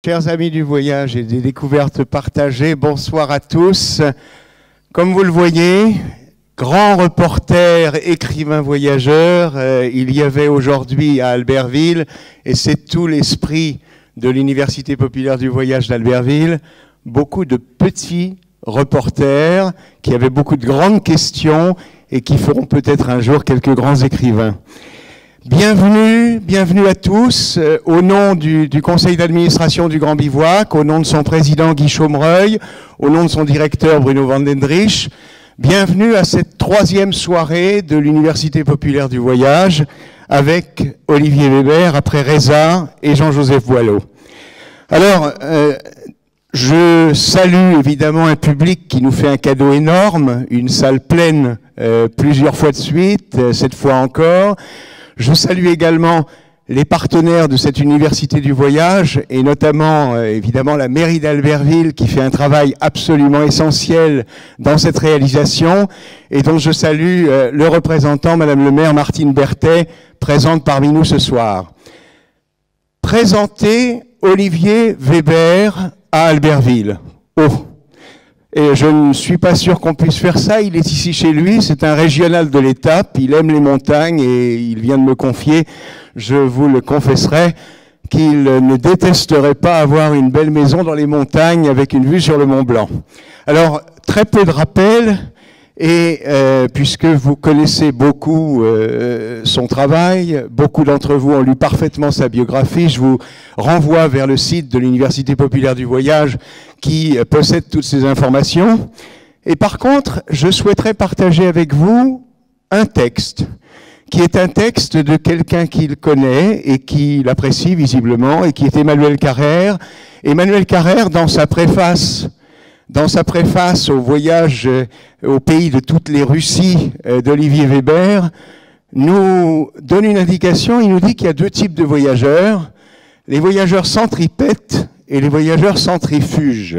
Chers amis du voyage et des découvertes partagées, bonsoir à tous. Comme vous le voyez, grand reporter, écrivain voyageur, il y avait aujourd'hui à Albertville, et c'est tout l'esprit de l'Université populaire du voyage d'Albertville, beaucoup de petits reporters qui avaient beaucoup de grandes questions et qui feront peut-être un jour quelques grands écrivains. Bienvenue à tous, au nom du conseil d'administration du Grand Bivouac, au nom de son président Guy Chaumereuil, au nom de son directeur Bruno Vandendrich, bienvenue à cette troisième soirée de l'Université populaire du voyage avec Olivier Weber, après Reza et Jean-Joseph Boileau. Alors, je salue évidemment un public qui nous fait un cadeau énorme, une salle pleine plusieurs fois de suite, cette fois encore. Je salue également les partenaires de cette université du voyage et notamment évidemment la mairie d'Albertville qui fait un travail absolument essentiel dans cette réalisation et dont je salue le représentant, Madame le maire Martine Berthet, présente parmi nous ce soir. Présenter Olivier Weber à Albertville. Oh. Et je ne suis pas sûr qu'on puisse faire ça, il est ici chez lui, c'est un régional de l'étape, il aime les montagnes et il vient de me confier, je vous le confesserai, qu'il ne détesterait pas avoir une belle maison dans les montagnes avec une vue sur le Mont Blanc. Alors, très peu de rappels, et puisque vous connaissez beaucoup son travail, beaucoup d'entre vous ont lu parfaitement sa biographie, je vous renvoie vers le site de l'Université populaire du voyage qui possède toutes ces informations. Et par contre, je souhaiterais partager avec vous un texte, qui est un texte de quelqu'un qu'il connaît et qui l'apprécie visiblement, et qui est Emmanuel Carrère. Emmanuel Carrère, dans sa préface au voyage au pays de toutes les Russies d'Olivier Weber, nous donne une indication. Il nous dit qu'il y a deux types de voyageurs, les voyageurs centripètes et les voyageurs centrifuges.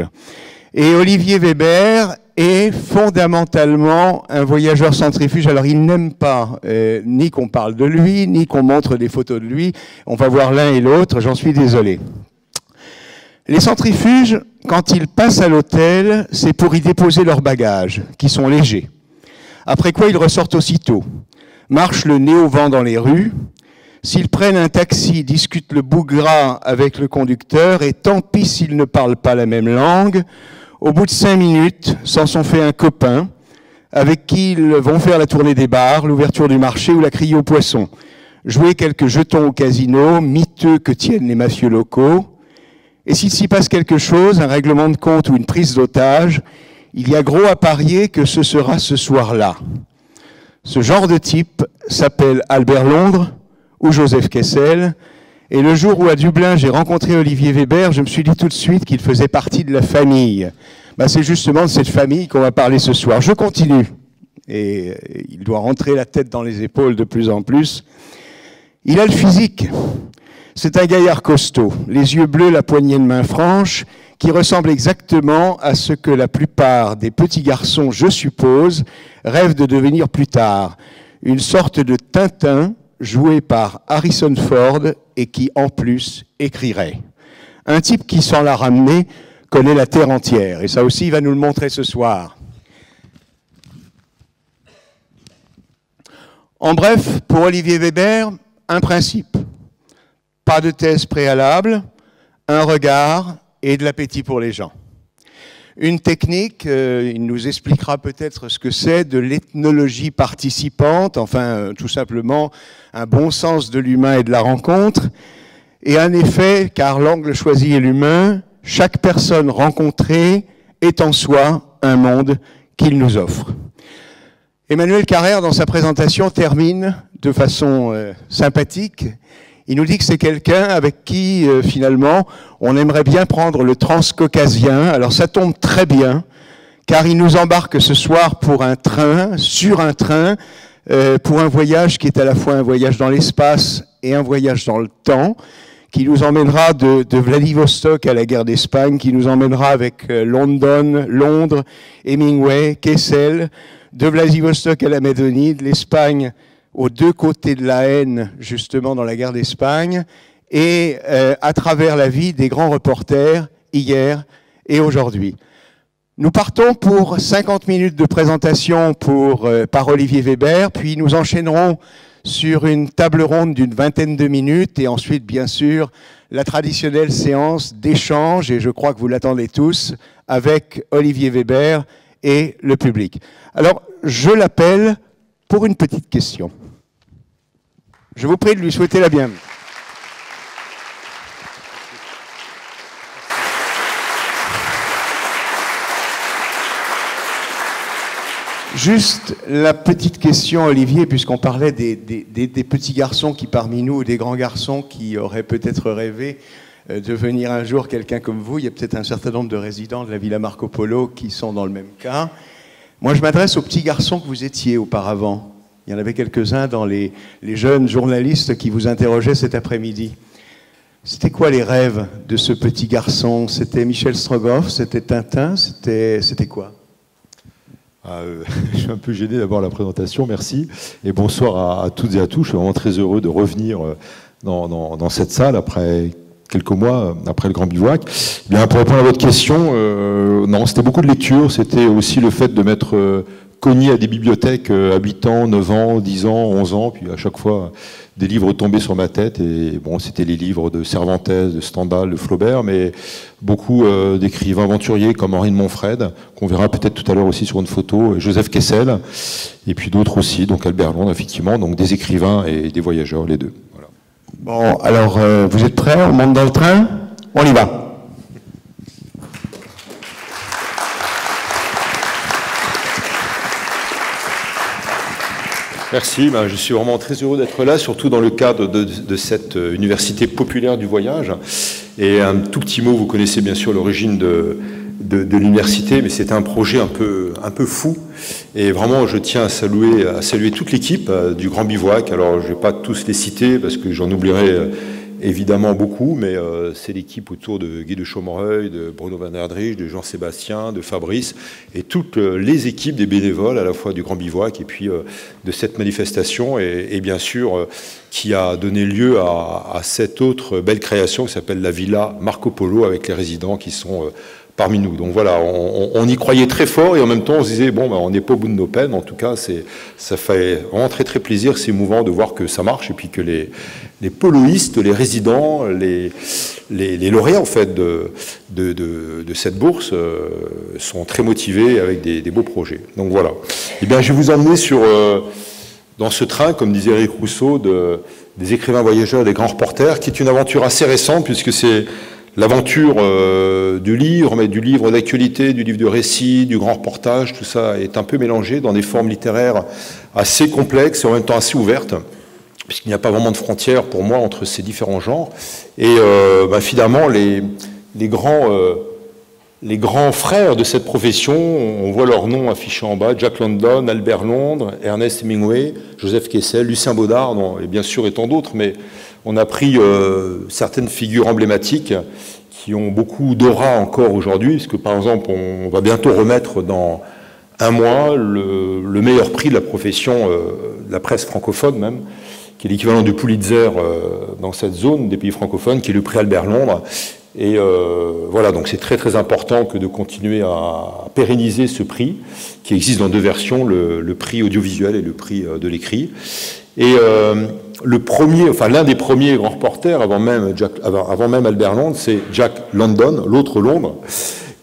Et Olivier Weber est fondamentalement un voyageur centrifuge. Alors il n'aime pas ni qu'on parle de lui, ni qu'on montre des photos de lui. On va voir l'un et l'autre, j'en suis désolé. Les centrifuges, quand ils passent à l'hôtel, c'est pour y déposer leurs bagages, qui sont légers. Après quoi, ils ressortent aussitôt, marchent le nez au vent dans les rues. S'ils prennent un taxi, discutent le bout gras avec le conducteur, et tant pis s'ils ne parlent pas la même langue. Au bout de 5 minutes, s'en sont fait un copain, avec qui ils vont faire la tournée des bars, l'ouverture du marché ou la criée aux poissons. Jouer quelques jetons au casino, miteux que tiennent les mafieux locaux. Et s'il s'y passe quelque chose, un règlement de compte ou une prise d'otage, il y a gros à parier que ce sera ce soir-là. Ce genre de type s'appelle Albert Londres ou Joseph Kessel. Et le jour où à Dublin j'ai rencontré Olivier Weber, je me suis dit tout de suite qu'il faisait partie de la famille. C'est justement de cette famille qu'on va parler ce soir. Je continue. Et il doit rentrer la tête dans les épaules de plus en plus. Il a le physique. C'est un gaillard costaud, les yeux bleus, la poignée de main franche, qui ressemble exactement à ce que la plupart des petits garçons, je suppose, rêvent de devenir plus tard. Une sorte de Tintin joué par Harrison Ford et qui, en plus, écrirait. Un type qui, sans la ramener, connaît la terre entière. Et ça aussi, il va nous le montrer ce soir. En bref, pour Olivier Weber, un principe. Pas de thèse préalable, un regard et de l'appétit pour les gens. Une technique, il nous expliquera peut-être ce que c'est, de l'ethnologie participante, enfin tout simplement un bon sens de l'humain et de la rencontre. Et un effet, car l'angle choisi est l'humain, chaque personne rencontrée est en soi un monde qu'il nous offre. Emmanuel Carrère, dans sa présentation, termine de façon sympathique. Il nous dit que c'est quelqu'un avec qui, finalement, on aimerait bien prendre le transcaucasien. Alors ça tombe très bien, car il nous embarque ce soir pour un train, sur un train, pour un voyage qui est à la fois un voyage dans l'espace et un voyage dans le temps, qui nous emmènera de Vladivostok à la guerre d'Espagne, qui nous emmènera avec Londres, Hemingway, Kessel, de Vladivostok à la Macédoine, de l'Espagne aux deux côtés de la haine, justement dans la guerre d'Espagne, et à travers la vie des grands reporters hier et aujourd'hui. Nous partons pour 50 minutes de présentation par Olivier Weber, puis nous enchaînerons sur une table ronde d'une vingtaine de minutes et ensuite, bien sûr, la traditionnelle séance d'échange, et je crois que vous l'attendez tous, avec Olivier Weber et le public. Alors, je l'appelle pour une petite question. Je vous prie de lui souhaiter la bienvenue. Juste la petite question, Olivier, puisqu'on parlait des petits garçons qui parmi nous, ou des grands garçons qui auraient peut-être rêvé de devenir un jour quelqu'un comme vous. Il y a peut-être un certain nombre de résidents de la Villa Marco Polo qui sont dans le même cas. Moi, je m'adresse aux petits garçons que vous étiez auparavant. Il y en avait quelques-uns dans les jeunes journalistes qui vous interrogeaient cet après-midi. C'était quoi les rêves de ce petit garçon? C'était Michel Strogoff? C'était Tintin? C'était quoi? Je suis un peu gêné d'avoir la présentation, merci. Et bonsoir à toutes et à tous. Je suis vraiment très heureux de revenir dans cette salle après quelques mois, après le Grand Bivouac. Bien, pour répondre à votre question, non, c'était beaucoup de lecture. C'était aussi le fait de m'être cogné à des bibliothèques à 8 ans, 9 ans, 10 ans, 11 ans, puis à chaque fois des livres tombaient sur ma tête, et bon, c'était les livres de Cervantes, de Stendhal, de Flaubert, mais beaucoup d'écrivains aventuriers comme Henri de Montfred, qu'on verra peut-être tout à l'heure aussi sur une photo, Joseph Kessel, et puis d'autres aussi, donc Albert Londres, effectivement, donc des écrivains et des voyageurs, les deux. Voilà. Bon, alors, vous êtes prêts? On monte dans le train? On y va. Merci, je suis vraiment très heureux d'être là, surtout dans le cadre de cette université populaire du voyage. Et un tout petit mot, vous connaissez bien sûr l'origine de l'université, mais c'est un projet un peu fou. Et vraiment, je tiens à saluer toute l'équipe du Grand Bivouac. Alors, je ne vais pas tous les citer parce que j'en oublierai évidemment beaucoup, mais c'est l'équipe autour de Guy de Chaumereuil, de Bruno Van der Drijs, de Jean-Sébastien, de Fabrice, et toutes les équipes des bénévoles, à la fois du Grand Bivouac et puis de cette manifestation, et bien sûr qui a donné lieu à cette autre belle création qui s'appelle la Villa Marco Polo, avec les résidents qui sont parmi nous. Donc voilà, on y croyait très fort, et en même temps on se disait, bon, on n'est pas au bout de nos peines. En tout cas, ça fait vraiment très très plaisir, c'est émouvant de voir que ça marche, et puis que les poloistes, les résidents, les lauréats en fait de cette bourse sont très motivés avec des beaux projets. Donc voilà. Eh bien, je vais vous emmener dans ce train, comme disait Éric Rousseau, des écrivains voyageurs, des grands reporters, qui est une aventure assez récente, puisque c'est l'aventure du livre, mais du livre d'actualité, du livre de récit, du grand reportage, tout ça est un peu mélangé dans des formes littéraires assez complexes et en même temps assez ouvertes, puisqu'il n'y a pas vraiment de frontières pour moi entre ces différents genres. Et finalement, les grands frères de cette profession, on voit leurs noms affichés en bas: Jack London, Albert Londres, Ernest Hemingway, Joseph Kessel, Lucien Baudard, et bien sûr et tant d'autres, mais on a pris certaines figures emblématiques qui ont beaucoup d'aura encore aujourd'hui, puisque par exemple, on va bientôt remettre dans un mois le meilleur prix de la profession, de la presse francophone même, qui est l'équivalent du Pulitzer dans cette zone des pays francophones, qui est le prix Albert Londres. Et voilà, donc c'est très très important que de continuer à pérenniser ce prix, qui existe dans deux versions, le prix audiovisuel et le prix de l'écrit. Et l'un des premiers grands reporters, avant même Albert Londres, c'est Jack London, l'autre Londres,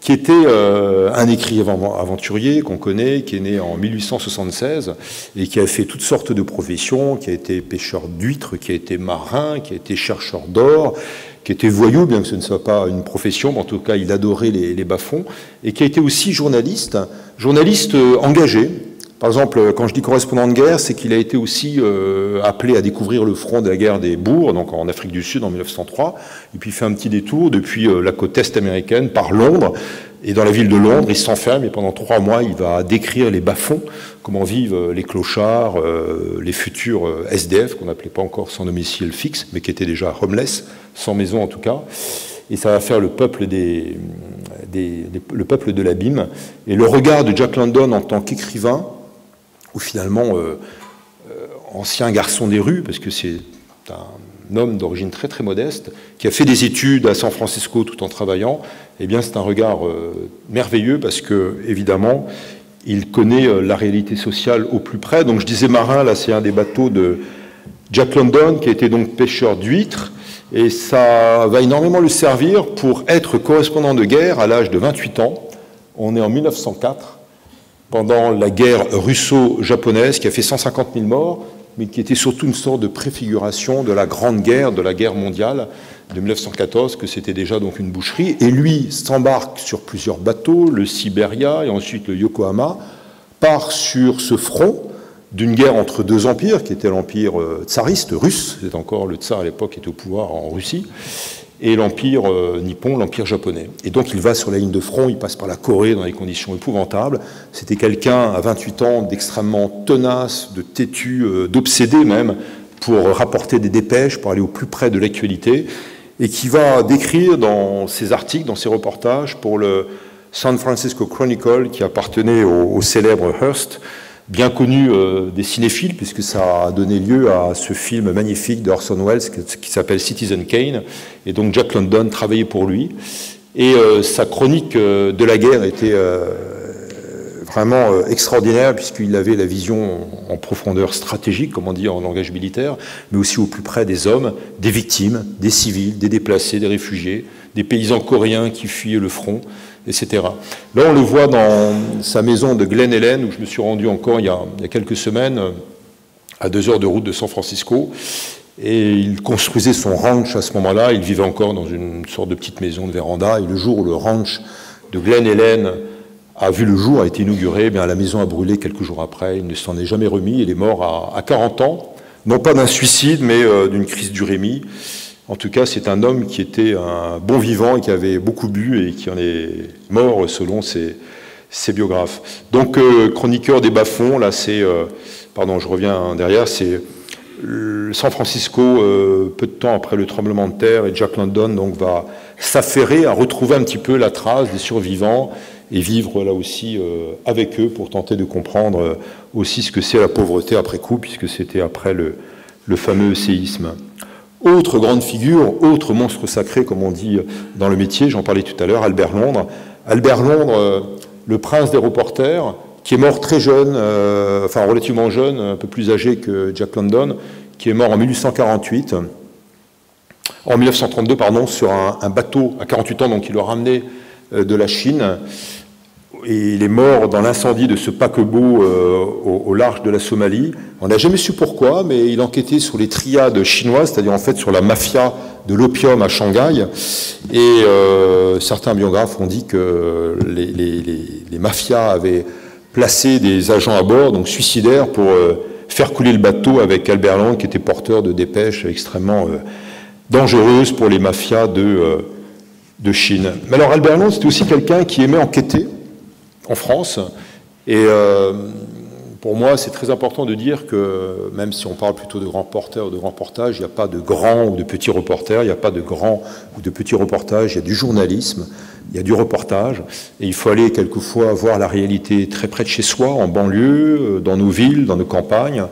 qui était un écrivain aventurier qu'on connaît, qui est né en 1876 et qui a fait toutes sortes de professions, qui a été pêcheur d'huîtres, qui a été marin, qui a été chercheur d'or, qui était voyou, bien que ce ne soit pas une profession, mais en tout cas il adorait les bas-fonds, et qui a été aussi journaliste engagé. Par exemple, quand je dis correspondant de guerre, c'est qu'il a été aussi appelé à découvrir le front de la guerre des Boers, donc en Afrique du Sud en 1903, et puis il fait un petit détour depuis la côte est américaine par Londres, et dans la ville de Londres, il s'enferme, et pendant 3 mois, il va décrire les bas-fonds, comment vivent les clochards, les futurs SDF, qu'on n'appelait pas encore sans domicile fixe, mais qui étaient déjà homeless, sans maison en tout cas. Et ça va faire le peuple le peuple de l'abîme. Et le regard de Jack London en tant qu'écrivain, ou finalement ancien garçon des rues, parce que c'est homme d'origine très très modeste, qui a fait des études à San Francisco tout en travaillant, eh bien c'est un regard merveilleux parce que, évidemment, il connaît la réalité sociale au plus près. Donc je disais marin, là c'est un des bateaux de Jack London, qui était donc pêcheur d'huîtres, et ça va énormément le servir pour être correspondant de guerre à l'âge de 28 ans. On est en 1904, pendant la guerre russo-japonaise qui a fait 150 000 morts, mais qui était surtout une sorte de préfiguration de la grande guerre, de la guerre mondiale de 1914, que c'était déjà donc une boucherie. Et lui s'embarque sur plusieurs bateaux, le Siberia et ensuite le Yokohama, part sur ce front d'une guerre entre deux empires, qui était l'empire tsariste russe, c'est encore le tsar à l'époque qui était au pouvoir en Russie, et l'empire nippon, l'empire japonais. Et donc il va sur la ligne de front, il passe par la Corée dans des conditions épouvantables. C'était quelqu'un à 28 ans d'extrêmement tenace, de têtu, d'obsédé même, pour rapporter des dépêches, pour aller au plus près de l'actualité, et qui va décrire dans ses articles, dans ses reportages, pour le San Francisco Chronicle, qui appartenait au célèbre Hearst, bien connu des cinéphiles, puisque ça a donné lieu à ce film magnifique d'Orson Welles qui s'appelle Citizen Kane. Et donc Jack London travaillait pour lui. Et sa chronique de la guerre était vraiment extraordinaire, puisqu'il avait la vision en profondeur stratégique, comme on dit en langage militaire, mais aussi au plus près des hommes, des victimes, des civils, des déplacés, des réfugiés, des paysans coréens qui fuyaient le front, etc. Là, on le voit dans sa maison de Glen Ellen, où je me suis rendu encore il y a quelques semaines, à 2 heures de route de San Francisco. Et il construisait son ranch à ce moment-là. Il vivait encore dans une sorte de petite maison de véranda. Et le jour où le ranch de Glen Ellen a vu le jour, a été inauguré, eh bien, la maison a brûlé quelques jours après. Il ne s'en est jamais remis. Il est mort à 40 ans, non pas d'un suicide, mais d'une crise d'urémie. En tout cas, c'est un homme qui était un bon vivant et qui avait beaucoup bu et qui en est mort selon ses biographes. Donc, chroniqueur des bas-fonds, là, c'est... pardon, je reviens derrière, c'est San Francisco, peu de temps après le tremblement de terre, et Jack London donc, va s'affairer à retrouver un petit peu la trace des survivants et vivre là aussi avec eux pour tenter de comprendre aussi ce que c'est la pauvreté après coup, puisque c'était après le fameux séisme. Autre grande figure, autre monstre sacré, comme on dit dans le métier, j'en parlais tout à l'heure, Albert Londres. Albert Londres, le prince des reporters, qui est mort très jeune, enfin relativement jeune, un peu plus âgé que Jack London, qui est mort en 1948, en 1932, pardon, sur un bateau à 48 ans, donc il l'a ramené de la Chine. Et il est mort dans l'incendie de ce paquebot au large de la Somalie. On n'a jamais su pourquoi, mais il enquêtait sur les triades chinoises, c'est-à-dire en fait sur la mafia de l'opium à Shanghai. Et certains biographes ont dit que les mafias avaient placé des agents à bord, donc suicidaires, pour faire couler le bateau avec Albert Londres, qui était porteur de dépêches extrêmement dangereuses pour les mafias de Chine. Mais alors Albert Londres, c'était aussi quelqu'un qui aimait enquêter en France, et pour moi c'est très important de dire que même si on parle plutôt de grands reporters ou de grands reportages, il n'y a pas de grands ou de petits reporters, il n'y a pas de grands ou de petits reportages, il y a du journalisme, il y a du reportage, et il faut aller quelquefois voir la réalité très près de chez soi, en banlieue, dans nos villes, dans nos campagnes,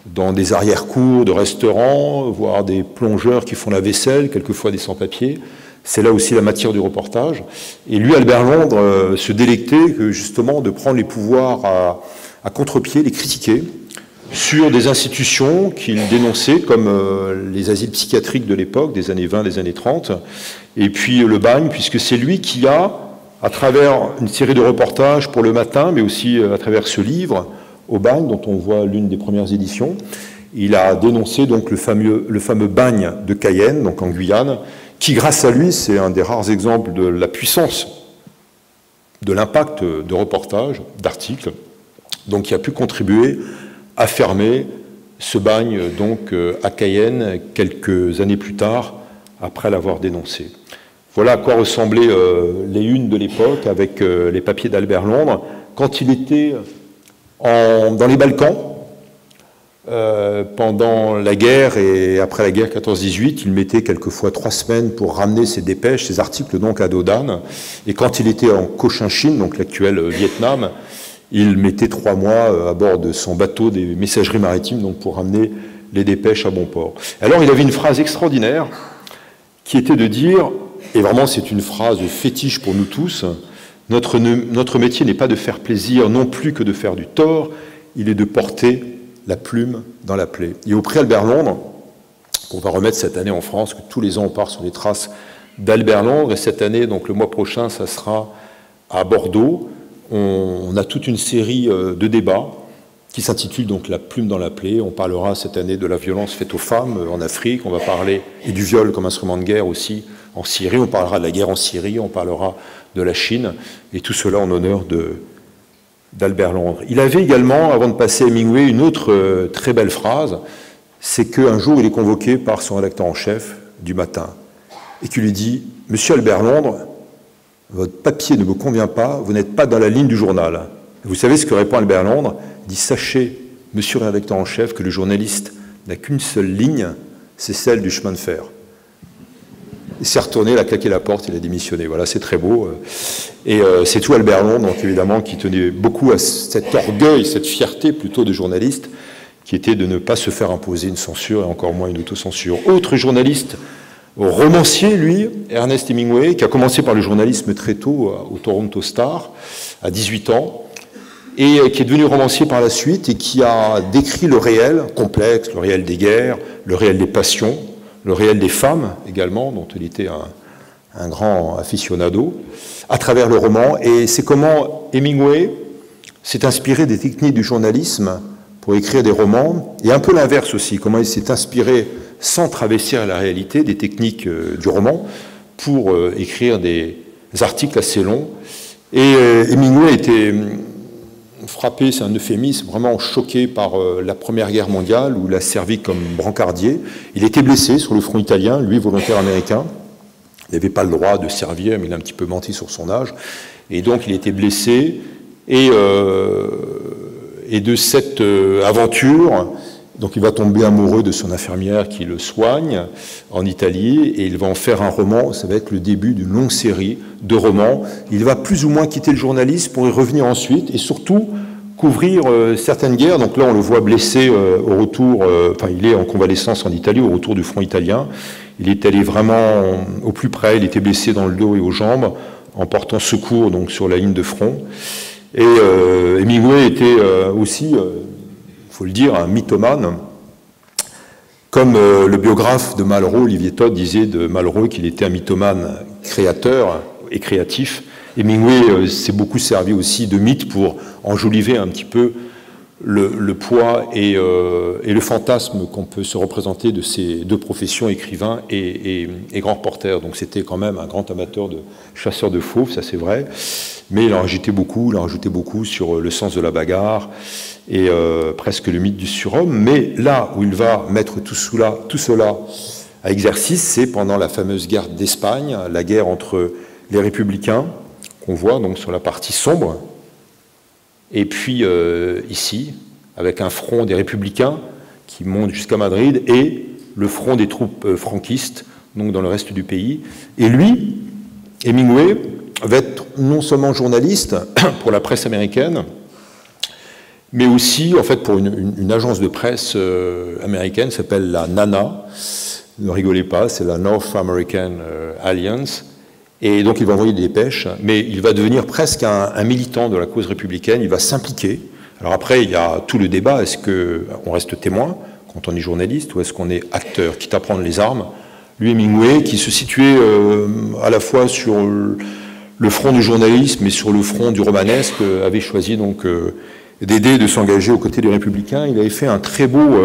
dans des arrière-cours de restaurants, voir des plongeurs qui font la vaisselle, quelquefois des sans-papiers. C'est là aussi la matière du reportage. Et lui, Albert Londres, se délectait justement de prendre les pouvoirs à contre-pied, les critiquer, sur des institutions qu'il dénonçait, comme les asiles psychiatriques de l'époque, des années 20, des années 30, et puis le bagne, puisque c'est lui qui a, à travers une série de reportages pour Le Matin, mais aussi à travers ce livre, Au bagne, dont on voit l'une des premières éditions, il a dénoncé donc le fameux bagne de Cayenne, donc en Guyane, qui, grâce à lui, c'est un des rares exemples de la puissance, de l'impact de reportages, d'articles, donc qui a pu contribuer à fermer ce bagne donc à Cayenne quelques années plus tard, après l'avoir dénoncé. Voilà à quoi ressemblaient les unes de l'époque avec les papiers d'Albert Londres quand il était dans les Balkans. Pendant la guerre et après la guerre 14-18, il mettait quelquefois 3 semaines pour ramener ses dépêches, ses articles donc à Dodan. Et quand il était en Cochinchine, donc l'actuel Vietnam, il mettait 3 mois à bord de son bateau des messageries maritimes donc pour ramener les dépêches à bon port. Alors il avait une phrase extraordinaire qui était de dire, et vraiment c'est une phrase fétiche pour nous tous, notre métier n'est pas de faire plaisir non plus que de faire du tort, il est de porter la plume dans la plaie. Et au prix Albert Londres, qu'on va remettre cette année en France, que tous les ans on part sur les traces d'Albert Londres, et cette année, donc le mois prochain, ça sera à Bordeaux. On a toute une série de débats qui s'intitule donc La plume dans la plaie. On parlera cette année de la violence faite aux femmes en Afrique, on va parler et du viol comme instrument de guerre aussi en Syrie, on parlera de la guerre en Syrie, on parlera de la Chine, et tout cela en honneur d'Albert Londres. Il avait également, avant de passer à Hemingway, une autre très belle phrase, c'est qu'un jour il est convoqué par son rédacteur en chef du Matin, et qui lui dit « Monsieur Albert Londres, votre papier ne me convient pas, vous n'êtes pas dans la ligne du journal. » Vous savez ce que répond Albert Londres? Il dit « Sachez, monsieur le rédacteur en chef, que le journaliste n'a qu'une seule ligne, c'est celle du chemin de fer. » Il s'est retourné, il a claqué la porte, il a démissionné. Voilà, c'est très beau. Et c'est tout Albert Londres, donc évidemment, qui tenait beaucoup à cet orgueil, cette fierté plutôt de journaliste, qui était de ne pas se faire imposer une censure et encore moins une autocensure. Autre journaliste, romancier, lui, Ernest Hemingway, qui a commencé par le journalisme très tôt au Toronto Star, à 18 ans, et qui est devenu romancier par la suite et qui a décrit le réel complexe, le réel des guerres, le réel des passions, le réel des femmes également, dont il était un grand aficionado, à travers le roman. Et c'est comment Hemingway s'est inspiré des techniques du journalisme pour écrire des romans, et un peu l'inverse aussi, comment il s'est inspiré, sans travestir la réalité, des techniques du roman pour écrire des articles assez longs. Et Hemingway était frappé, c'est un euphémisme, vraiment choqué par la Première Guerre mondiale, où il a servi comme brancardier. Il était blessé sur le front italien, lui, volontaire américain. Il n'avait pas le droit de servir, mais il a un petit peu menti sur son âge. Et donc, il était blessé. Et de cette aventure, donc il va tomber amoureux de son infirmière qui le soigne en Italie, et il va en faire un roman. Ça va être le début d'une longue série de romans. Il va plus ou moins quitter le journalisme pour y revenir ensuite, et surtout couvrir certaines guerres. Donc là, on le voit blessé au retour, il est en convalescence en Italie, au retour du front italien. Il est allé vraiment au plus près, il était blessé dans le dos et aux jambes, en portant secours donc, sur la ligne de front. Et Hemingway était aussi, il faut le dire, un mythomane. Comme le biographe de Malraux, Olivier Todd, disait de Malraux qu'il était un mythomane créateur et créatif. Hemingway s'est beaucoup servi aussi de mythes pour enjoliver un petit peu le poids et le fantasme qu'on peut se représenter de ces deux professions, écrivain et grand reporter. Donc c'était quand même un grand amateur de chasseur de fauves, ça c'est vrai, mais il en rajoutait beaucoup sur le sens de la bagarre et presque le mythe du surhomme. Mais là où il va mettre tout cela à exercice, c'est pendant la fameuse guerre d'Espagne, la guerre entre les républicains, qu'on voit donc sur la partie sombre, et puis ici, avec un front des républicains qui monte jusqu'à Madrid, et le front des troupes franquistes, donc dans le reste du pays. Et lui, Hemingway, va être non seulement journaliste pour la presse américaine, mais aussi, en fait, pour une agence de presse américaine, s'appelle la NANA. Ne rigolez pas, c'est la North American Alliance. Et donc il va envoyer des dépêches, mais il va devenir presque un militant de la cause républicaine, il va s'impliquer. Alors après, il y a tout le débat, est-ce qu'on reste témoin quand on est journaliste, ou est-ce qu'on est acteur, quitte à prendre les armes? Lui, Hemingway, qui se situait à la fois sur le front du journalisme et sur le front du romanesque, avait choisi donc d'aider, de s'engager aux côtés des républicains. Il avait fait un très beau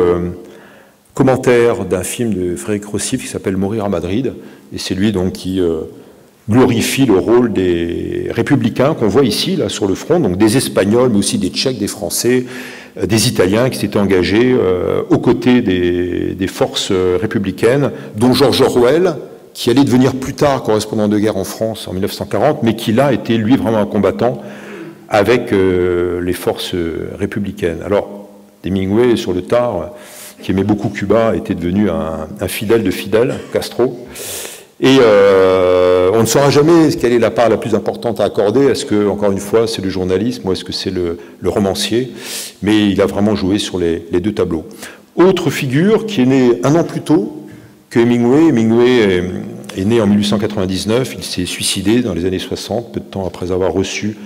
commentaire d'un film de Frédéric Rossif qui s'appelle « Mourir à Madrid », et c'est lui donc qui glorifie le rôle des républicains qu'on voit ici, là, sur le front, donc des Espagnols, mais aussi des Tchèques, des Français, des Italiens qui s'étaient engagés aux côtés des forces républicaines, dont George Orwell, qui allait devenir plus tard correspondant de guerre en France en 1940, mais qui là était, lui, vraiment un combattant avec les forces républicaines. Alors, Hemingway, sur le tard, qui aimait beaucoup Cuba, était devenu un fidèle de Fidel Castro. Et on ne saura jamais quelle est la part la plus importante à accorder. Est-ce que, encore une fois, c'est le journalisme ou est-ce que c'est le romancier? Mais il a vraiment joué sur les deux tableaux. Autre figure qui est née un an plus tôt que Hemingway. Hemingway est né en 1899, il s'est suicidé dans les années 60, peu de temps après avoir reçu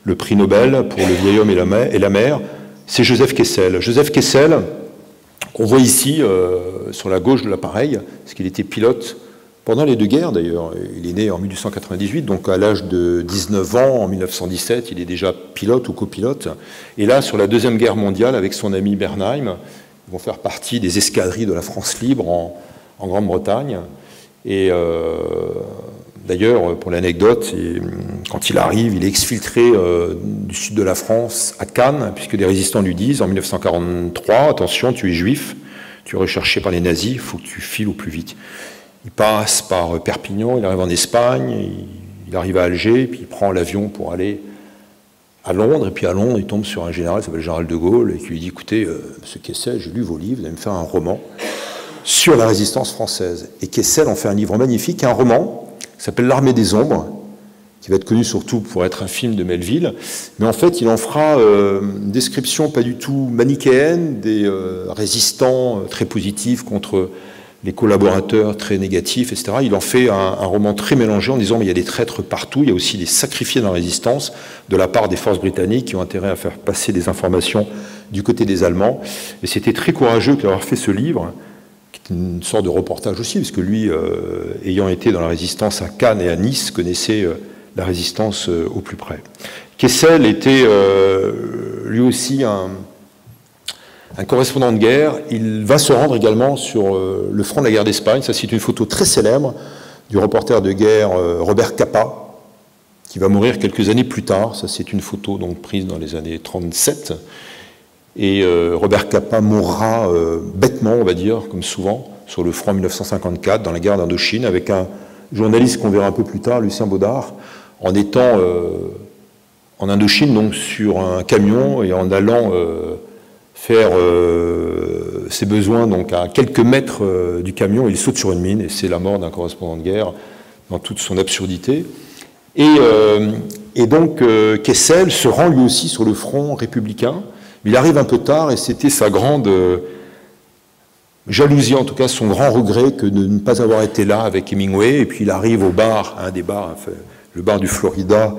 le prix Nobel pour Le vieil homme et la mer. C'est Joseph Kessel. Joseph Kessel, qu'on voit ici sur la gauche de l'appareil, parce qu'il était pilote pendant les deux guerres d'ailleurs. Il est né en 1898, donc à l'âge de 19 ans, en 1917, il est déjà pilote ou copilote. Et là, sur la Deuxième Guerre mondiale, avec son ami Bernheim, ils vont faire partie des escadrilles de la France libre en Grande-Bretagne. Et d'ailleurs, pour l'anecdote, quand il arrive, il est exfiltré du sud de la France, à Cannes, puisque les résistants lui disent, en 1943, attention, tu es juif, tu es recherché par les nazis, il faut que tu files au plus vite. Il passe par Perpignan, il arrive en Espagne, il arrive à Alger, puis il prend l'avion pour aller à Londres, et puis à Londres, il tombe sur un général qui s'appelle Général de Gaulle, et qui lui dit, écoutez, monsieur Kessel, j'ai lu vos livres, vous allez me faire un roman sur la résistance française. Et Kessel en fait un livre magnifique, un roman, qui s'appelle L'Armée des Ombres, qui va être connu surtout pour être un film de Melville, mais en fait, il en fera une description pas du tout manichéenne des résistants très positifs contre les collaborateurs très négatifs, etc. Il en fait un roman très mélangé en disant mais il y a des traîtres partout, il y a aussi des sacrifiés dans la résistance de la part des forces britanniques qui ont intérêt à faire passer des informations du côté des Allemands. Et c'était très courageux d'avoir fait ce livre, qui est une sorte de reportage aussi, parce que lui, ayant été dans la résistance à Cannes et à Nice, connaissait la résistance au plus près. Kessel était lui aussi un correspondant de guerre. Il va se rendre également sur le front de la guerre d'Espagne. Ça, c'est une photo très célèbre du reporter de guerre Robert Capa, qui va mourir quelques années plus tard. Ça, c'est une photo donc prise dans les années 37. Et Robert Capa mourra bêtement, on va dire, comme souvent, sur le front en 1954, dans la guerre d'Indochine, avec un journaliste qu'on verra un peu plus tard, Lucien Baudard, en étant en Indochine, donc sur un camion, et en allant faire ses besoins donc à quelques mètres du camion, il saute sur une mine, et c'est la mort d'un correspondant de guerre dans toute son absurdité. Et donc Kessel se rend lui aussi sur le front républicain, mais il arrive un peu tard, et c'était sa grande jalousie, en tout cas son grand regret, que de ne pas avoir été là avec Hemingway. Et puis il arrive au bar, un des bars, le bar du Florida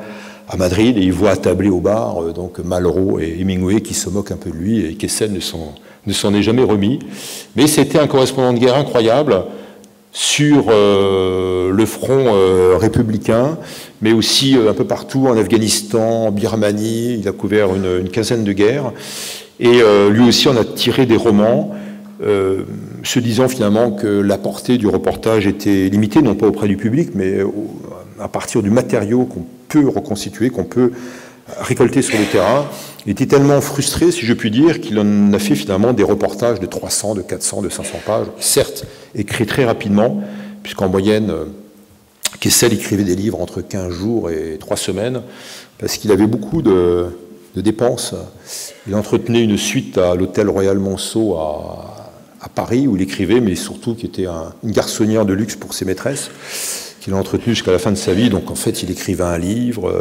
à Madrid, et il voit attabler au bar donc Malraux et Hemingway qui se moquent un peu de lui, et Kessel ne s'en est jamais remis. Mais c'était un correspondant de guerre incroyable sur le front républicain, mais aussi un peu partout, en Afghanistan, en Birmanie. Il a couvert une quinzaine de guerres, et lui aussi en a tiré des romans, se disant finalement que la portée du reportage était limitée, non pas auprès du public, mais à partir du matériau qu'on peut reconstituer, qu'on peut récolter sur le terrain. Il était tellement frustré, si je puis dire, qu'il en a fait finalement des reportages de 300, de 400, de 500 pages, certes écrits très rapidement, puisqu'en moyenne, Kessel écrivait des livres entre 15 jours et 3 semaines, parce qu'il avait beaucoup de dépenses. Il entretenait une suite à l'hôtel Royal Monceau à Paris, où il écrivait, mais surtout qui était une garçonnière de luxe pour ses maîtresses, qu'il a entretenu jusqu'à la fin de sa vie. Donc en fait, il écrivait un livre,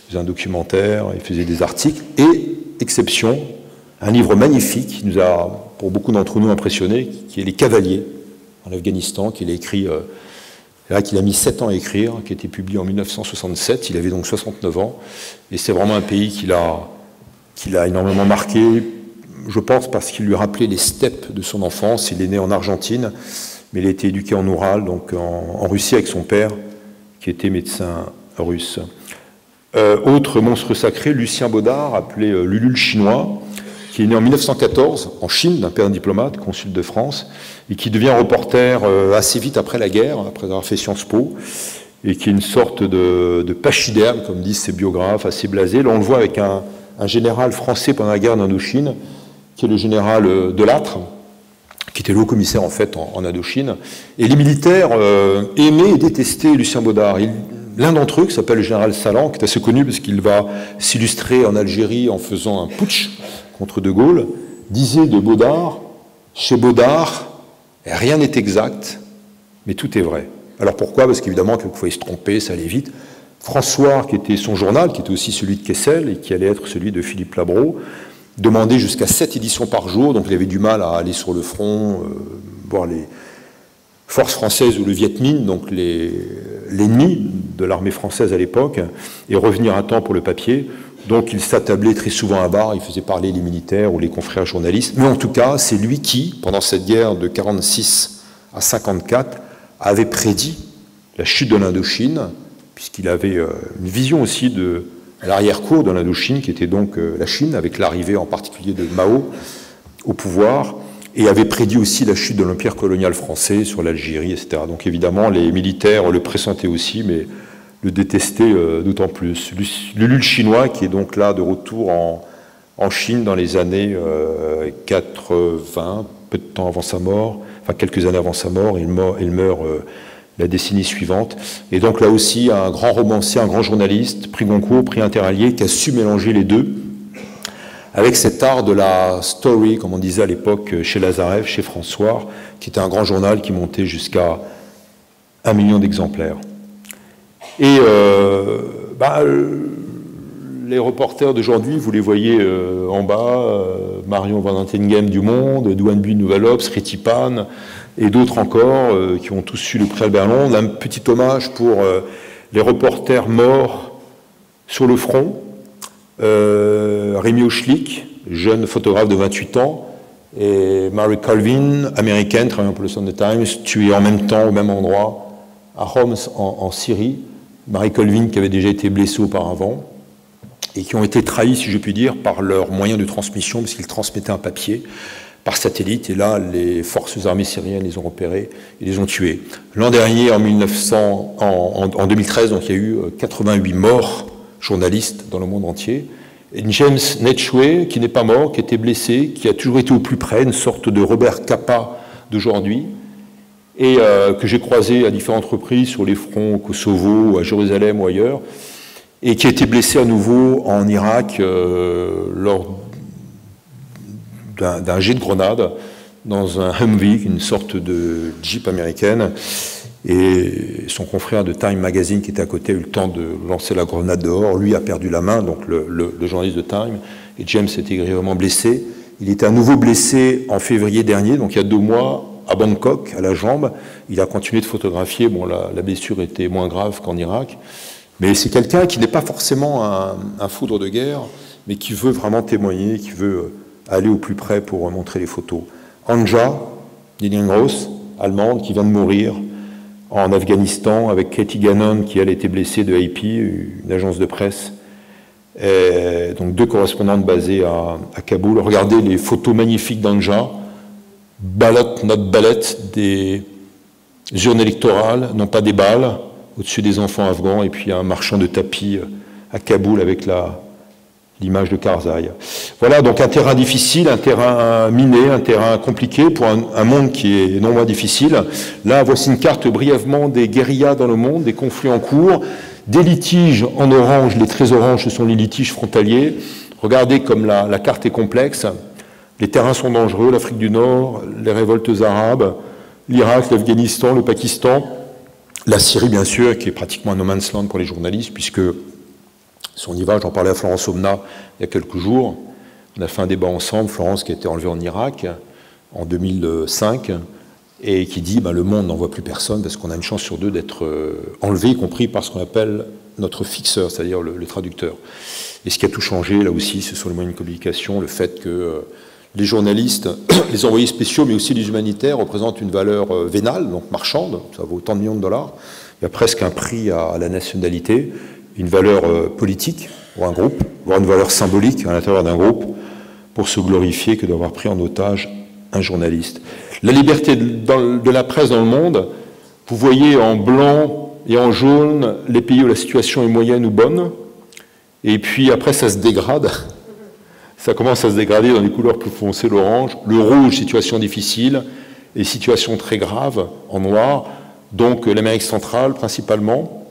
faisait un documentaire, il faisait des articles, et, exception, un livre magnifique qui nous a, pour beaucoup d'entre nous, impressionnés, qui est Les Cavaliers, en Afghanistan, qu'il a écrit, qu'il a mis 7 ans à écrire, qui a été publié en 1967, il avait donc 69 ans, et c'est vraiment un pays qu'il a énormément marqué, je pense parce qu'il lui rappelait les steppes de son enfance. Il est né en Argentine, mais il a été éduqué en Oural, donc en Russie avec son père, qui était médecin russe. Autre monstre sacré, Lucien Baudard, appelé Lulu le Chinois, qui est né en 1914 en Chine, d'un père diplomate, consul de France, et qui devient reporter assez vite après la guerre, après avoir fait Sciences Po, et qui est une sorte de pachyderme, comme disent ses biographes, assez blasé. Là, on le voit avec un général français pendant la guerre d'Indochine, qui est le général Delattre, qui était le haut-commissaire en fait en Indochine. Et les militaires aimaient et détestaient Lucien Baudard. L'un d'entre eux, qui s'appelle le général Salan, qui est assez connu parce qu'il va s'illustrer en Algérie en faisant un putsch contre De Gaulle, disait de Baudard, chez Baudard, rien n'est exact, mais tout est vrai. Alors pourquoi? Parce qu'évidemment, quelquefois il se trompait, ça allait vite. François, qui était son journal, qui était aussi celui de Kessel et qui allait être celui de Philippe Labro, demandait jusqu'à 7 éditions par jour, donc il avait du mal à aller sur le front, voir les forces françaises ou le Viet Minh, donc l'ennemi de l'armée française à l'époque, et revenir à temps pour le papier. Donc il s'attablait très souvent à bar, il faisait parler les militaires ou les confrères journalistes. Mais en tout cas, c'est lui qui, pendant cette guerre de 46 à 54, avait prédit la chute de l'Indochine, puisqu'il avait une vision aussi de l'arrière-cour de l'Indochine, qui était donc la Chine, avec l'arrivée en particulier de Mao au pouvoir, et avait prédit aussi la chute de l'empire colonial français sur l'Algérie, etc. Donc évidemment, les militaires le pressentaient aussi, mais le détestaient d'autant plus. Lulule chinois, qui est donc là de retour en Chine dans les années 80, peu de temps avant sa mort, enfin quelques années avant sa mort, il meurt la décennie suivante. Et donc là aussi, un grand romancier, un grand journaliste, prix Goncourt, prix Interallié, qui a su mélanger les deux, avec cet art de la story, comme on disait à l'époque chez Lazarev, chez François, qui était un grand journal qui montait jusqu'à 1 million d'exemplaires. Et les reporters d'aujourd'hui, vous les voyez en bas, Marion Van Antinghem du Monde, Douane Buy Nouvel Obs, Rétipan, et d'autres encore, qui ont tous eu le prix Albert Londres. Un petit hommage pour les reporters morts sur le front. Rémi Ochlik, jeune photographe de 28 ans, et Mary Colvin, américaine, travaillant pour le Sunday Times, tuée en même temps au même endroit, à Homs en Syrie. Mary Colvin qui avait déjà été blessée auparavant, et qui ont été trahis, si je puis dire, par leurs moyens de transmission, parce qu'ils transmettaient un papier par satellite, et là, les forces armées syriennes les ont repérés et les ont tués. L'an dernier, en 2013, donc, il y a eu 88 morts journalistes dans le monde entier. Et James Netchway, qui n'est pas mort, qui était blessé, qui a toujours été au plus près, une sorte de Robert Capa d'aujourd'hui, et que j'ai croisé à différentes reprises sur les fronts au Kosovo, à Jérusalem ou ailleurs, et qui a été blessé à nouveau en Irak lors d'un jet de grenade dans un Humvee, une sorte de Jeep américaine. Et son confrère de Time Magazine qui était à côté a eu le temps de lancer la grenade dehors. Lui a perdu la main, donc le journaliste de Time, et James était grièvement blessé. Il était à nouveau blessé en février dernier, donc il y a 2 mois, à Bangkok, à la jambe. Il a continué de photographier. Bon, la blessure était moins grave qu'en Irak. Mais c'est quelqu'un qui n'est pas forcément un foudre de guerre, mais qui veut vraiment témoigner, qui veut aller au plus près pour montrer les photos. Anja Liliengross, allemande, qui vient de mourir en Afghanistan, avec Katie Gannon, qui elle était blessée de AP, une agence de presse. Et donc 2 correspondantes basées à Kaboul. Regardez les photos magnifiques d'Anja. Ballot, not ballot, des urnes électorales, non pas des balles, au-dessus des enfants afghans, et puis un marchand de tapis à Kaboul avec l'image de Karzai. Voilà, donc un terrain difficile, un terrain miné, un terrain compliqué pour un monde qui est non moins difficile. Là, voici une carte brièvement des guérillas dans le monde, des conflits en cours, des litiges en orange. Les traits oranges, ce sont les litiges frontaliers. Regardez comme la carte est complexe. Les terrains sont dangereux, l'Afrique du Nord, les révoltes arabes, l'Irak, l'Afghanistan, le Pakistan, la Syrie, bien sûr, qui est pratiquement un no man's land pour les journalistes, puisque si on y va, j'en parlais à Florence Aubenas il y a quelques jours, on a fait un débat ensemble, Florence qui a été enlevée en Irak en 2005, et qui dit le monde n'envoie plus personne parce qu'on a une chance sur 2 d'être enlevé, y compris par ce qu'on appelle notre fixeur, c'est-à-dire le traducteur. Et ce qui a tout changé, là aussi, ce sont les moyens de communication, le fait que les journalistes, les envoyés spéciaux, mais aussi les humanitaires, représentent une valeur vénale, donc marchande, ça vaut autant de millions de dollars. Il y a presque un prix à la nationalité, une valeur politique pour un groupe, voire une valeur symbolique à l'intérieur d'un groupe, pour se glorifier que d'avoir pris en otage un journaliste. La liberté de la presse dans le monde, vous voyez en blanc et en jaune les pays où la situation est moyenne ou bonne, et puis après ça se dégrade. Ça commence à se dégrader dans les couleurs plus foncées, l'orange. Le rouge, situation difficile, et situation très grave, en noir. Donc l'Amérique centrale, principalement,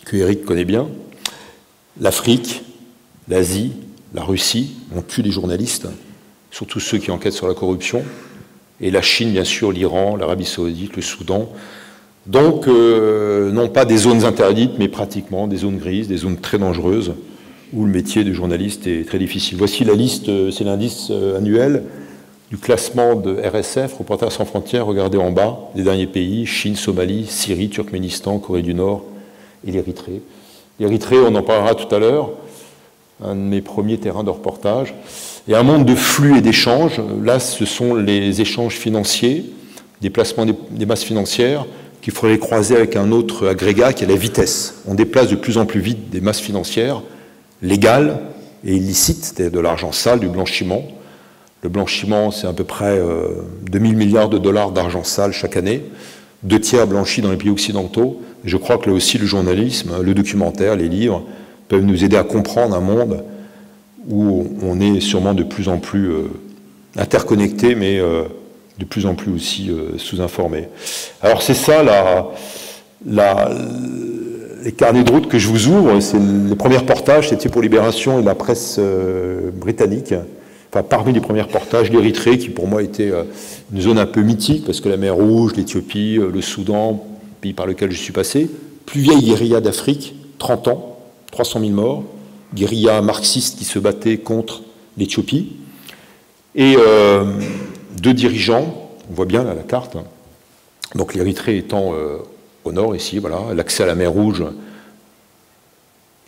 que Eric connaît bien. L'Afrique, l'Asie, la Russie, on tue les journalistes, surtout ceux qui enquêtent sur la corruption. Et la Chine, bien sûr, l'Iran, l'Arabie Saoudite, le Soudan. Donc, non pas des zones interdites, mais pratiquement des zones grises, des zones très dangereuses, où le métier de journaliste est très difficile. Voici la liste, c'est l'indice annuel du classement de RSF, Reporters sans frontières. Regardez en bas, les derniers pays, Chine, Somalie, Syrie, Turkménistan, Corée du Nord et l'Érythrée. L'Érythrée, on en parlera tout à l'heure, un de mes premiers terrains de reportage. Et un monde de flux et d'échanges, là ce sont les échanges financiers, des placements des masses financières, qu'il faudrait croiser avec un autre agrégat qui est la vitesse. On déplace de plus en plus vite des masses financières légales et illicites, c'est-à-dire de l'argent sale, du blanchiment. Le blanchiment, c'est à peu près 2000 milliards de dollars d'argent sale chaque année, 2/3 blanchis dans les pays occidentaux. Et je crois que là aussi, le journalisme, le documentaire, les livres peuvent nous aider à comprendre un monde où on est sûrement de plus en plus interconnecté, mais de plus en plus aussi sous-informé. Alors c'est ça les carnets de route que je vous ouvre. C'est les premiers reportages, c'était pour Libération et la presse britannique. Enfin, parmi les premiers reportages, l'Érythrée, qui pour moi était une zone un peu mythique, parce que la mer Rouge, l'Éthiopie, le Soudan, pays par lequel je suis passé, plus vieille guérilla d'Afrique, 30 ans, 300 000 morts, guérilla marxiste qui se battait contre l'Éthiopie, et 2 dirigeants, on voit bien là la carte, donc l'Érythrée étant au nord ici, voilà, l'accès à la mer Rouge,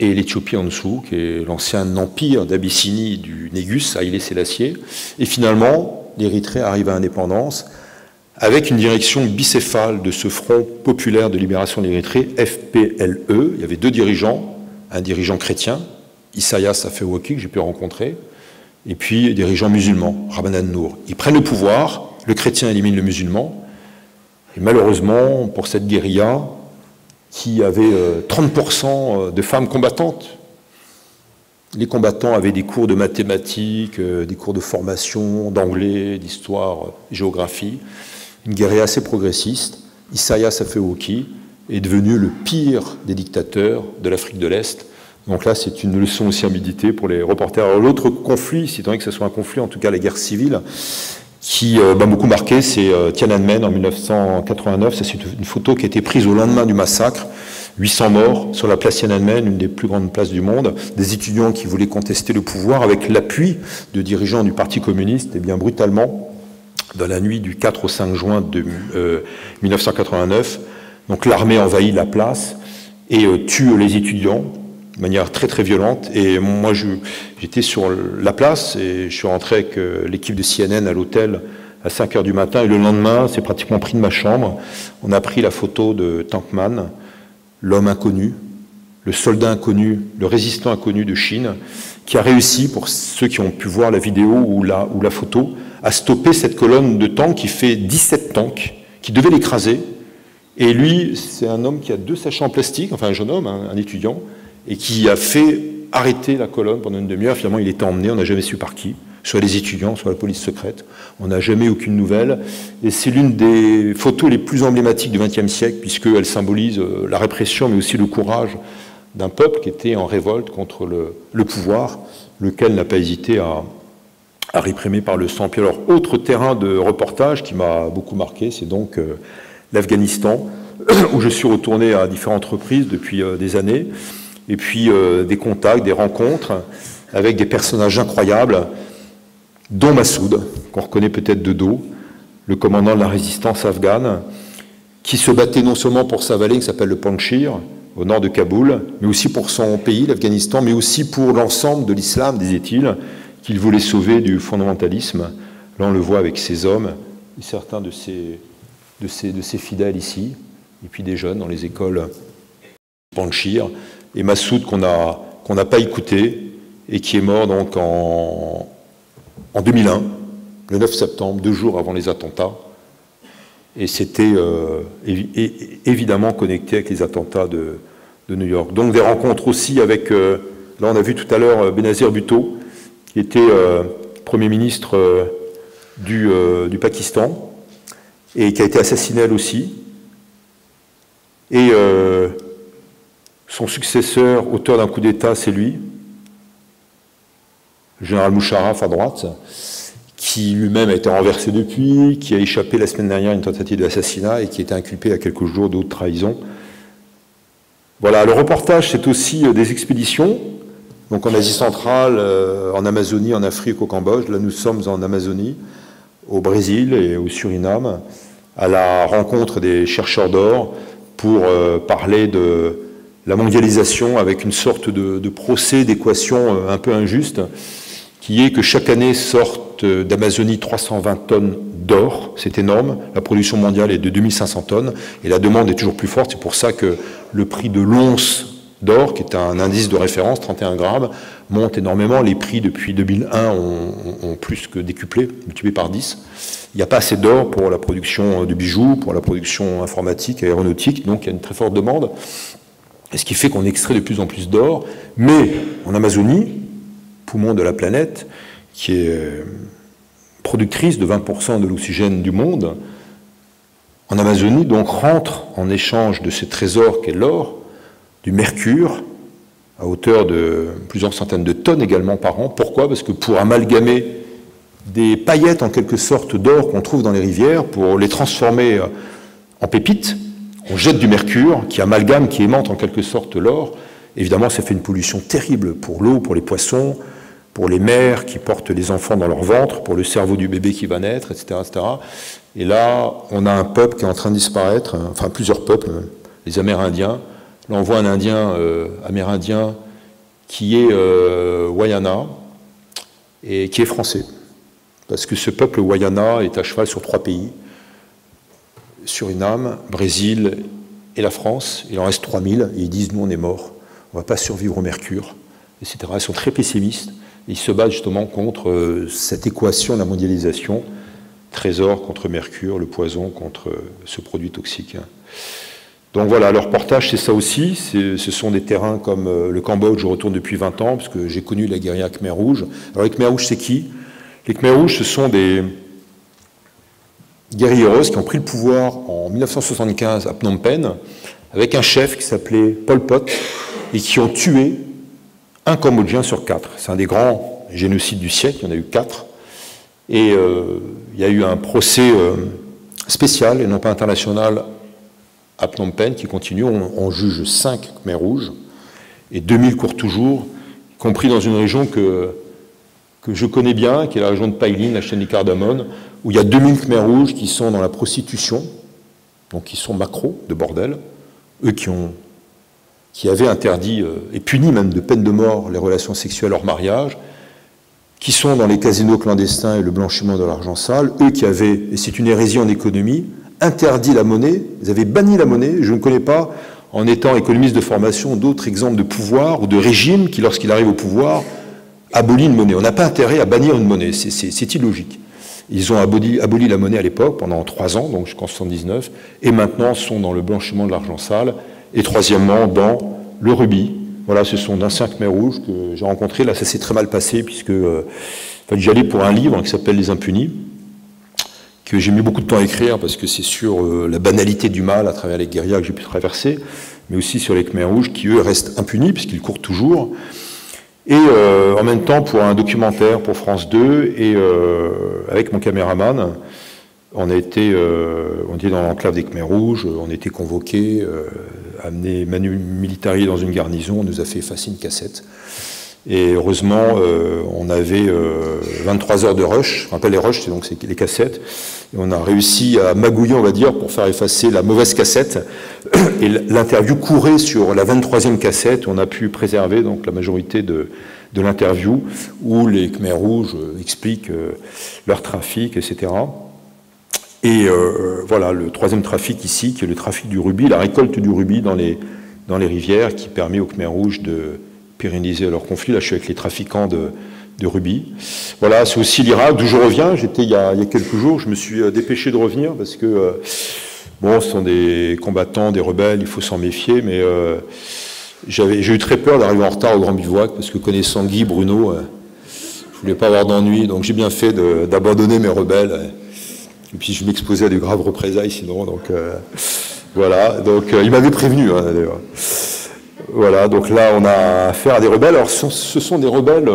et l'Éthiopie en dessous, qui est l'ancien empire d'Abyssinie du Négus, Haïlé Sélassié. Et finalement, l'Érythrée arrive à l'indépendance avec une direction bicéphale de ce Front populaire de libération de l'Érythrée, FPLE. Il y avait 2 dirigeants, un dirigeant chrétien, Isaias Afewerki, que j'ai pu rencontrer, et puis des dirigeants musulmans, Rabban an-Nour. Ils prennent le pouvoir, le chrétien élimine le musulman, et malheureusement, pour cette guérilla, qui avait 30% de femmes combattantes. Les combattants avaient des cours de mathématiques, des cours de formation, d'anglais, d'histoire, géographie. Une guérilla assez progressiste. Isaias Afewerki est devenu le pire des dictateurs de l'Afrique de l'Est. Donc là, c'est une leçon aussi à méditer pour les reporters. Alors l'autre conflit, si tant est que ce soit un conflit, en tout cas la guerre civile, qui m'a beaucoup marqué, c'est Tiananmen en 1989. C'est une photo qui a été prise au lendemain du massacre. 800 morts sur la place Tiananmen, une des plus grandes places du monde. Des étudiants qui voulaient contester le pouvoir avec l'appui de dirigeants du Parti communiste. Et bien brutalement, dans la nuit du 4 au 5 juin de 1989, donc l'armée envahit la place et tue les étudiants de manière très très violente. Et moi j'étais sur la place et je suis rentré avec l'équipe de CNN à l'hôtel à 5 h du matin, et le lendemain, c'est pratiquement pris de ma chambre. On a pris la photo de Tankman, l'homme inconnu, le soldat inconnu, le résistant inconnu de Chine, qui a réussi, pour ceux qui ont pu voir la vidéo ou la photo, à stopper cette colonne de tanks qui fait 17 tanks, qui devait l'écraser. Et lui, c'est un homme qui a 2 sachets en plastique, enfin un jeune homme, un étudiant, et qui a fait arrêter la colonne pendant une demi-heure. Finalement, il était emmené, on n'a jamais su par qui, soit les étudiants, soit la police secrète. On n'a jamais aucune nouvelle. Et c'est l'une des photos les plus emblématiques du XXe siècle, puisqu'elle symbolise la répression, mais aussi le courage d'un peuple qui était en révolte contre le pouvoir, lequel n'a pas hésité à réprimer par le sang. Puis alors, autre terrain de reportage qui m'a beaucoup marqué, c'est donc l'Afghanistan, où je suis retourné à différentes reprises depuis des années, et puis des contacts, des rencontres avec des personnages incroyables, dont Massoud, qu'on reconnaît peut-être de dos, le commandant de la résistance afghane, qui se battait non seulement pour sa vallée, qui s'appelle le Panjshir, au nord de Kaboul, mais aussi pour son pays, l'Afghanistan, mais aussi pour l'ensemble de l'islam, disait-il, qu'il voulait sauver du fondamentalisme. Là, on le voit avec ses hommes, et certains de ses fidèles ici, et puis des jeunes dans les écoles Panjshir, et Massoud qu'on n'a pas écouté, et qui est mort donc en 2001, le 9 septembre, 2 jours avant les attentats. Et c'était évidemment connecté avec les attentats de New York. Donc des rencontres aussi avec, là on a vu tout à l'heure Benazir Bhutto, qui était Premier ministre du Pakistan, et qui a été assassiné elle aussi. Et son successeur, auteur d'un coup d'État, c'est lui, le général Musharraf à droite, qui lui-même a été renversé depuis, qui a échappé la semaine dernière à une tentative d'assassinat et qui a été inculpé à quelques jours de haute trahison. Voilà, le reportage, c'est aussi des expéditions. Donc en Asie centrale, en Amazonie, en Afrique, au Cambodge. Là, nous sommes en Amazonie, au Brésil et au Suriname, à la rencontre des chercheurs d'or pour parler de la mondialisation avec une sorte de procès d'équation un peu injuste, qui est que chaque année sortent d'Amazonie 320 tonnes d'or, c'est énorme, la production mondiale est de 2500 tonnes, et la demande est toujours plus forte, c'est pour ça que le prix de l'once d'or, qui est un indice de référence, 31 grammes, monte énormément. Les prix depuis 2001 ont plus que décuplé, multiplié par 10. Il n'y a pas assez d'or pour la production de bijoux, pour la production informatique et aéronautique, donc il y a une très forte demande. Et ce qui fait qu'on extrait de plus en plus d'or. Mais en Amazonie, poumon de la planète, qui est productrice de 20% de l'oxygène du monde, en Amazonie, donc, rentre en échange de ce trésor qu'est l'or, du mercure, à hauteur de plusieurs centaines de tonnes également par an. Pourquoi? Parce que pour amalgamer des paillettes en quelque sorte d'or qu'on trouve dans les rivières, pour les transformer en pépites, on jette du mercure qui amalgame, qui aimante en quelque sorte l'or. Évidemment, ça fait une pollution terrible pour l'eau, pour les poissons, pour les mères qui portent les enfants dans leur ventre, pour le cerveau du bébé qui va naître, etc., etc. Et là, on a un peuple qui est en train de disparaître, enfin plusieurs peuples, les Amérindiens. Là, on voit un Indien amérindien qui est Wayana et qui est français. Parce que ce peuple Wayana est à cheval sur 3 pays, Suriname, Brésil et la France. Il en reste 3000 et ils disent « nous, on est morts, on ne va pas survivre au mercure », etc. Ils sont très pessimistes et ils se battent justement contre cette équation de la mondialisation, trésor contre mercure, le poison contre ce produit toxique. Donc voilà, le reportage, c'est ça aussi. Ce sont des terrains comme le Cambodge, je retourne depuis 20 ans, parce que j'ai connu la guérilla Khmer Rouge. Alors les Khmer Rouges, c'est qui? Les Khmer Rouges, ce sont des guérilleros qui ont pris le pouvoir en 1975 à Phnom Penh, avec un chef qui s'appelait Pol Pot, et qui ont tué un Cambodgien sur 4. C'est un des grands génocides du siècle, il y en a eu 4. Et il y a eu un procès spécial, et non pas international, à Phnom Penh, qui continue. On juge 5 Khmer Rouges, et 2000 courent toujours, y compris dans une région que je connais bien, qui est la région de Pailin, la chaîne des Cardamone, où il y a 2000 Khmer Rouges qui sont dans la prostitution, donc qui sont macros de bordel, eux qui avaient interdit et puni même de peine de mort les relations sexuelles hors mariage, qui sont dans les casinos clandestins et le blanchiment de l'argent sale, eux qui avaient, et c'est une hérésie en économie, interdit la monnaie, ils avaient banni la monnaie. Je ne connais pas, en étant économiste de formation, d'autres exemples de pouvoir ou de régime qui, lorsqu'il arrive au pouvoir, abolit une monnaie. On n'a pas intérêt à bannir une monnaie, c'est illogique. Ils ont aboli la monnaie à l'époque, pendant 3 ans, donc jusqu'en 1979, et maintenant sont dans le blanchiment de l'argent sale, et troisièmement, dans le rubis. Voilà, ce sont d'anciens Khmer Rouges que j'ai rencontrés. Là, ça s'est très mal passé, puisque j'allais pour un livre qui s'appelle Les Impunis, que j'ai mis beaucoup de temps à écrire, parce que c'est sur la banalité du mal à travers les guérillas que j'ai pu traverser, mais aussi sur les Khmer Rouges, qui, eux, restent impunis, puisqu'ils courent toujours. Et en même temps, pour un documentaire pour France 2, et avec mon caméraman, on était dans l'enclave des Khmer Rouges, on était convoqués, amené Manu Militari dans une garnison, on nous a fait effacer une cassette. Et heureusement, on avait 23 heures de rush, je rappelle les rushs, c'est les cassettes, et on a réussi à magouiller, on va dire, pour faire effacer la mauvaise cassette. Et l'interview courait sur la 23e cassette, on a pu préserver donc la majorité de l'interview, où les Khmer Rouges expliquent leur trafic, etc. Et voilà, le 3e trafic ici, qui est le trafic du rubis, la récolte du rubis dans les rivières, qui permet aux Khmer Rouges de pérenniser leur conflit. Là, je suis avec les trafiquants de rubis. Voilà, c'est aussi l'Irak, d'où je reviens. J'étais il y a quelques jours, je me suis dépêché de revenir, parce que, bon, ce sont des combattants, des rebelles, il faut s'en méfier, mais j'ai eu très peur d'arriver en retard au Grand Bivouac, parce que connaissant Guy, Bruno, je voulais pas avoir d'ennui, donc j'ai bien fait d'abandonner mes rebelles. Et puis je m'exposais à de graves représailles sinon, donc voilà, donc il m'avait prévenu d'ailleurs. Voilà, donc là on a affaire à des rebelles. Alors ce sont des rebelles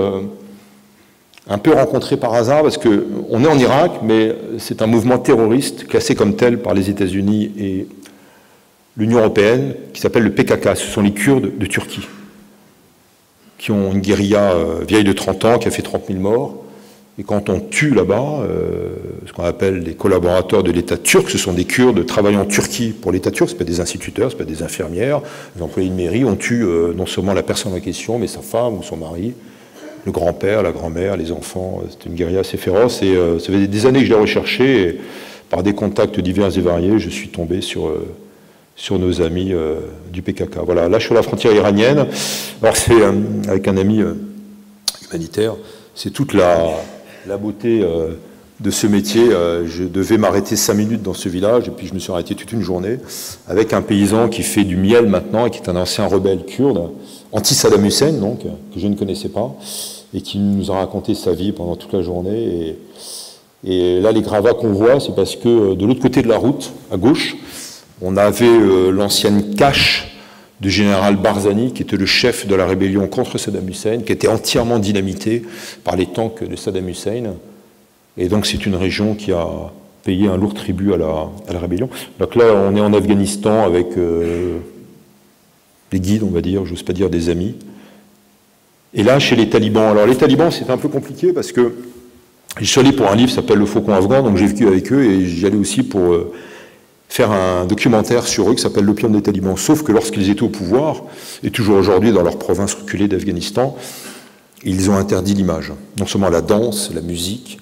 un peu rencontrés par hasard, parce qu'on est en Irak, mais c'est un mouvement terroriste classé comme tel par les États-Unis et l'Union européenne, qui s'appelle le PKK, ce sont les Kurdes de Turquie. qui ont une guérilla vieille de 30 ans, qui a fait 30 000 morts. Et quand on tue là-bas, ce qu'on appelle les collaborateurs de l'État turc, ce sont des Kurdes travaillant en Turquie pour l'État turc, ce pas des instituteurs, ce pas des infirmières, des employés de mairie, on tue non seulement la personne en question, mais sa femme ou son mari, le grand-père, la grand-mère, les enfants. C'était une guérilla assez féroce. Et ça fait des années que je l'ai recherché. Et par des contacts divers et variés, je suis tombé sur nos amis du PKK. Voilà, là, je suis à la frontière iranienne. Alors, c'est avec un ami humanitaire. C'est toute la beauté de ce métier. Je devais m'arrêter 5 minutes dans ce village, et puis je me suis arrêté toute une journée avec un paysan qui fait du miel maintenant, et qui est un ancien rebelle kurde, anti-Saddam Hussein, donc, que je ne connaissais pas, et qui nous a raconté sa vie pendant toute la journée. Et là, les gravats qu'on voit, c'est parce que de l'autre côté de la route, à gauche, on avait l'ancienne cache du général Barzani, qui était le chef de la rébellion contre Saddam Hussein, qui était entièrement dynamitée par les tanks de Saddam Hussein. Et donc c'est une région qui a payé un lourd tribut à la rébellion. Donc là, on est en Afghanistan avec des guides, on va dire, j'ose pas dire des amis. Et là, chez les talibans. Alors les talibans, c'est un peu compliqué parce que je suis allé pour un livre qui s'appelle Le Faucon Afghan, donc j'ai vécu avec eux, et j'y allais aussi pour faire un documentaire sur eux qui s'appelle L'opium des talibans. Sauf que lorsqu'ils étaient au pouvoir, et toujours aujourd'hui dans leur province reculée d'Afghanistan, ils ont interdit l'image. Non seulement la danse, la musique,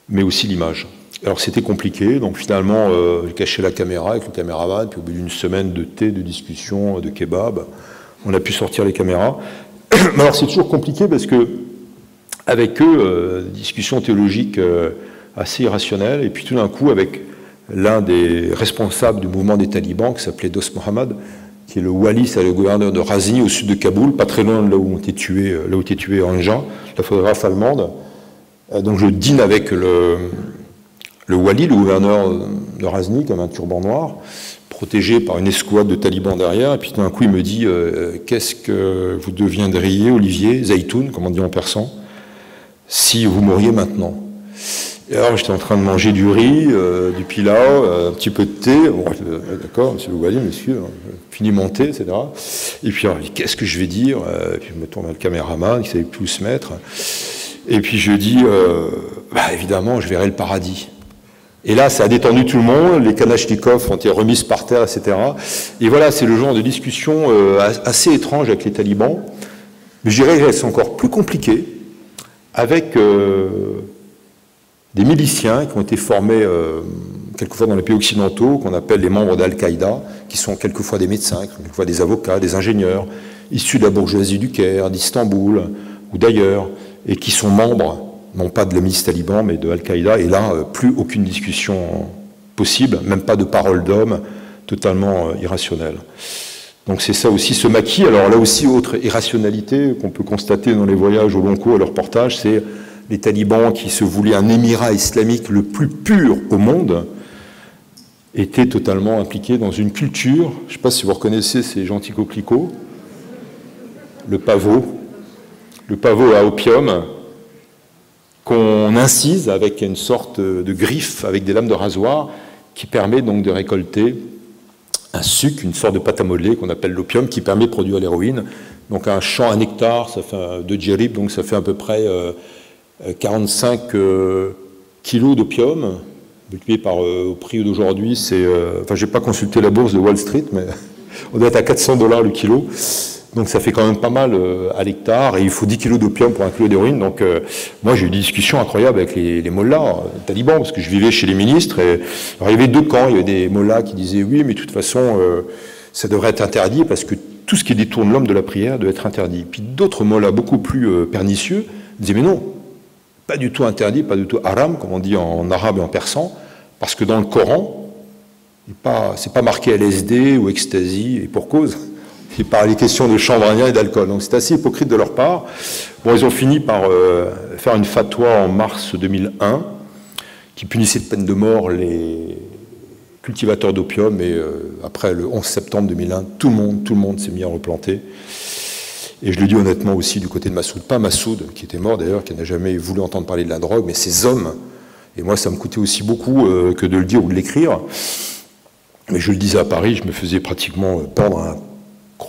mais aussi l'image. Alors c'était compliqué, donc finalement j'ai caché la caméra avec le caméraman, puis au bout d'une semaine de thé, de discussion, de kebab, on a pu sortir les caméras. Mais alors c'est toujours compliqué parce que avec eux, discussions théologiques assez irrationnelles, et puis tout d'un coup avec l'un des responsables du mouvement des talibans, qui s'appelait Dost Mohammad, qui est le wali, c'est le gouverneur de Ghazni, au sud de Kaboul, pas très loin de là où était tué Anja, la photographe allemande. Donc je dîne avec le wali, le gouverneur de Ghazni, comme un turban noir, protégé par une escouade de talibans derrière, et puis tout d'un coup il me dit qu'est-ce que vous deviendriez, Olivier, Zaytoun, comme on dit en persan, si vous mouriez maintenant? Et alors j'étais en train de manger du riz, du pilau, un petit peu de thé. Bon, d'accord, monsieur le wali, monsieur, fini mon thé, etc. Et puis alors, qu'est-ce que je vais dire? Et puis je me tourne vers le caméraman, qui savait plus où se mettre. Et puis je dis, évidemment, je verrai le paradis. Et là, ça a détendu tout le monde, les kalachnikovs ont été remises par terre, etc. Et voilà, c'est le genre de discussion assez étrange avec les talibans. Mais je dirais que c'est encore plus compliqué avec des miliciens qui ont été formés quelquefois dans les pays occidentaux, qu'on appelle les membres d'Al-Qaïda, qui sont quelquefois des médecins, quelquefois des avocats, des ingénieurs, issus de la bourgeoisie du Caire, d'Istanbul ou d'ailleurs, et qui sont membres, non pas de la milice taliban, mais de Al-Qaïda, et là, plus aucune discussion possible, même pas de parole d'homme, totalement irrationnelle. Donc c'est ça aussi, ce maquis. Alors là aussi, autre irrationalité qu'on peut constater dans les voyages au long cours et le reportage, c'est les talibans qui se voulaient un émirat islamique le plus pur au monde, étaient totalement impliqués dans une culture, je ne sais pas si vous reconnaissez ces gentils coquelicots, le pavot à opium, qu'on incise avec une sorte de griffe, avec des lames de rasoir, qui permet donc de récolter un suc, une sorte de pâte à modeler qu'on appelle l'opium, qui permet de produire l'héroïne. Donc un champ, un hectare, ça fait de djérib, donc ça fait à peu près 45 kilos d'opium, multiplié par au prix d'aujourd'hui, c'est... enfin, je n'ai pas consulté la bourse de Wall Street, mais on doit être à 400 $ le kilo. Donc ça fait quand même pas mal à l'hectare, et il faut 10 kilos d'opium pour un kilo d'héroïne. Donc moi j'ai eu des discussions incroyables avec les mollahs, les talibans, parce que je vivais chez les ministres. Et, alors, il y avait deux camps, il y avait des mollahs qui disaient oui, mais de toute façon ça devrait être interdit, parce que tout ce qui détourne l'homme de la prière doit être interdit. Puis d'autres mollahs beaucoup plus pernicieux disaient mais non, pas du tout interdit, pas du tout haram, comme on dit en arabe et en persan, parce que dans le Coran, c'est pas marqué LSD ou ecstasy, et pour cause. Il parlait questions de chanvre indien et d'alcool. Donc c'est assez hypocrite de leur part. Bon, ils ont fini par faire une fatwa en mars 2001 qui punissait de peine de mort les cultivateurs d'opium. Et après le 11 septembre 2001, tout le monde s'est mis à replanter. Et je le dis honnêtement aussi du côté de Massoud. Pas Massoud, qui était mort d'ailleurs, qui n'a jamais voulu entendre parler de la drogue, mais ces hommes. Et moi, ça me coûtait aussi beaucoup que de le dire ou de l'écrire. Mais je le disais à Paris, je me faisais pratiquement pendre un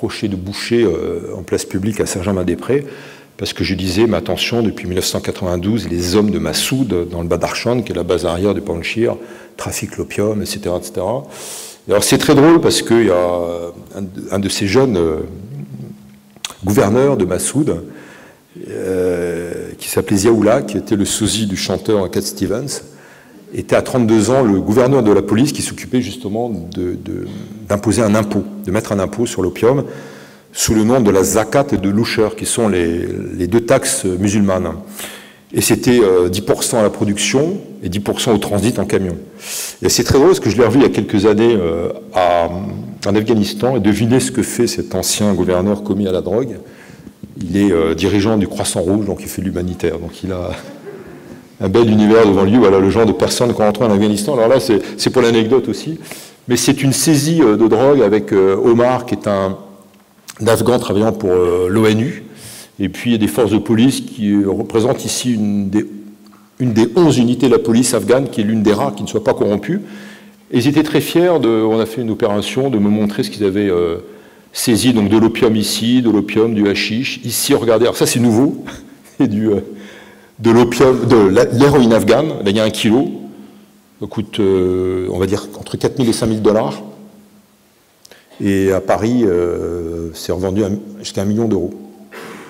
rapproché de bouchers en place publique à Saint-Germain-des-Prés, parce que je disais, mais attention, depuis 1992, les hommes de Massoud, dans le Badakhshan, qui est la base arrière de Panjshir, trafiquent l'opium, etc., etc. Et alors c'est très drôle parce qu'il y a un de ces jeunes gouverneurs de Massoud, qui s'appelait Ziaoula, qui était le sosie du chanteur Cat Stevens, était à 32 ans le gouverneur de la police qui s'occupait justement d'imposer un impôt, de mettre un impôt sur l'opium, sous le nom de la zakat et de l'usher, qui sont les deux taxes musulmanes. Et c'était 10% à la production et 10% au transit en camion. Et c'est très drôle parce que je l'ai revu il y a quelques années en Afghanistan, et devinez ce que fait cet ancien gouverneur commis à la drogue. Il est dirigeant du Croissant Rouge, donc il fait de l'humanitaire. Donc il a un bel univers devant lui. Voilà le genre de personnes qu'on rentre en Afghanistan. Alors là, c'est pour l'anecdote aussi. Mais c'est une saisie de drogue avec Omar, qui est un Afghan travaillant pour l'ONU. Et puis il y a des forces de police qui représentent ici une des 11 unités de la police afghane, qui est l'une des rares qui ne soit pas corrompue. Et ils étaient très fiers, on a fait une opération, de me montrer ce qu'ils avaient saisi, donc de l'opium ici, de l'opium, du hashish. Ici, regardez, alors ça c'est nouveau, et de l'opium, de l'héroïne afghane, là il y a 1 kilo, ça coûte, on va dire, entre 4 000 et 5 000 $. Et à Paris, c'est revendu jusqu'à 1 million d'euros.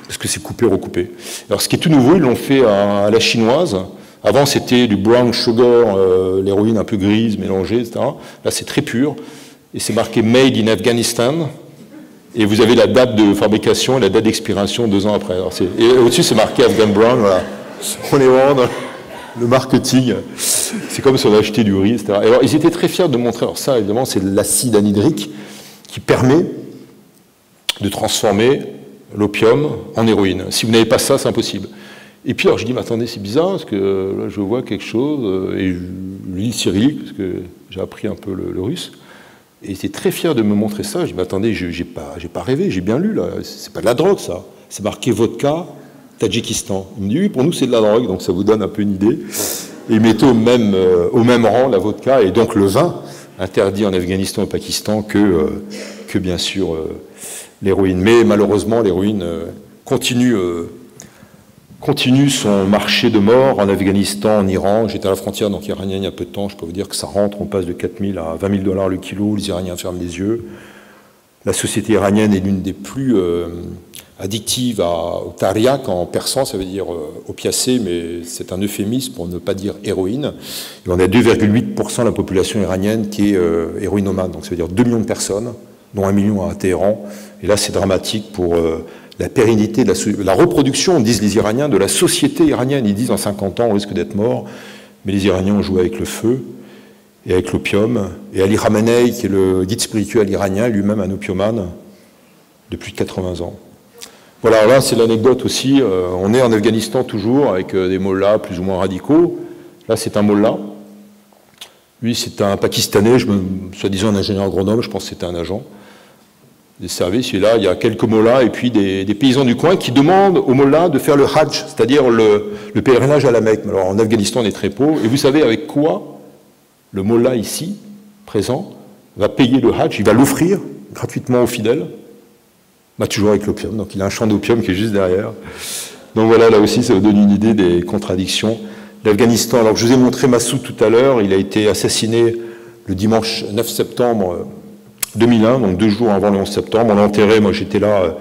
Parce que c'est coupé, recoupé. Alors ce qui est tout nouveau, ils l'ont fait à la chinoise. Avant c'était du brown sugar, l'héroïne un peu grise, mélangée, etc. Là c'est très pur. Et c'est marqué Made in Afghanistan. Et vous avez la date de fabrication et la date d'expiration 2 ans après. Et au-dessus c'est marqué Afghan Brown, voilà. On est vraiment dans le marketing. C'est comme si on achetait du riz, etc. Alors ils étaient très fiers de montrer. Alors ça évidemment c'est l'acide anhydrique qui permet de transformer l'opium en héroïne. Si vous n'avez pas ça, c'est impossible. Et puis alors je dis, mais attendez, c'est bizarre, parce que là je vois quelque chose, et je lis le cyrillique, parce que j'ai appris un peu le russe, et il était très fier de me montrer ça. Je dis, mais attendez, j'ai pas rêvé, j'ai bien lu, là, c'est pas de la drogue ça, c'est marqué vodka, Tadjikistan. Il me dit, oui, pour nous c'est de la drogue, donc ça vous donne un peu une idée. Et il mettait au même rang la vodka, et donc le vin, interdit en Afghanistan et au Pakistan, que bien sûr l'héroïne. Mais malheureusement, l'héroïne continue son marché de mort en Afghanistan, en Iran. J'étais à la frontière donc iranienne il y a peu de temps, je peux vous dire que ça rentre, on passe de 4 000 à 20 000 $ le kilo, les Iraniens ferment les yeux. La société iranienne est l'une des plus addictives au tariaq, en persan, ça veut dire opiacé, mais c'est un euphémisme pour ne pas dire héroïne. Et on a 2,8% de la population iranienne qui est héroïnomane, donc ça veut dire 2 millions de personnes, dont 1 million à Téhéran. Et là, c'est dramatique pour la pérennité, la reproduction, disent les Iraniens, de la société iranienne. Ils disent en 50 ans, on risque d'être mort. Mais les Iraniens ont joué avec le feu et avec l'opium. Et Ali Khamenei, qui est le guide spirituel iranien, lui-même un opiomane de plus de 80 ans. Voilà, là, c'est l'anecdote aussi. On est en Afghanistan toujours, avec des mollahs plus ou moins radicaux. Là, c'est un mollah. Lui, c'est un Pakistanais, soi-disant un ingénieur agronome, je pense que c'était un agent des services. Et là, il y a quelques mollahs et puis des paysans du coin qui demandent aux mollahs de faire le hajj, c'est-à-dire le pèlerinage à la Mecque. Alors en Afghanistan, on est très pauvres. Et vous savez avec quoi le mollah ici, présent, va payer le hajj, il va l'offrir gratuitement aux fidèles, toujours avec l'opium. Donc il a un champ d'opium qui est juste derrière. Donc voilà, là aussi, ça vous donne une idée des contradictions. L'Afghanistan, alors je vous ai montré Massoud tout à l'heure, il a été assassiné le dimanche 9 septembre 2001, donc 2 jours avant le 11 septembre. On l'a enterré, moi j'étais là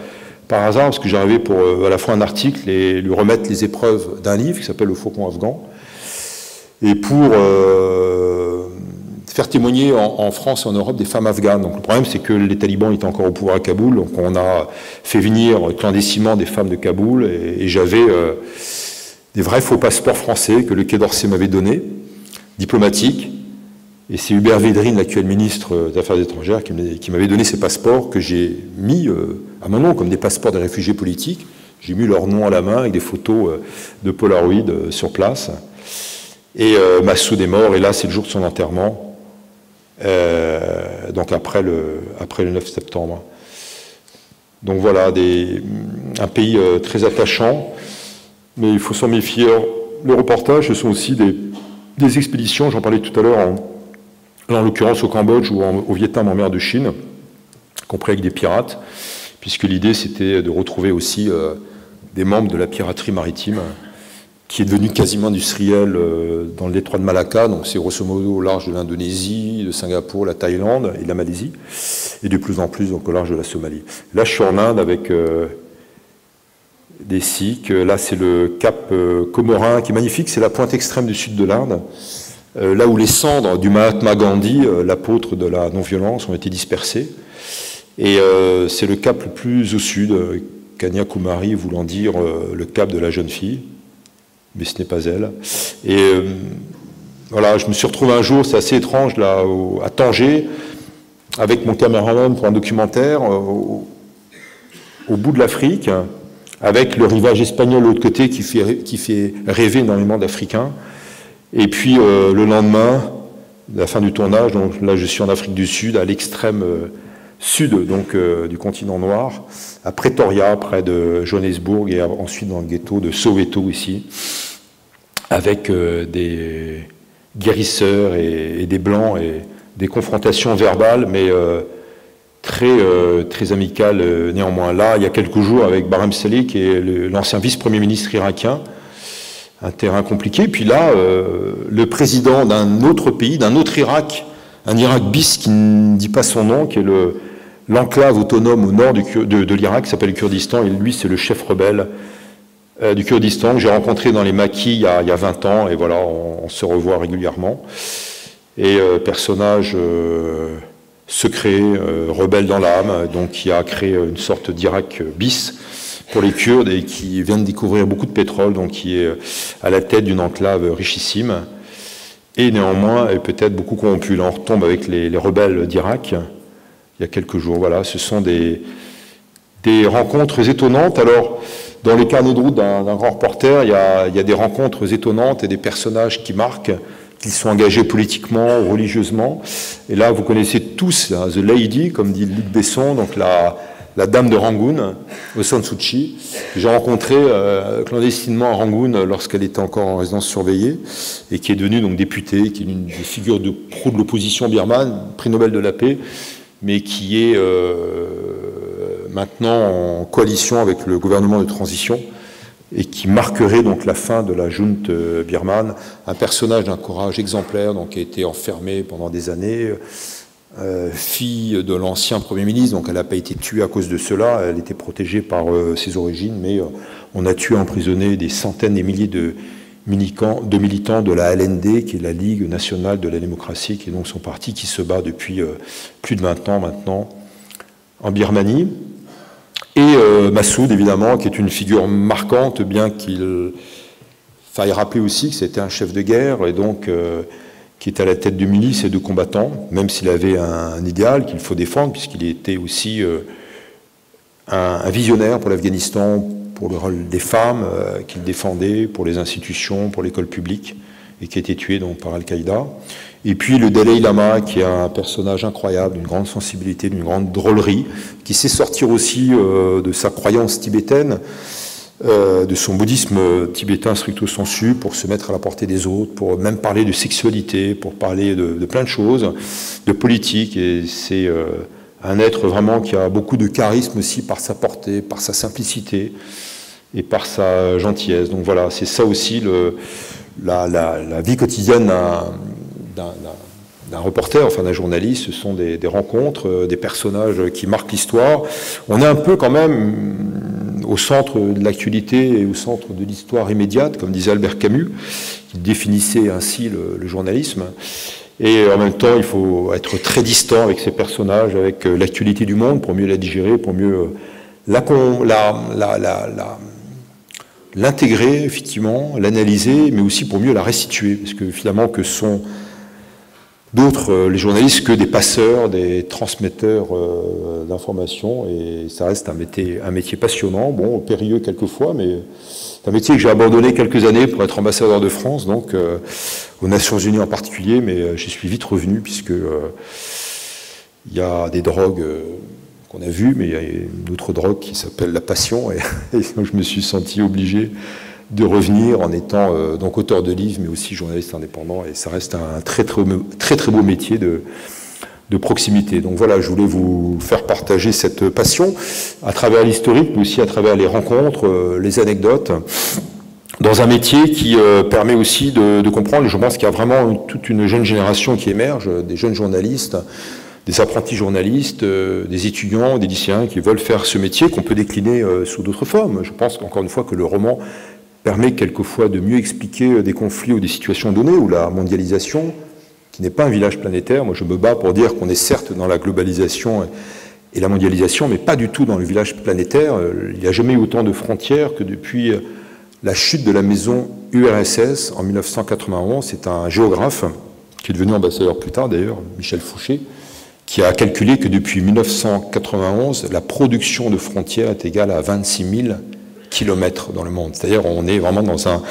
par hasard, parce que j'arrivais pour à la fois un article et lui remettre les épreuves d'un livre qui s'appelle Le Faucon Afghan, et pour faire témoigner en France et en Europe des femmes afghanes. Donc le problème, c'est que les talibans étaient encore au pouvoir à Kaboul, donc on a fait venir clandestinement des femmes de Kaboul, et j'avais des vrais faux passeports français que le Quai d'Orsay m'avait donnés, diplomatiques. Et c'est Hubert Védrine, l'actuel ministre des Affaires étrangères, qui m'avait donné ces passeports que j'ai mis à mon nom, comme des passeports des réfugiés politiques. J'ai mis leur nom à la main avec des photos de Polaroid sur place. Et Massoud est mort, et là, c'est le jour de son enterrement, donc après le 9 septembre. Donc voilà, un pays très attachant, mais il faut s'en méfier. Alors, le reportage, ce sont aussi des expéditions, j'en parlais tout à l'heure, en l'occurrence au Cambodge ou au Vietnam en mer de Chine, compris avec des pirates. puisque l'idée c'était de retrouver aussi des membres de la piraterie maritime, qui est devenu quasiment industriel dans le détroit de Malacca, donc c'est grosso modo au large de l'Indonésie, de Singapour, la Thaïlande et de la Malaisie, et de plus en plus donc au large de la Somalie. Là, je suis en Inde avec des Sikhs. Là, c'est le cap Comorin, qui est magnifique, c'est la pointe extrême du sud de l'Inde, là où les cendres du Mahatma Gandhi, l'apôtre de la non-violence, ont été dispersées. Et c'est le cap le plus au sud, Kanyakumari voulant dire le cap de la jeune fille. Mais ce n'est pas elle. Et voilà, je me suis retrouvé un jour, c'est assez étrange, là, à Tanger, avec mon caméraman pour un documentaire, au bout de l'Afrique, avec le rivage espagnol de l'autre côté qui fait rêver énormément d'Africains. Et puis le lendemain, la fin du tournage, donc là je suis en Afrique du Sud, à l'extrême sud donc, du continent noir, à Pretoria, près de Johannesburg, et ensuite dans le ghetto de Soweto ici, avec des guérisseurs et des blancs, et des confrontations verbales, mais très amicales néanmoins. Là, il y a quelques jours, avec Barham Saleh, qui est l'ancien vice-premier ministre irakien, un terrain compliqué. Puis là, le président d'un autre pays, d'un autre Irak, un Irak bis qui ne dit pas son nom, qui est l'enclave autonome au nord de l'Irak, qui s'appelle le Kurdistan, et lui, c'est le chef rebelle du Kurdistan, que j'ai rencontré dans les maquis il y a 20 ans, et voilà, on se revoit régulièrement. Et personnage secret, rebelle dans l'âme, donc qui a créé une sorte d'Irak bis pour les Kurdes, et qui vient de découvrir beaucoup de pétrole, donc qui est à la tête d'une enclave richissime, et néanmoins est peut-être beaucoup corrompu. Là, on retombe avec les rebelles d'Irak, il y a quelques jours. Voilà, ce sont des rencontres étonnantes. Alors, dans les carnets de route d'un grand reporter, il y a des rencontres étonnantes et des personnages qui marquent, qu'ils sont engagés politiquement ou religieusement. Et là, vous connaissez tous The Lady, comme dit Luc Besson, donc la dame de Rangoon, Aung San Suu Kyi, que j'ai rencontrée clandestinement à Rangoon lorsqu'elle était encore en résidence surveillée, et qui est devenue donc députée, qui est l'une des figures de proue de l'opposition birmane, prix Nobel de la paix, mais qui est maintenant en coalition avec le gouvernement de transition, et qui marquerait donc la fin de la junte birmane, un personnage d'un courage exemplaire, donc qui a été enfermé pendant des années, fille de l'ancien Premier ministre, donc elle n'a pas été tuée à cause de cela, elle était protégée par ses origines, mais on a tué, emprisonné des centaines, des milliers de militants de la LND, qui est la Ligue nationale de la démocratie, qui est donc son parti qui se bat depuis plus de 20 ans maintenant en Birmanie. Et Massoud, évidemment, qui est une figure marquante, bien qu'il faille rappeler aussi que c'était un chef de guerre, et donc qui est à la tête de milices et de combattants, même s'il avait un idéal qu'il faut défendre, puisqu'il était aussi un visionnaire pour l'Afghanistan, pour le rôle des femmes qu'il défendait, pour les institutions, pour l'école publique, et qui a été tué donc par Al-Qaïda. Et puis le Dalai Lama, qui est un personnage incroyable, d'une grande sensibilité, d'une grande drôlerie, qui sait sortir aussi de sa croyance tibétaine, de son bouddhisme tibétain stricto sensu, pour se mettre à la portée des autres, pour même parler de sexualité, pour parler de plein de choses, de politique. Et c'est un être vraiment qui a beaucoup de charisme aussi par sa portée, par sa simplicité et par sa gentillesse. Donc voilà, c'est ça aussi la vie quotidienne d'un reporter, enfin d'un journaliste. Ce sont des rencontres, des personnages qui marquent l'histoire. On est un peu quand même au centre de l'actualité et au centre de l'histoire immédiate, comme disait Albert Camus, qui définissait ainsi le journalisme. Et en même temps, il faut être très distant avec ces personnages, avec l'actualité du monde, pour mieux la digérer, pour mieux l'intégrer, effectivement, l'analyser, mais aussi pour mieux la restituer, parce que finalement, que sont d'autres, les journalistes, que des passeurs, des transmetteurs d'informations, et ça reste un métier passionnant, bon, périlleux quelquefois, mais c'est un métier que j'ai abandonné quelques années pour être ambassadeur de France, donc aux Nations Unies en particulier, mais j'y suis vite revenu, puisque il y a des drogues qu'on a vues, mais il y a une autre drogue qui s'appelle la passion, et donc je me suis senti obligé de revenir en étant donc auteur de livres, mais aussi journaliste indépendant, et ça reste un très beau métier de proximité. Donc voilà, je voulais vous faire partager cette passion à travers l'historique, mais aussi à travers les rencontres, les anecdotes, dans un métier qui permet aussi de comprendre. Je pense qu'il y a vraiment toute une jeune génération qui émerge, des jeunes journalistes, des apprentis journalistes, des étudiants, des lycéens qui veulent faire ce métier qu'on peut décliner sous d'autres formes. Je pense encore une fois que le roman permet quelquefois de mieux expliquer des conflits ou des situations données, ou la mondialisation, qui n'est pas un village planétaire. Moi, je me bats pour dire qu'on est certes dans la globalisation et la mondialisation, mais pas du tout dans le village planétaire. Il n'y a jamais eu autant de frontières que depuis la chute de la maison URSS en 1991. C'est un géographe, qui est devenu ambassadeur plus tard d'ailleurs, Michel Fouché, qui a calculé que depuis 1991, la production de frontières est égale à 26 000 kilomètres dans le monde. C'est-à-dire on est vraiment dans un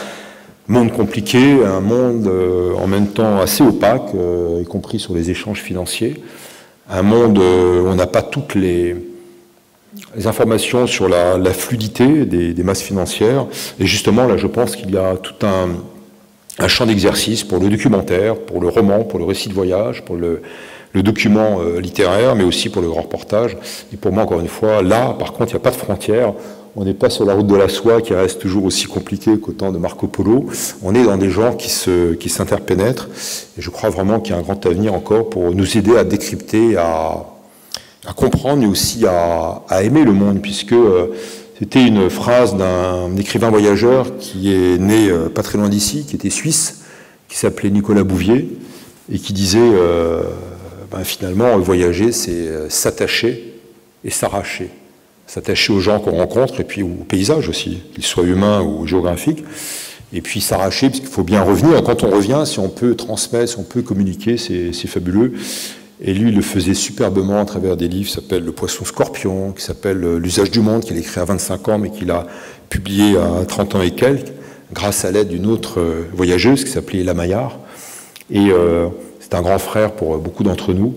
monde compliqué, un monde en même temps assez opaque, y compris sur les échanges financiers, un monde où on n'a pas toutes les informations sur la fluidité des masses financières. Et justement, là, je pense qu'il y a tout un champ d'exercice pour le documentaire, pour le roman, pour le récit de voyage, pour le document littéraire, mais aussi pour le grand reportage. Et pour moi, encore une fois, là, par contre, il n'y a pas de frontières. On n'est pas sur la route de la soie qui reste toujours aussi compliquée qu'au temps de Marco Polo. On est dans des gens qui s'interpénètrent. Et je crois vraiment qu'il y a un grand avenir encore pour nous aider à décrypter, à comprendre, mais aussi à aimer le monde, puisque c'était une phrase d'un écrivain voyageur qui est né pas très loin d'ici, qui était suisse, qui s'appelait Nicolas Bouvier, et qui disait finalement, voyager, c'est s'attacher et s'arracher. S'attacher aux gens qu'on rencontre et puis aux paysages aussi, qu'ils soient humains ou géographiques, et puis s'arracher, parce qu'il faut bien revenir. Quand on revient, si on peut transmettre, si on peut communiquer, c'est fabuleux. Et lui, il le faisait superbement à travers des livres qui s'appellent Le Poisson Scorpion, qui s'appelle L'Usage du Monde, qu'il a écrit à 25 ans, mais qu'il a publié à 30 ans et quelques, grâce à l'aide d'une autre voyageuse qui s'appelait Ella Maillard. Et c'est un grand frère pour beaucoup d'entre nous,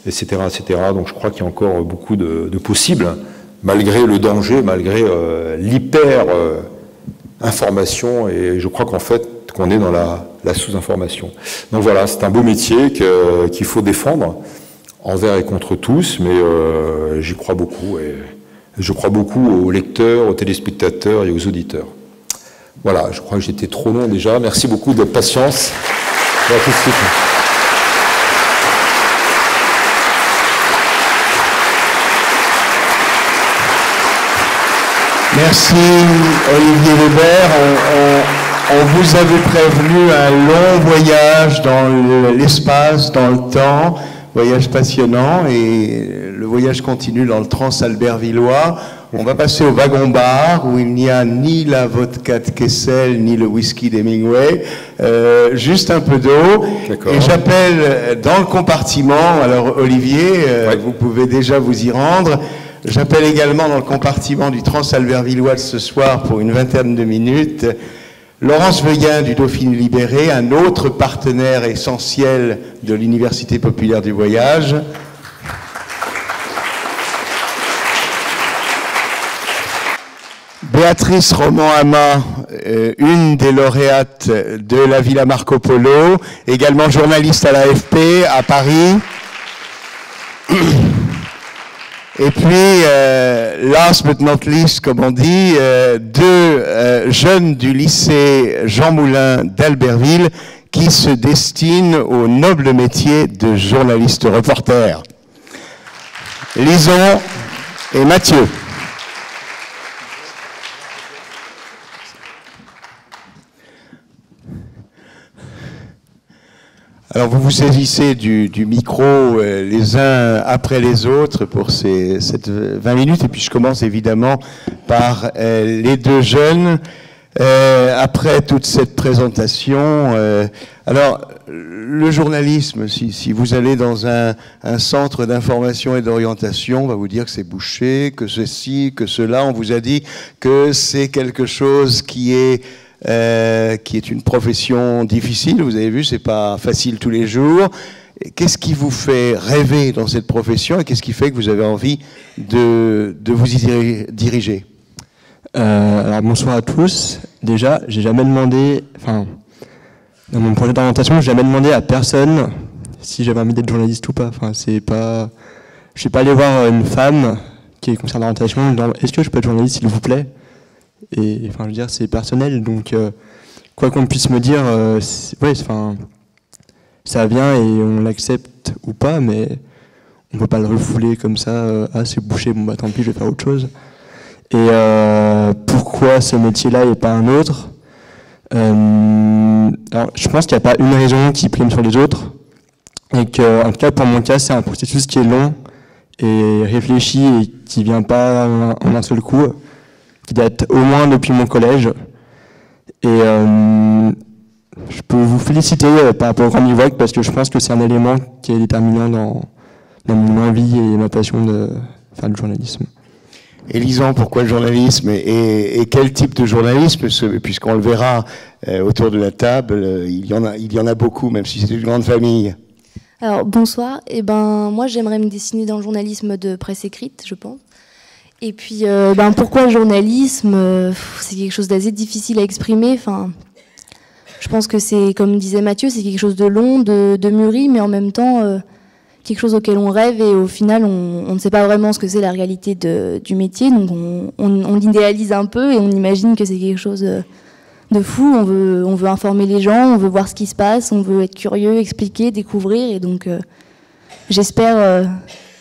etc., etc. Donc je crois qu'il y a encore beaucoup de possibles, malgré le danger, malgré l'hyper-information, et je crois qu'en fait, qu'on est dans la sous-information. Donc voilà, c'est un beau métier qu'il faut défendre, envers et contre tous, mais j'y crois beaucoup, et je crois beaucoup aux lecteurs, aux téléspectateurs et aux auditeurs. Voilà, je crois que j'étais trop long déjà. Merci beaucoup de votre patience. Et à tout de suite. Merci Olivier Weber. On vous avait prévenu un long voyage dans l'espace, dans le temps, voyage passionnant, et le voyage continue dans le Transalbervillois. On va passer au wagon-bar où il n'y a ni la vodka de Kessel ni le whisky d'Hemingway, juste un peu d'eau. Et j'appelle dans le compartiment, alors Olivier, vous pouvez déjà vous y rendre. J'appelle également dans le compartiment du Transalbervillois de ce soir pour une vingtaine de minutes Laurence Veillin du Dauphiné Libéré, un autre partenaire essentiel de l'Université populaire du voyage. Béatrice Roman-Hama, une des lauréates de la Villa Marco Polo, également journaliste à l'AFP à Paris. Et puis, last but not least, comme on dit, deux jeunes du lycée Jean Moulin d'Albertville qui se destinent au noble métier de journaliste reporter. Lison et Mathieu. Alors vous vous saisissez du micro les uns après les autres pour cette 20 minutes, et puis je commence évidemment par les deux jeunes. Après toute cette présentation, alors le journalisme, si vous allez dans un centre d'information et d'orientation, on va vous dire que c'est bouché, que ceci, que cela. On vous a dit que c'est quelque chose qui est une profession difficile. Vous avez vu, c'est pas facile tous les jours. Qu'est-ce qui vous fait rêver dans cette profession et qu'est-ce qui fait que vous avez envie de vous y diriger? Alors bonsoir à tous. Déjà, j'ai jamais demandé, dans mon projet d'orientation, j'ai jamais demandé à personne si j'avais envie d'être journaliste ou pas. Enfin, c'est pas, je vais pas aller voir une femme qui est concernée d'orientation en disant est-ce que je peux être journaliste s'il vous plaît. Et enfin, je veux dire, c'est personnel, donc quoi qu'on puisse me dire, ouais, enfin, ça vient et on l'accepte ou pas, mais on peut pas le refouler comme ça. Ah, c'est bouché, bon bah tant pis, je vais faire autre chose. Et pourquoi ce métier-là et pas un autre? Alors, je pense qu'il n'y a pas une raison qui prime sur les autres, et que, en tout cas pour mon cas, c'est un processus qui est long et réfléchi et qui vient pas en un seul coup, qui date au moins depuis mon collège. Et je peux vous féliciter par rapport au Grand Bivouac parce que je pense que c'est un élément qui est déterminant dans mon envie et ma passion de faire du journalisme. Élisant, pourquoi le journalisme et quel type de journalisme? Puisqu'on le verra autour de la table, il y en a beaucoup, même si c'est une grande famille. Alors bonsoir. Moi j'aimerais me dessiner dans le journalisme de presse écrite, je pense. Et puis pourquoi le journalisme? C'est quelque chose d'assez difficile à exprimer. Enfin, je pense que c'est, comme disait Mathieu, c'est quelque chose de long, de mûri, mais en même temps quelque chose auquel on rêve et au final on ne sait pas vraiment ce que c'est la réalité du métier, donc on l'idéalise un peu et on imagine que c'est quelque chose de fou. On veut informer les gens, on veut voir ce qui se passe, on veut être curieux, expliquer, découvrir, et donc j'espère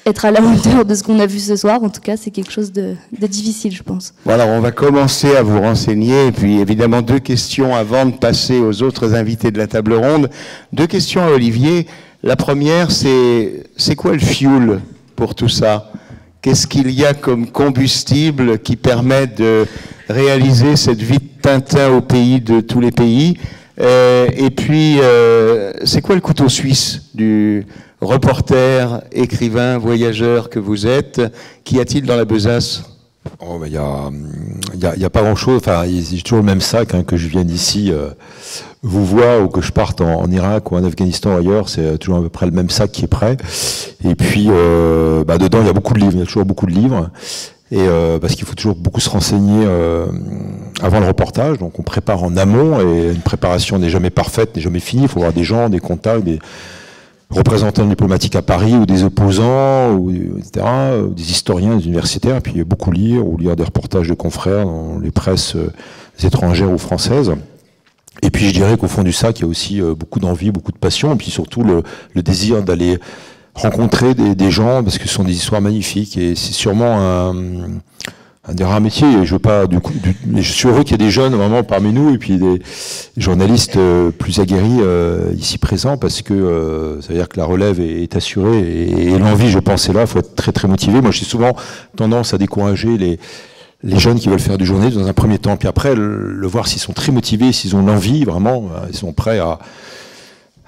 être à la hauteur de ce qu'on a vu ce soir. En tout cas, c'est quelque chose de difficile, je pense. Voilà, on va commencer à vous renseigner, et puis évidemment 2 questions avant de passer aux autres invités de la table ronde. 2 questions à Olivier. La première, c'est quoi le fuel pour tout ça? Qu'est-ce qu'il y a comme combustible qui permet de réaliser cette vie de Tintin au pays de tous les pays? Et puis, c'est quoi le couteau suisse du reporter, écrivain, voyageur que vous êtes? Qu'y a-t-il dans la besace? Oh, il y a pas grand-chose. Enfin, j'ai toujours le même sac, hein, que je vienne d'ici, vous vois, ou que je parte en Irak ou en Afghanistan ou ailleurs, c'est toujours à peu près le même sac qui est prêt. Et puis, dedans, il y a beaucoup de livres. Il y a toujours beaucoup de livres. Et parce qu'il faut toujours beaucoup se renseigner avant le reportage. Donc, on prépare en amont, et une préparation n'est jamais parfaite, n'est jamais finie. Il faut avoir des gens, des contacts, des représentants diplomatiques à Paris, ou des opposants, ou, etc., ou des historiens, des universitaires, et puis beaucoup lire, ou lire des reportages de confrères dans les presses étrangères ou françaises. Et puis je dirais qu'au fond du sac, il y a aussi beaucoup d'envie, beaucoup de passion, et puis surtout le désir d'aller rencontrer des gens, parce que ce sont des histoires magnifiques, et c'est sûrement un des rares métiers. Et je veux pas, mais je suis heureux qu'il y ait des jeunes vraiment parmi nous, et puis des journalistes plus aguerris ici présents, parce que ça veut dire que la relève est assurée, et l'envie, je pense, est là. Il faut être très très motivé. Moi, j'ai souvent tendance à décourager les jeunes qui veulent faire du journalisme dans un premier temps, puis après le voir s'ils sont très motivés, s'ils ont l'envie vraiment, ils sont prêts à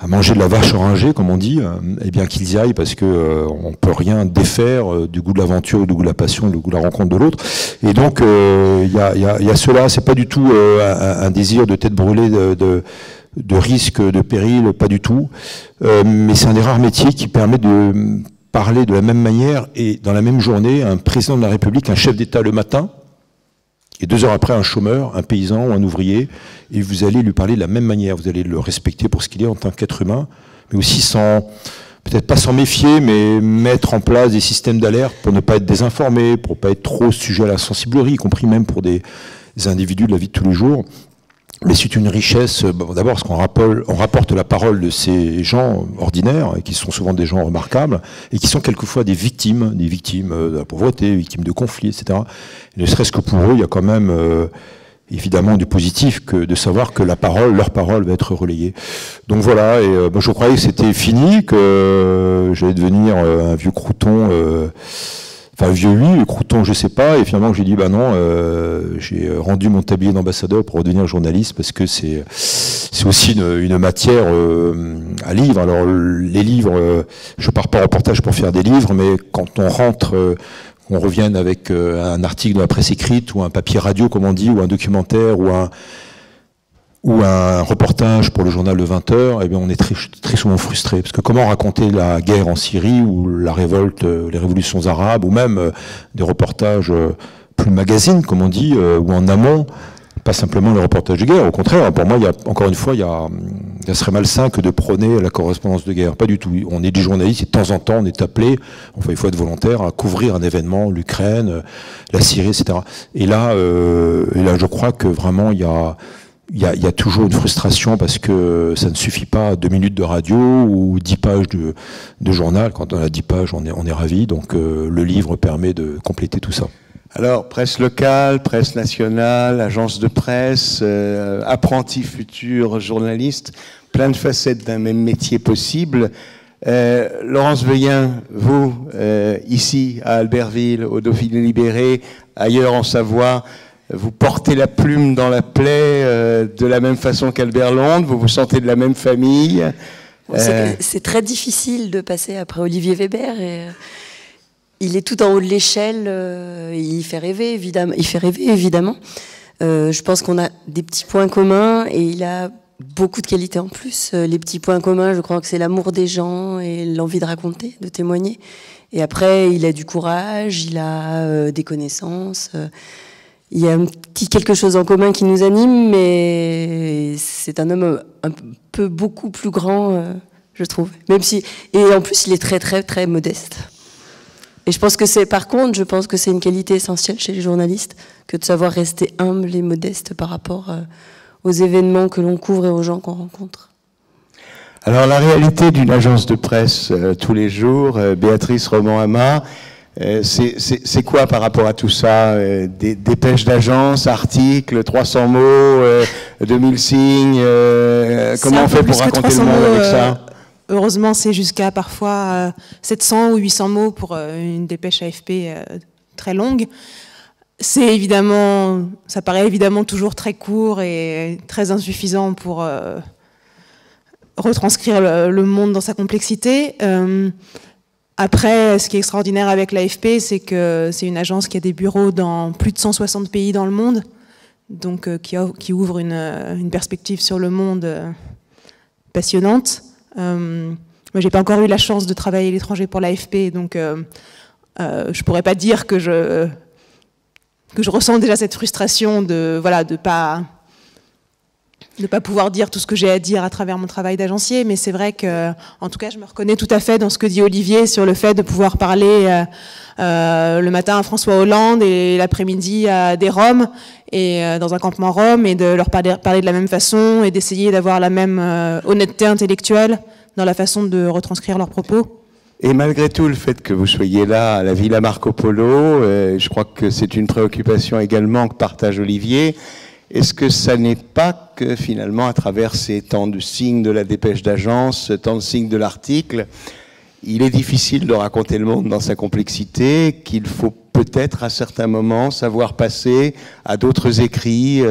manger de la vache orangée, comme on dit, et bien qu'ils y aillent, parce que on peut rien défaire du goût de l'aventure, du goût de la passion, du goût de la rencontre de l'autre. Et donc il y a cela, c'est pas du tout un désir de tête brûlée, de risque, de péril, pas du tout. Mais c'est un des rares métiers qui permet de parler de la même manière et dans la même journée à un président de la République, un chef d'État le matin, et 2 heures après un chômeur, un paysan ou un ouvrier, et vous allez lui parler de la même manière. Vous allez le respecter pour ce qu'il est en tant qu'être humain, mais aussi peut-être pas s'en méfier, mais mettre en place des systèmes d'alerte pour ne pas être désinformé, pour ne pas être trop sujet à la sensiblerie, y compris même pour des individus de la vie de tous les jours. Mais c'est une richesse, d'abord parce qu'on rapporte la parole de ces gens ordinaires, et qui sont souvent des gens remarquables, et qui sont quelquefois des victimes de la pauvreté, victimes de conflits, etc. Et ne serait-ce que pour eux, il y a quand même évidemment du positif que de savoir que leur parole va être relayée. Donc voilà, et je croyais que c'était fini, que j'allais devenir un vieux crouton, enfin vieux oui, crouton je sais pas, et finalement j'ai dit bah non, j'ai rendu mon tablier d'ambassadeur pour redevenir journaliste, parce que c'est aussi une matière à lire. Alors les livres, je pars pas en reportage pour faire des livres, mais quand on rentre, on revienne avec un article de la presse écrite, ou un papier radio comme on dit, ou un documentaire, ou un reportage pour le journal de 20h, eh bien on est très, très souvent frustré. Parce que comment raconter la guerre en Syrie, ou la révolte, les révolutions arabes, ou même des reportages plus magazines, comme on dit, ou en amont, pas simplement les reportages de guerre. Au contraire, pour moi, encore une fois, ça serait malsain que de prôner la correspondance de guerre. Pas du tout. On est des journalistes et de temps en temps, on est appelé, enfin, il faut être volontaire, à couvrir un événement, l'Ukraine, la Syrie, etc. Et là, je crois que vraiment, il y a toujours une frustration parce que ça ne suffit pas 2 minutes de radio ou 10 pages de journal. Quand on a 10 pages, on est ravis. Donc le livre permet de compléter tout ça. Alors, presse locale, presse nationale, agence de presse, apprenti futur journaliste, plein de facettes d'un même métier possible. Laurence Veillen, vous, ici à Albertville, au Dauphiné libéré, ailleurs en Savoie, vous portez la plume dans la plaie de la même façon qu'Albert Londres, vous vous sentez de la même famille. C'est très difficile de passer après Olivier Weber. Il est tout en haut de l'échelle, il fait rêver évidemment. Je pense qu'on a des petits points communs et il a beaucoup de qualités en plus. Les petits points communs, je crois que c'est l'amour des gens et l'envie de raconter, de témoigner. Et après, il a du courage, il a des connaissances. Il y a un petit quelque chose en commun qui nous anime, mais c'est un homme beaucoup plus grand, je trouve. Et en plus, il est très, très, très modeste. Et je pense que c'est une qualité essentielle chez les journalistes que de savoir rester humble et modeste par rapport aux événements que l'on couvre et aux gens qu'on rencontre. Alors la réalité d'une agence de presse tous les jours, Béatrice Roman-Hama, c'est quoi par rapport à tout ça? Des dépêches d'agence, articles, 300 mots, 2000 signes, comment on fait pour raconter le monde avec ça? Heureusement, c'est jusqu'à parfois 700 ou 800 mots pour une dépêche AFP très longue. Ça paraît évidemment toujours très court et très insuffisant pour retranscrire le monde dans sa complexité. Après, ce qui est extraordinaire avec l'AFP, c'est que c'est une agence qui a des bureaux dans plus de 160 pays dans le monde, donc qui ouvre une perspective sur le monde passionnante. Moi, j'ai pas encore eu la chance de travailler à l'étranger pour l'AFP, donc je pourrais pas dire que je ressens déjà cette frustration de pas pouvoir dire tout ce que j'ai à dire à travers mon travail d'agencier, mais c'est vrai que, en tout cas, je me reconnais tout à fait dans ce que dit Olivier sur le fait de pouvoir parler le matin à François Hollande et l'après-midi à des Roms et dans un campement Rom, et de leur parler de la même façon et d'essayer d'avoir la même honnêteté intellectuelle dans la façon de retranscrire leurs propos. Et malgré tout, le fait que vous soyez là à la Villa Marco Polo, je crois que c'est une préoccupation également que partage Olivier. Est-ce que ça n'est pas que finalement, à travers ces temps de signes de la dépêche d'agence, tant de signes de l'article, il est difficile de raconter le monde dans sa complexité, qu'il faut peut-être à certains moments savoir passer à d'autres écrits?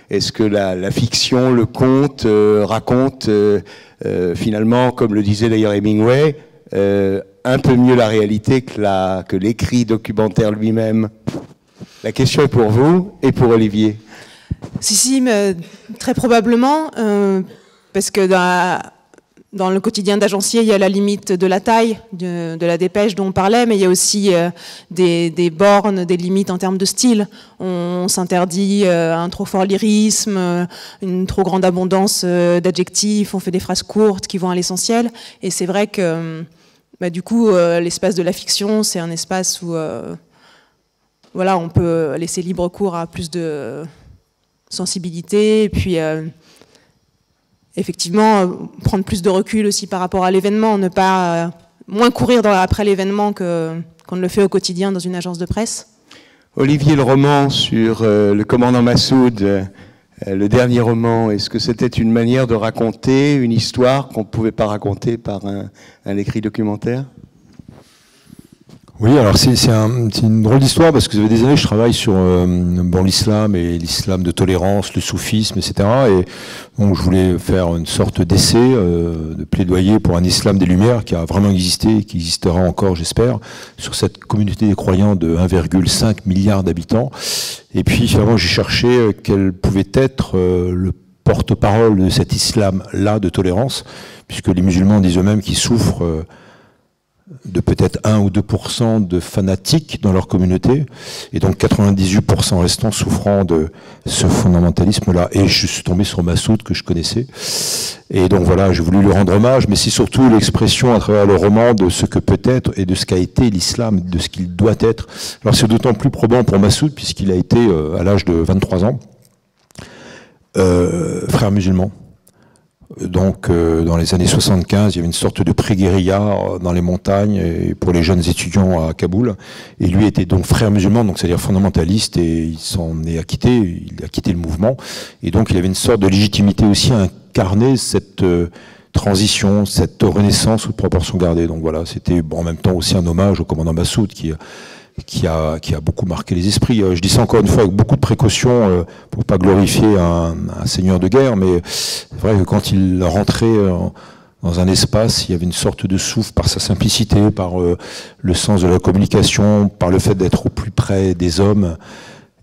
Est-ce que la fiction, le conte raconte finalement, comme le disait d'ailleurs Hemingway, un peu mieux la réalité que l'écrit documentaire lui-même? La question est pour vous et pour Olivier. Si, mais très probablement, parce que dans le quotidien d'agencier, il y a la limite de la taille de la dépêche dont on parlait, mais il y a aussi des bornes, des limites en termes de style. On s'interdit un trop fort lyrisme, une trop grande abondance d'adjectifs, on fait des phrases courtes qui vont à l'essentiel. Et c'est vrai que, du coup, l'espace de la fiction, c'est un espace où on peut laisser libre cours à plus de sensibilité, et puis effectivement prendre plus de recul aussi par rapport à l'événement, ne pas moins courir après l'événement qu'on ne le fait au quotidien dans une agence de presse. Olivier, le roman sur le commandant Massoud, le dernier roman, est-ce que c'était une manière de raconter une histoire qu'on ne pouvait pas raconter par un écrit documentaire? Oui, alors c'est une drôle d'histoire parce que ça fait des années que je travaille sur l'islam et l'islam de tolérance, le soufisme, etc. Et donc je voulais faire une sorte d'essai, de plaidoyer pour un islam des Lumières qui a vraiment existé et qui existera encore, j'espère, sur cette communauté des croyants de 1,5 milliard d'habitants. Et puis finalement j'ai cherché quel pouvait être le porte-parole de cet islam-là de tolérance, puisque les musulmans disent eux-mêmes qu'ils souffrent de peut-être 1 ou 2% de fanatiques dans leur communauté, et donc 98% restants souffrant de ce fondamentalisme-là. Et je suis tombé sur Massoud, que je connaissais, et donc voilà, j'ai voulu lui rendre hommage, mais c'est surtout l'expression à travers le roman de ce que peut être et de ce qu'a été l'islam, de ce qu'il doit être. Alors c'est d'autant plus probant pour Massoud, puisqu'il a été, à l'âge de 23 ans, frère musulman. Donc, dans les années 75, il y avait une sorte de pré-guérilla dans les montagnes et pour les jeunes étudiants à Kaboul. Et lui était donc frère musulman, donc c'est-à-dire fondamentaliste, et il s'en est acquitté, il a quitté le mouvement. Et donc, il avait une sorte de légitimité aussi à incarner cette transition, cette renaissance sous proportion gardée. Donc voilà, c'était en même temps aussi un hommage au commandant Massoud qui a beaucoup marqué les esprits. Je dis ça encore une fois avec beaucoup de précautions pour pas glorifier un seigneur de guerre, mais c'est vrai que quand il rentrait dans un espace, il y avait une sorte de souffle par sa simplicité, par le sens de la communication, par le fait d'être au plus près des hommes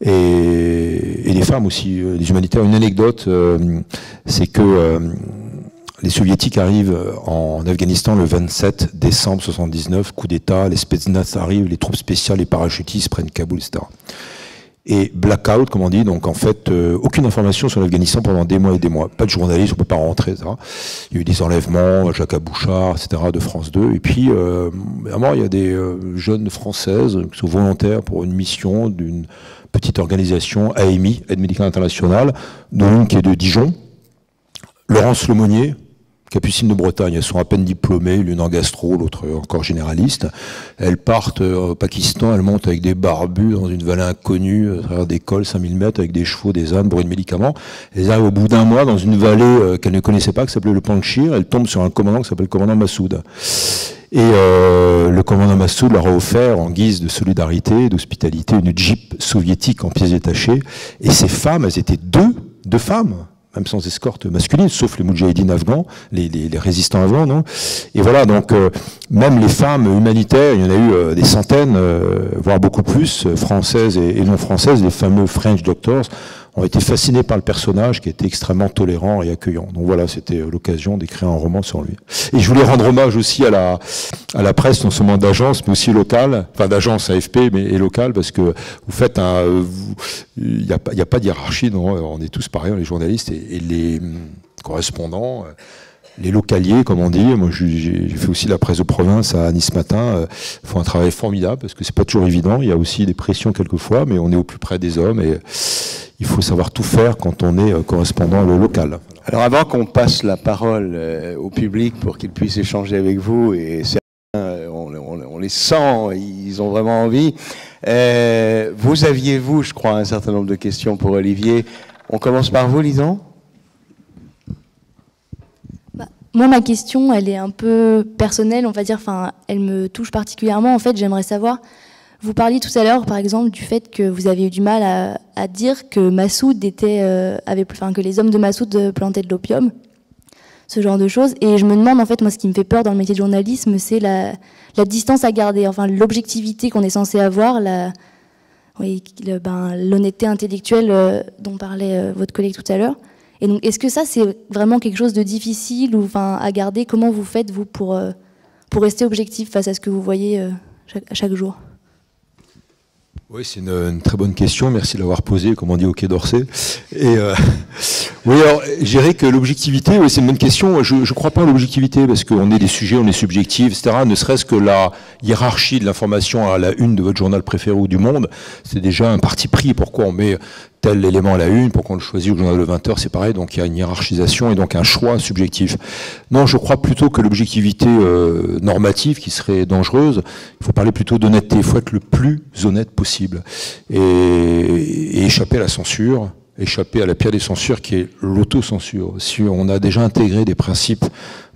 et des femmes aussi, des humanitaires. Une anecdote, c'est que les soviétiques arrivent en Afghanistan le 27 décembre 79, coup d'État, les Spetsnaz arrivent, les troupes spéciales, les parachutistes prennent Kaboul, etc. Et blackout, comme on dit, donc en fait, aucune information sur l'Afghanistan pendant des mois et des mois. Pas de journalistes, on peut pas rentrer, etc. Il y a eu des enlèvements, Jacques Abouchard, etc., de France 2. Et puis, vraiment, il y a des jeunes Françaises qui sont volontaires pour une mission d'une petite organisation, AMI, Aide médicale internationale, dont une qui est de Dijon, Laurence Lemonnier, Capucine de Bretagne. Elles sont à peine diplômées, l'une en gastro, l'autre encore généraliste. Elles partent au Pakistan, elles montent avec des barbus dans une vallée inconnue, à travers des cols, 5000 mètres, avec des chevaux, des ânes, bourrés de médicaments. Elles arrivent au bout d'un mois dans une vallée qu'elles ne connaissaient pas, qui s'appelait le Panchir. Elles tombent sur un commandant qui s'appelle le commandant Massoud. Et le commandant Massoud leur a offert, en guise de solidarité, d'hospitalité, une Jeep soviétique en pièces détachées. Et ces femmes, elles étaient deux femmes, même sans escorte masculine, sauf les moudjahidines afghans, les résistants afghans, non? Et voilà, donc même les femmes humanitaires, il y en a eu des centaines, voire beaucoup plus, françaises et non françaises, les fameux French Doctors, ont été fascinés par le personnage qui était extrêmement tolérant et accueillant. Donc voilà, c'était l'occasion d'écrire un roman sur lui. Et je voulais rendre hommage aussi à la presse, non seulement d'agence, mais aussi locale, enfin d'agence AFP, mais et locale, parce que vous faites il n'y a pas de hiérarchie, non, on est tous pareils, les journalistes et les correspondants, les localiers, comme on dit. Moi, j'ai fait aussi la presse de province à Nice Matin. Font un travail formidable parce que c'est pas toujours évident. Il y a aussi des pressions quelquefois, mais on est au plus près des hommes et il faut savoir tout faire quand on est correspondant local. Alors, avant qu'on passe la parole au public pour qu'il puisse échanger avec vous, et certains, on les sent, ils ont vraiment envie. Vous aviez, je crois, un certain nombre de questions pour Olivier. On commence par vous, Lison. Moi, ma question, elle est un peu personnelle, on va dire, enfin, elle me touche particulièrement. En fait, j'aimerais savoir, vous parliez tout à l'heure, par exemple, du fait que vous avez eu du mal à dire que Massoud que les hommes de Massoud plantaient de l'opium, ce genre de choses. Et je me demande, en fait, moi, ce qui me fait peur dans le métier de journalisme, c'est la distance à garder, enfin, l'objectivité qu'on est censé avoir, l'honnêteté intellectuelle dont parlait votre collègue tout à l'heure. Et donc, est-ce que ça, c'est vraiment quelque chose de difficile ou, à garder? Comment vous faites, vous, pour rester objectif face à ce que vous voyez chaque jour? Oui, c'est une très bonne question. Merci de l'avoir posée, comme on dit au Quai d'Orsay. Et oui, alors, je dirais que l'objectivité, oui, c'est une bonne question. Je ne crois pas à l'objectivité parce qu'on est des sujets, on est subjectifs, etc. Ne serait-ce que la hiérarchie de l'information à la une de votre journal préféré ou du Monde, c'est déjà un parti pris. Pourquoi on met tel élément à la une, pourquoi on le choisit au journal de 20h, c'est pareil. Donc il y a une hiérarchisation et donc un choix subjectif. Non, je crois plutôt que l'objectivité normative qui serait dangereuse, il faut parler plutôt d'honnêteté. Il faut être le plus honnête possible et échapper à la censure, échapper à la pire des censures qui est l'autocensure. Si on a déjà intégré des principes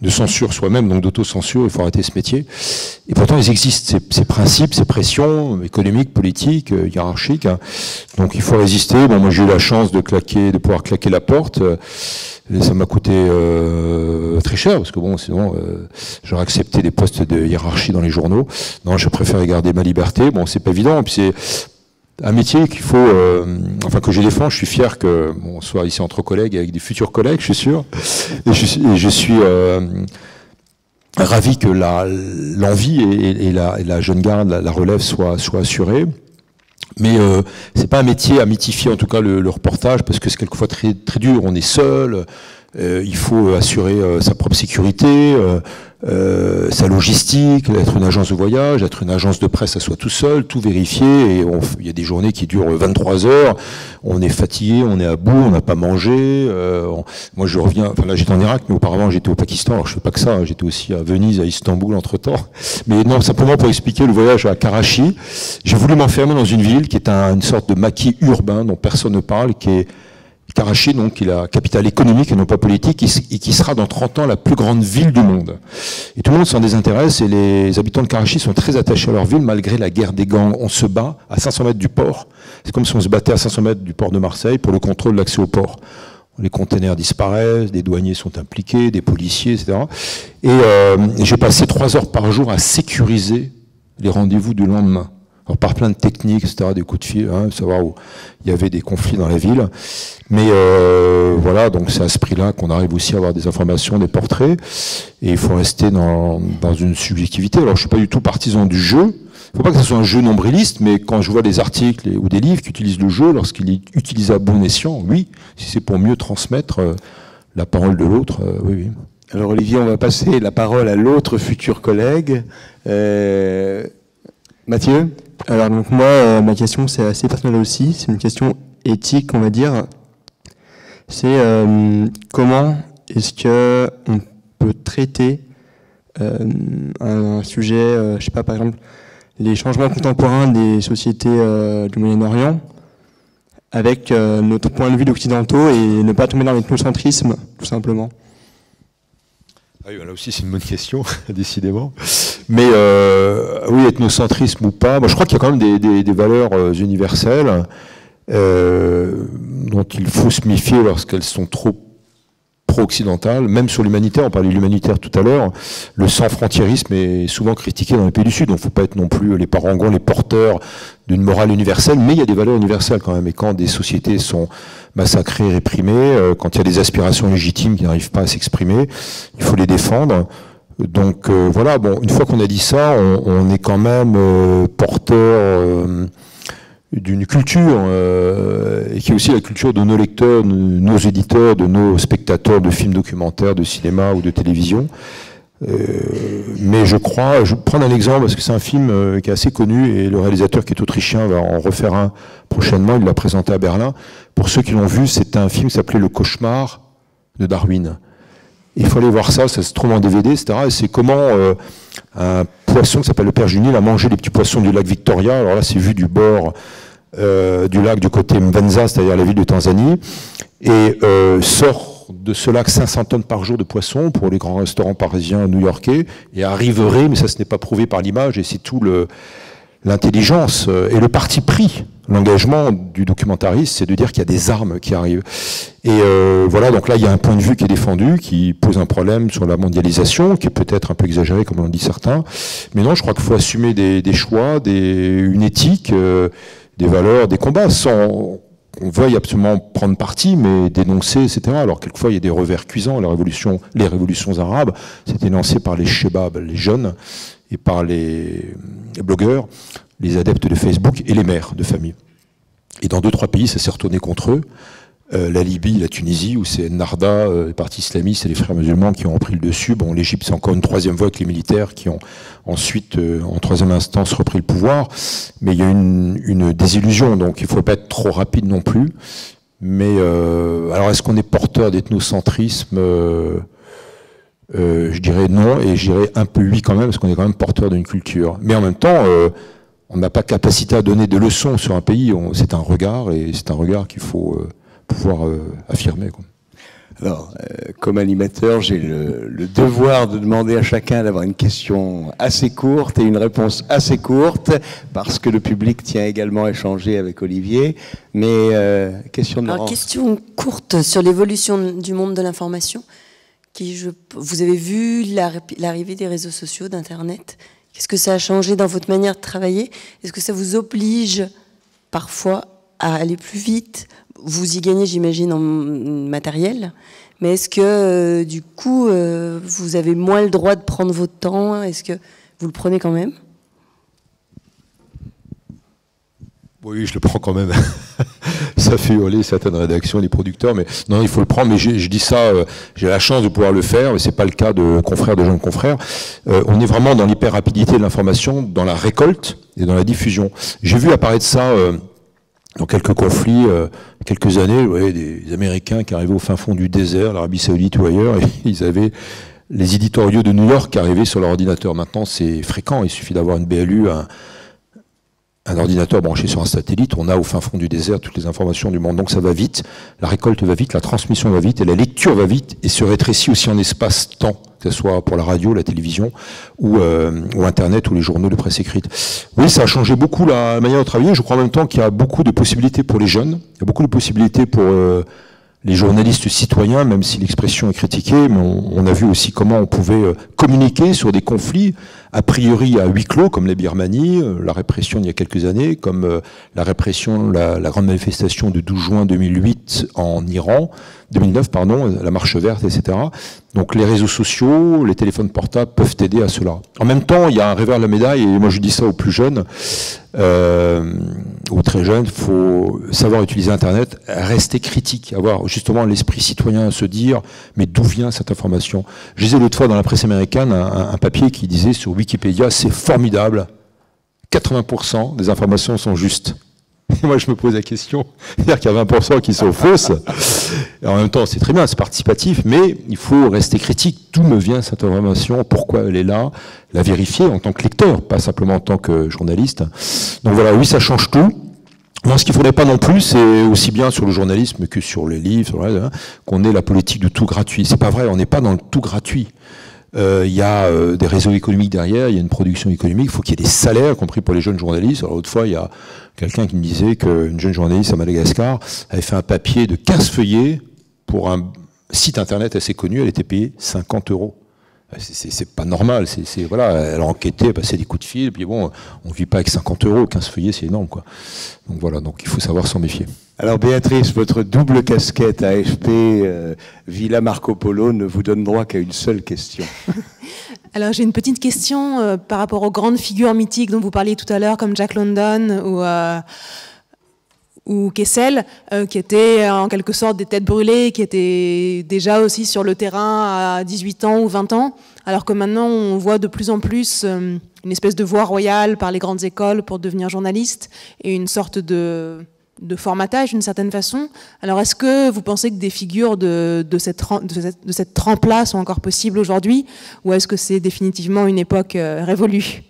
de censure soi-même, donc d'autocensure, il faut arrêter ce métier. Et pourtant, ils existent, ces principes, ces pressions économiques, politiques, hiérarchiques. Hein. Donc il faut résister. Bon, moi j'ai eu la chance de pouvoir claquer la porte. Et ça m'a coûté très cher, parce que bon, sinon, j'aurais accepté des postes de hiérarchie dans les journaux. Non, je préfère garder ma liberté. Bon, c'est pas évident. Et puis c'est un métier qu'il faut, que je défends. Je suis fier que, on soit ici entre collègues, avec des futurs collègues, je suis sûr. Et je suis ravi que l'envie et la jeune garde, la relève soit assurée. Mais c'est pas un métier à mythifier, en tout cas le reportage, parce que c'est quelquefois très très dur. On est seul, il faut assurer sa propre sécurité, sa logistique, être une agence de voyage, être une agence de presse à soi tout seul, tout vérifier. Et il y a des journées qui durent 23 heures. On est fatigué, on est à bout, on n'a pas mangé. Moi, je reviens. Enfin, là, j'étais en Irak, mais auparavant, j'étais au Pakistan. Alors, je fais pas que ça. J'étais aussi à Venise, à Istanbul, entre-temps. Mais non, simplement pour expliquer le voyage à Karachi. J'ai voulu m'enfermer dans une ville qui est une sorte de maquis urbain dont personne ne parle, qui est Karachi, donc, qui est la capitale économique et non pas politique, et qui sera dans 30 ans la plus grande ville du monde. Et tout le monde s'en désintéresse, et les habitants de Karachi sont très attachés à leur ville, malgré la guerre des gangs. On se bat à 500 mètres du port. C'est comme si on se battait à 500 mètres du port de Marseille pour le contrôle de l'accès au port. Les containers disparaissent, des douaniers sont impliqués, des policiers, etc. Et j'ai passé 3 heures par jour à sécuriser les rendez-vous du lendemain. Alors, par plein de techniques, etc., des coups de fil, savoir où il y avait des conflits dans la ville. Mais voilà, donc c'est à ce prix-là qu'on arrive aussi à avoir des informations, des portraits. Et il faut rester dans une subjectivité. Alors, je suis pas du tout partisan du jeu. Il ne faut pas que ce soit un jeu nombriliste, mais quand je vois des articles ou des livres qui utilisent le jeu, lorsqu'il est utilisé à bon escient, oui, si c'est pour mieux transmettre la parole de l'autre, oui, oui. Alors Olivier, on va passer la parole à l'autre futur collègue. Mathieu ? Alors donc moi, ma question c'est assez personnelle aussi, c'est une question éthique on va dire. C'est comment est-ce que on peut traiter un sujet, je sais pas, par exemple, les changements contemporains des sociétés du Moyen-Orient avec notre point de vue d'occidentaux et ne pas tomber dans l'ethnocentrisme, tout simplement. Ah oui, là aussi c'est une bonne question, décidément. Mais oui, ethnocentrisme ou pas, moi je crois qu'il y a quand même des valeurs universelles dont il faut se méfier lorsqu'elles sont trop pro-occidentales. Même sur l'humanitaire, on parlait de l'humanitaire tout à l'heure, le sans-frontiérisme est souvent critiqué dans les pays du Sud, donc il ne faut pas être non plus les parangons, les porteurs d'une morale universelle, mais il y a des valeurs universelles quand même, et quand des sociétés sont massacrées, réprimées, quand il y a des aspirations légitimes qui n'arrivent pas à s'exprimer, il faut les défendre. Donc voilà, bon, une fois qu'on a dit ça, on est quand même porteur d'une culture et qui est aussi la culture de nos lecteurs, de nos éditeurs, de nos spectateurs de films documentaires, de cinéma ou de télévision. Mais je crois, je vais prendre un exemple parce que c'est un film qui est assez connu et le réalisateur qui est autrichien va en refaire un prochainement, il l'a présenté à Berlin. Pour ceux qui l'ont vu, c'est un film qui s'appelait Le Cauchemar de Darwin. Il faut aller voir ça, ça se trouve en DVD, etc. Et c'est comment un poisson qui s'appelle le père Junil a mangé les petits poissons du lac Victoria. Alors là, c'est vu du bord du lac du côté Mvenza, c'est-à-dire la ville de Tanzanie, et sort de ce lac 500 tonnes par jour de poissons pour les grands restaurants parisiens new-yorkais, et arriverait, mais ça ce n'est pas prouvé par l'image, et c'est tout l'intelligence et le parti pris, l'engagement du documentariste, c'est de dire qu'il y a des armes qui arrivent. Et voilà, donc là, il y a un point de vue qui est défendu, qui pose un problème sur la mondialisation, qui est peut-être un peu exagéré, comme l'ont dit certains. Mais non, je crois qu'il faut assumer des choix, une éthique, des valeurs, des combats, sans qu'on veuille absolument prendre parti, mais dénoncer, etc. Alors, quelquefois, il y a des revers cuisants. Les révolutions arabes, c'était lancé par les shebabs, les jeunes, et par les blogueurs, les adeptes de Facebook et les mères de famille. Et dans 2-3 pays, ça s'est retourné contre eux. La Libye, la Tunisie, où c'est Narda, les partis islamistes et les frères musulmans qui ont repris le dessus. Bon, l'Égypte, c'est encore une 3e voie avec les militaires qui ont ensuite, en 3e instance, repris le pouvoir. Mais il y a une désillusion, donc il ne faut pas être trop rapide non plus. Mais alors, est-ce qu'on est porteur d'ethnocentrisme je dirais non, et je dirais un peu oui quand même, parce qu'on est quand même porteur d'une culture. Mais en même temps, on n'a pas capacité à donner des leçons sur un pays. C'est un regard, et c'est un regard qu'il faut pouvoir affirmer, quoi. Alors, comme animateur, j'ai le devoir de demander à chacun d'avoir une question assez courte et une réponse assez courte, parce que le public tient également à échanger avec Olivier. Mais question de Laurence. Alors, question courte sur l'évolution du monde de l'information. Vous avez vu l'arrivée des réseaux sociaux, d'Internet. Qu'est-ce que ça a changé dans votre manière de travailler? Est-ce que ça vous oblige parfois à aller plus vite? Vous y gagnez, j'imagine, en matériel, Mais est-ce que, du coup, vous avez moins le droit de prendre votre temps? Est-ce que vous le prenez quand même? Oui, je le prends quand même. Ça fait hurler certaines rédactions, les producteurs, mais non, il faut le prendre. Mais je dis ça, j'ai la chance de pouvoir le faire, mais c'est pas le cas de confrères, de jeunes confrères. On est vraiment dans l'hyper-rapidité de l'information, dans la récolte et dans la diffusion. J'ai vu apparaître ça dans quelques conflits, quelques années, vous voyez, des Américains qui arrivaient au fin fond du désert, l'Arabie Saoudite ou ailleurs, et ils avaient les éditoriaux de New York qui arrivaient sur leur ordinateur. Maintenant, c'est fréquent, il suffit d'avoir une BLU, un ordinateur branché sur un satellite, on a au fin fond du désert toutes les informations du monde. Donc ça va vite, la récolte va vite, la transmission va vite, et la lecture va vite, et se rétrécit aussi en espace-temps, que ce soit pour la radio, la télévision, ou Internet, ou les journaux de presse écrite. Oui, ça a changé beaucoup la manière de travailler. Je crois en même temps qu'il y a beaucoup de possibilités pour les jeunes, il y a beaucoup de possibilités pour les journalistes citoyens, même si l'expression est critiquée, mais on a vu aussi comment on pouvait communiquer sur des conflits, a priori à huis clos, comme la Birmanie, la répression il y a quelques années, comme la répression, la grande manifestation de 12 juin 2008 en Iran, 2009, pardon, la marche verte, etc. Donc les réseaux sociaux, les téléphones portables peuvent aider à cela. En même temps, il y a un revers de la médaille, et moi je dis ça aux plus jeunes, ou très jeunes, il faut savoir utiliser Internet, rester critique, avoir justement l'esprit citoyen, se dire, mais d'où vient cette information? Je lisais l'autre fois dans la presse américaine un papier qui disait sur Wikipédia, c'est formidable, 80% des informations sont justes. Et moi, je me pose la question, c'est-à-dire qu'il y a 20% qui sont fausses. Et en même temps, c'est très bien, c'est participatif, mais il faut rester critique. D'où me vient cette information? Pourquoi elle est là? La vérifier en tant que lecteur, pas simplement en tant que journaliste. Donc voilà, oui, ça change tout. Moi, ce qu'il ne faudrait pas non plus, c'est aussi bien sur le journalisme que sur les livres, qu'on ait la politique de tout gratuit. C'est pas vrai, on n'est pas dans le tout gratuit. Il y a des réseaux économiques derrière, il y a une production économique, il faut qu'il y ait des salaires, y compris pour les jeunes journalistes. Alors autrefois, il y a quelqu'un qui me disait qu'une jeune journaliste à Madagascar avait fait un papier de 15 feuillets pour un site internet assez connu, elle était payée 50 €. C'est pas normal, voilà, elle a enquêté, elle a passé des coups de fil, et puis bon, on ne vit pas avec 50 €, 15 feuillets, c'est énorme, quoi. Donc voilà, donc il faut savoir s'en méfier. Alors Béatrice, votre double casquette AFP, Villa Marco Polo ne vous donne droit qu'à une seule question. Alors j'ai une petite question par rapport aux grandes figures mythiques dont vous parliez tout à l'heure, comme Jack London ou Kessel, qui étaient en quelque sorte des têtes brûlées, qui étaient déjà aussi sur le terrain à 18 ans ou 20 ans, alors que maintenant on voit de plus en plus une espèce de voie royale par les grandes écoles pour devenir journaliste, et une sorte de formatage d'une certaine façon. Alors est-ce que vous pensez que des figures de cette trempe-là sont encore possibles aujourd'hui, ou est-ce que c'est définitivement une époque révolue?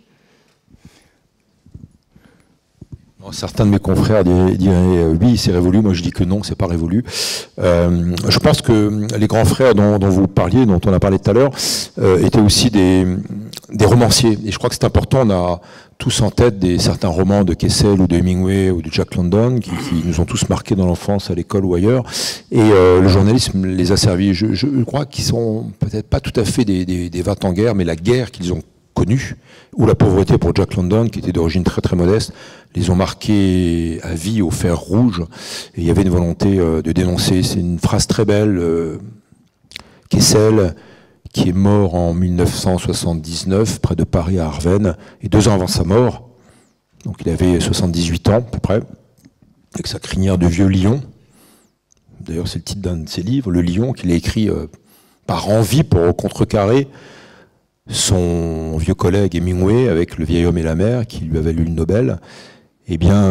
Certains de mes confrères diraient oui, c'est révolu. Moi, je dis que non, c'est pas révolu. Je pense que les grands frères dont vous parliez, dont on a parlé tout à l'heure, étaient aussi des romanciers. Et je crois que c'est important. On a tous en tête certains romans de Kessel ou de Hemingway ou de Jack London qui nous ont tous marqués dans l'enfance, à l'école ou ailleurs. Et le journalisme les a servis. Je crois qu'ils sont peut-être pas tout à fait des va-t-en-guerre, mais la guerre qu'ils ont connue, ou la pauvreté pour Jack London, qui était d'origine très très modeste, les ont marqués à vie au fer rouge. Et il y avait une volonté de dénoncer. C'est une phrase très belle. Kessel, qui est mort en 1979, près de Paris, à Arvennes, et 2 ans avant sa mort, donc il avait 78 ans à peu près, avec sa crinière de vieux lion. D'ailleurs, c'est le titre d'un de ses livres, Le Lion, qu'il a écrit par envie pour contrecarrer son vieux collègue Hemingway avec Le Vieil Homme et la Mer, qui lui avait lu le Nobel. Eh bien,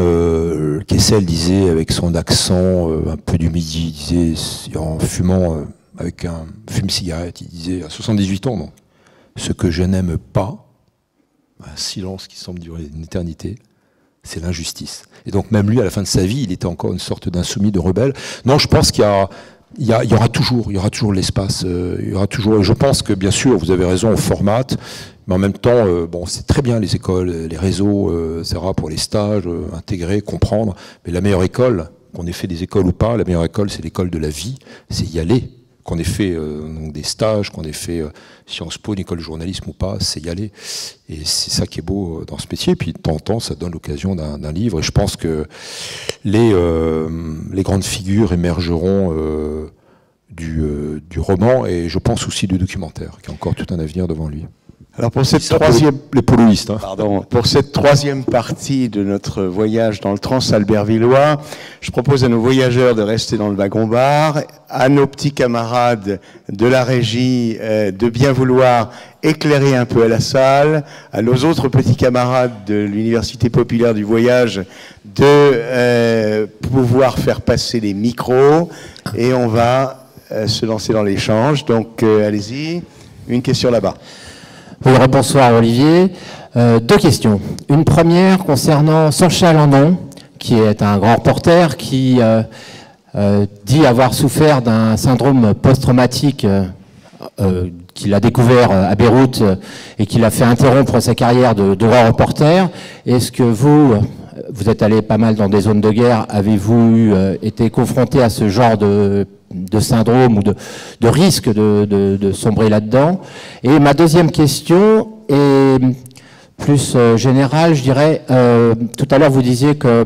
Kessel disait, avec son accent un peu du Midi, il disait, en fumant avec un fume-cigarette, il disait, à 78 ans, non, ce que je n'aime pas, un silence qui semble durer une éternité, c'est l'injustice. Et donc même lui, à la fin de sa vie, il était encore une sorte d'insoumis, de rebelle. Non, je pense qu'il y aura toujours l'espace. Il y aura toujours. Je pense que bien sûr, vous avez raison, on formate, mais en même temps, bon, c'est très bien les écoles, les réseaux, etc. pour les stages, intégrer, comprendre. Mais la meilleure école, qu'on ait fait des écoles ou pas, la meilleure école, c'est l'école de la vie, c'est y aller. Qu'on ait fait donc des stages, qu'on ait fait Sciences Po, une école de journalisme ou pas, c'est y aller. Et c'est ça qui est beau dans ce métier. Puis de temps en temps, ça donne l'occasion d'un livre. Et je pense que les grandes figures émergeront du roman et je pense aussi du documentaire, qui a encore tout un avenir devant lui. Alors pour cette troisième, les poloistes, hein. Pardon, pour cette troisième partie de notre voyage dans le Trans-Albervillois, je propose à nos voyageurs de rester dans le wagon-bar, à nos petits camarades de la régie de bien vouloir éclairer un peu à la salle, à nos autres petits camarades de l'Université populaire du voyage de pouvoir faire passer les micros et on va se lancer dans l'échange. Donc allez-y, une question là-bas. Oui, bonsoir Olivier. Deux questions. Une première concernant Serge Chalandon, qui est un grand reporter qui dit avoir souffert d'un syndrome post-traumatique qu'il a découvert à Beyrouth et qui l'a fait interrompre sa carrière de grand reporter. Est-ce que vous êtes allé pas mal dans des zones de guerre, avez-vous été confronté à ce genre de syndrome ou de risque de sombrer là-dedans? Et ma deuxième question est plus générale, je dirais. Tout à l'heure, vous disiez que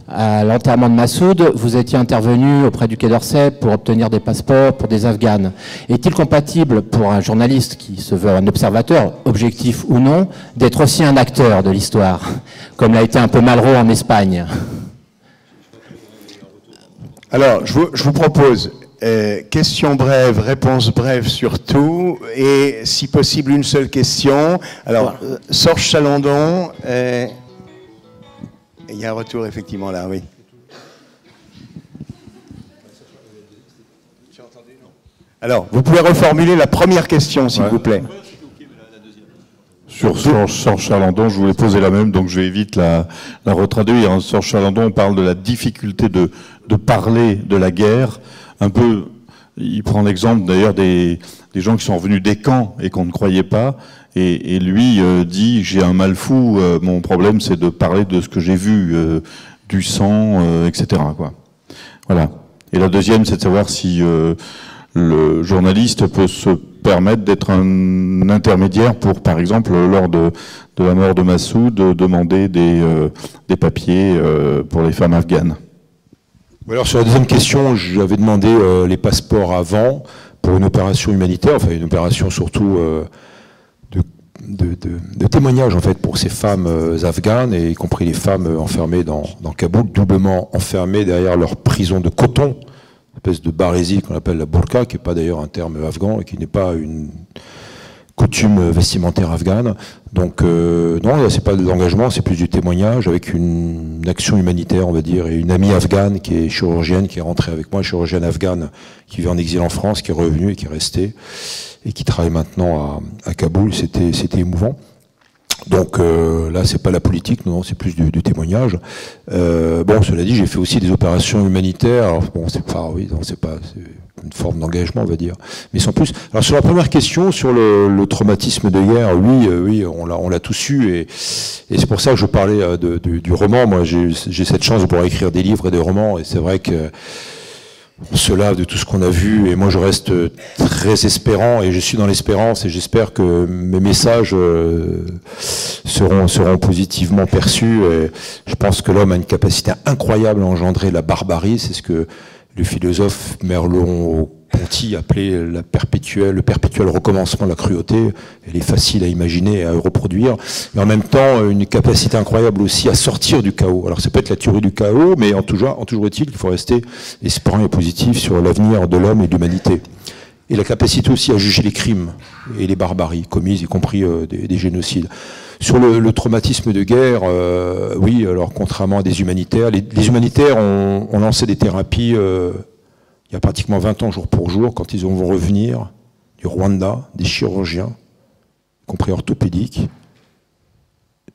à l'enterrement de Massoud, vous étiez intervenu auprès du Quai d'Orsay pour obtenir des passeports pour des Afghanes. Est-il compatible pour un journaliste qui se veut un observateur, objectif ou non, d'être aussi un acteur de l'histoire, comme l'a été un peu Malraux en Espagne? Alors, je vous propose question brève, réponse brève surtout, et si possible une seule question. Alors, Serge Chalandon, il y a un retour effectivement là, oui. Alors, vous pouvez reformuler la première question, s'il vous plaît. Sur Serge Chalandon, je voulais poser la même, donc je vais vite la retraduire. Serge Chalandon, on parle de la difficulté de parler de la guerre. Un peu, il prend l'exemple d'ailleurs des gens qui sont revenus des camps et qu'on ne croyait pas. Et lui dit, j'ai un mal fou, mon problème c'est de parler de ce que j'ai vu, du sang, etc. quoi. Voilà. Et la deuxième, c'est de savoir si le journaliste peut se permettre d'être un intermédiaire pour, par exemple, lors de la mort de Massoud, demander des papiers pour les femmes afghanes. Alors sur la deuxième question, j'avais demandé les passeports avant pour une opération humanitaire, enfin une opération surtout de témoignage en fait pour ces femmes afghanes, et y compris les femmes enfermées dans Kaboul, doublement enfermées derrière leur prison de coton, une espèce de barésie qu'on appelle la burqa, qui n'est pas d'ailleurs un terme afghan et qui n'est pas une coutume vestimentaire afghane. Donc non, là c'est pas de l'engagement, c'est plus du témoignage avec une action humanitaire, on va dire, et une amie afghane qui est chirurgienne, qui est rentrée avec moi, chirurgienne afghane, qui vit en exil en France, qui est revenue et qui est restée, et qui travaille maintenant à Kaboul. C'était émouvant. Donc là, c'est pas la politique, non, c'est plus du témoignage. Bon, cela dit, j'ai fait aussi des opérations humanitaires. Alors, bon, c'est pas, oui, non, c'est une forme d'engagement, on va dire. Mais sans plus. Alors sur la première question, sur le traumatisme de guerre, oui, on l'a tous eu, et c'est pour ça que je parlais du roman. Moi, j'ai cette chance de pouvoir écrire des livres et des romans, et c'est vrai que on se lave de tout ce qu'on a vu, et moi je reste très espérant, et je suis dans l'espérance, et j'espère que mes messages seront positivement perçus. Et je pense que l'homme a une capacité incroyable à engendrer la barbarie. C'est ce que le philosophe Merleau-Ponty appelait le perpétuel recommencement de la cruauté. Elle est facile à imaginer et à reproduire, mais en même temps une capacité incroyable aussi à sortir du chaos. Alors ça peut être la théorie du chaos, mais en toujours est-il qu'il faut rester espérant et positif sur l'avenir de l'homme et de l'humanité. Et la capacité aussi à juger les crimes et les barbaries commises, y compris des génocides. Sur le traumatisme de guerre, oui, alors contrairement à des humanitaires, les humanitaires ont lancé des thérapies il y a pratiquement 20 ans, jour pour jour, quand ils vont revenir du Rwanda, des chirurgiens, y compris orthopédiques,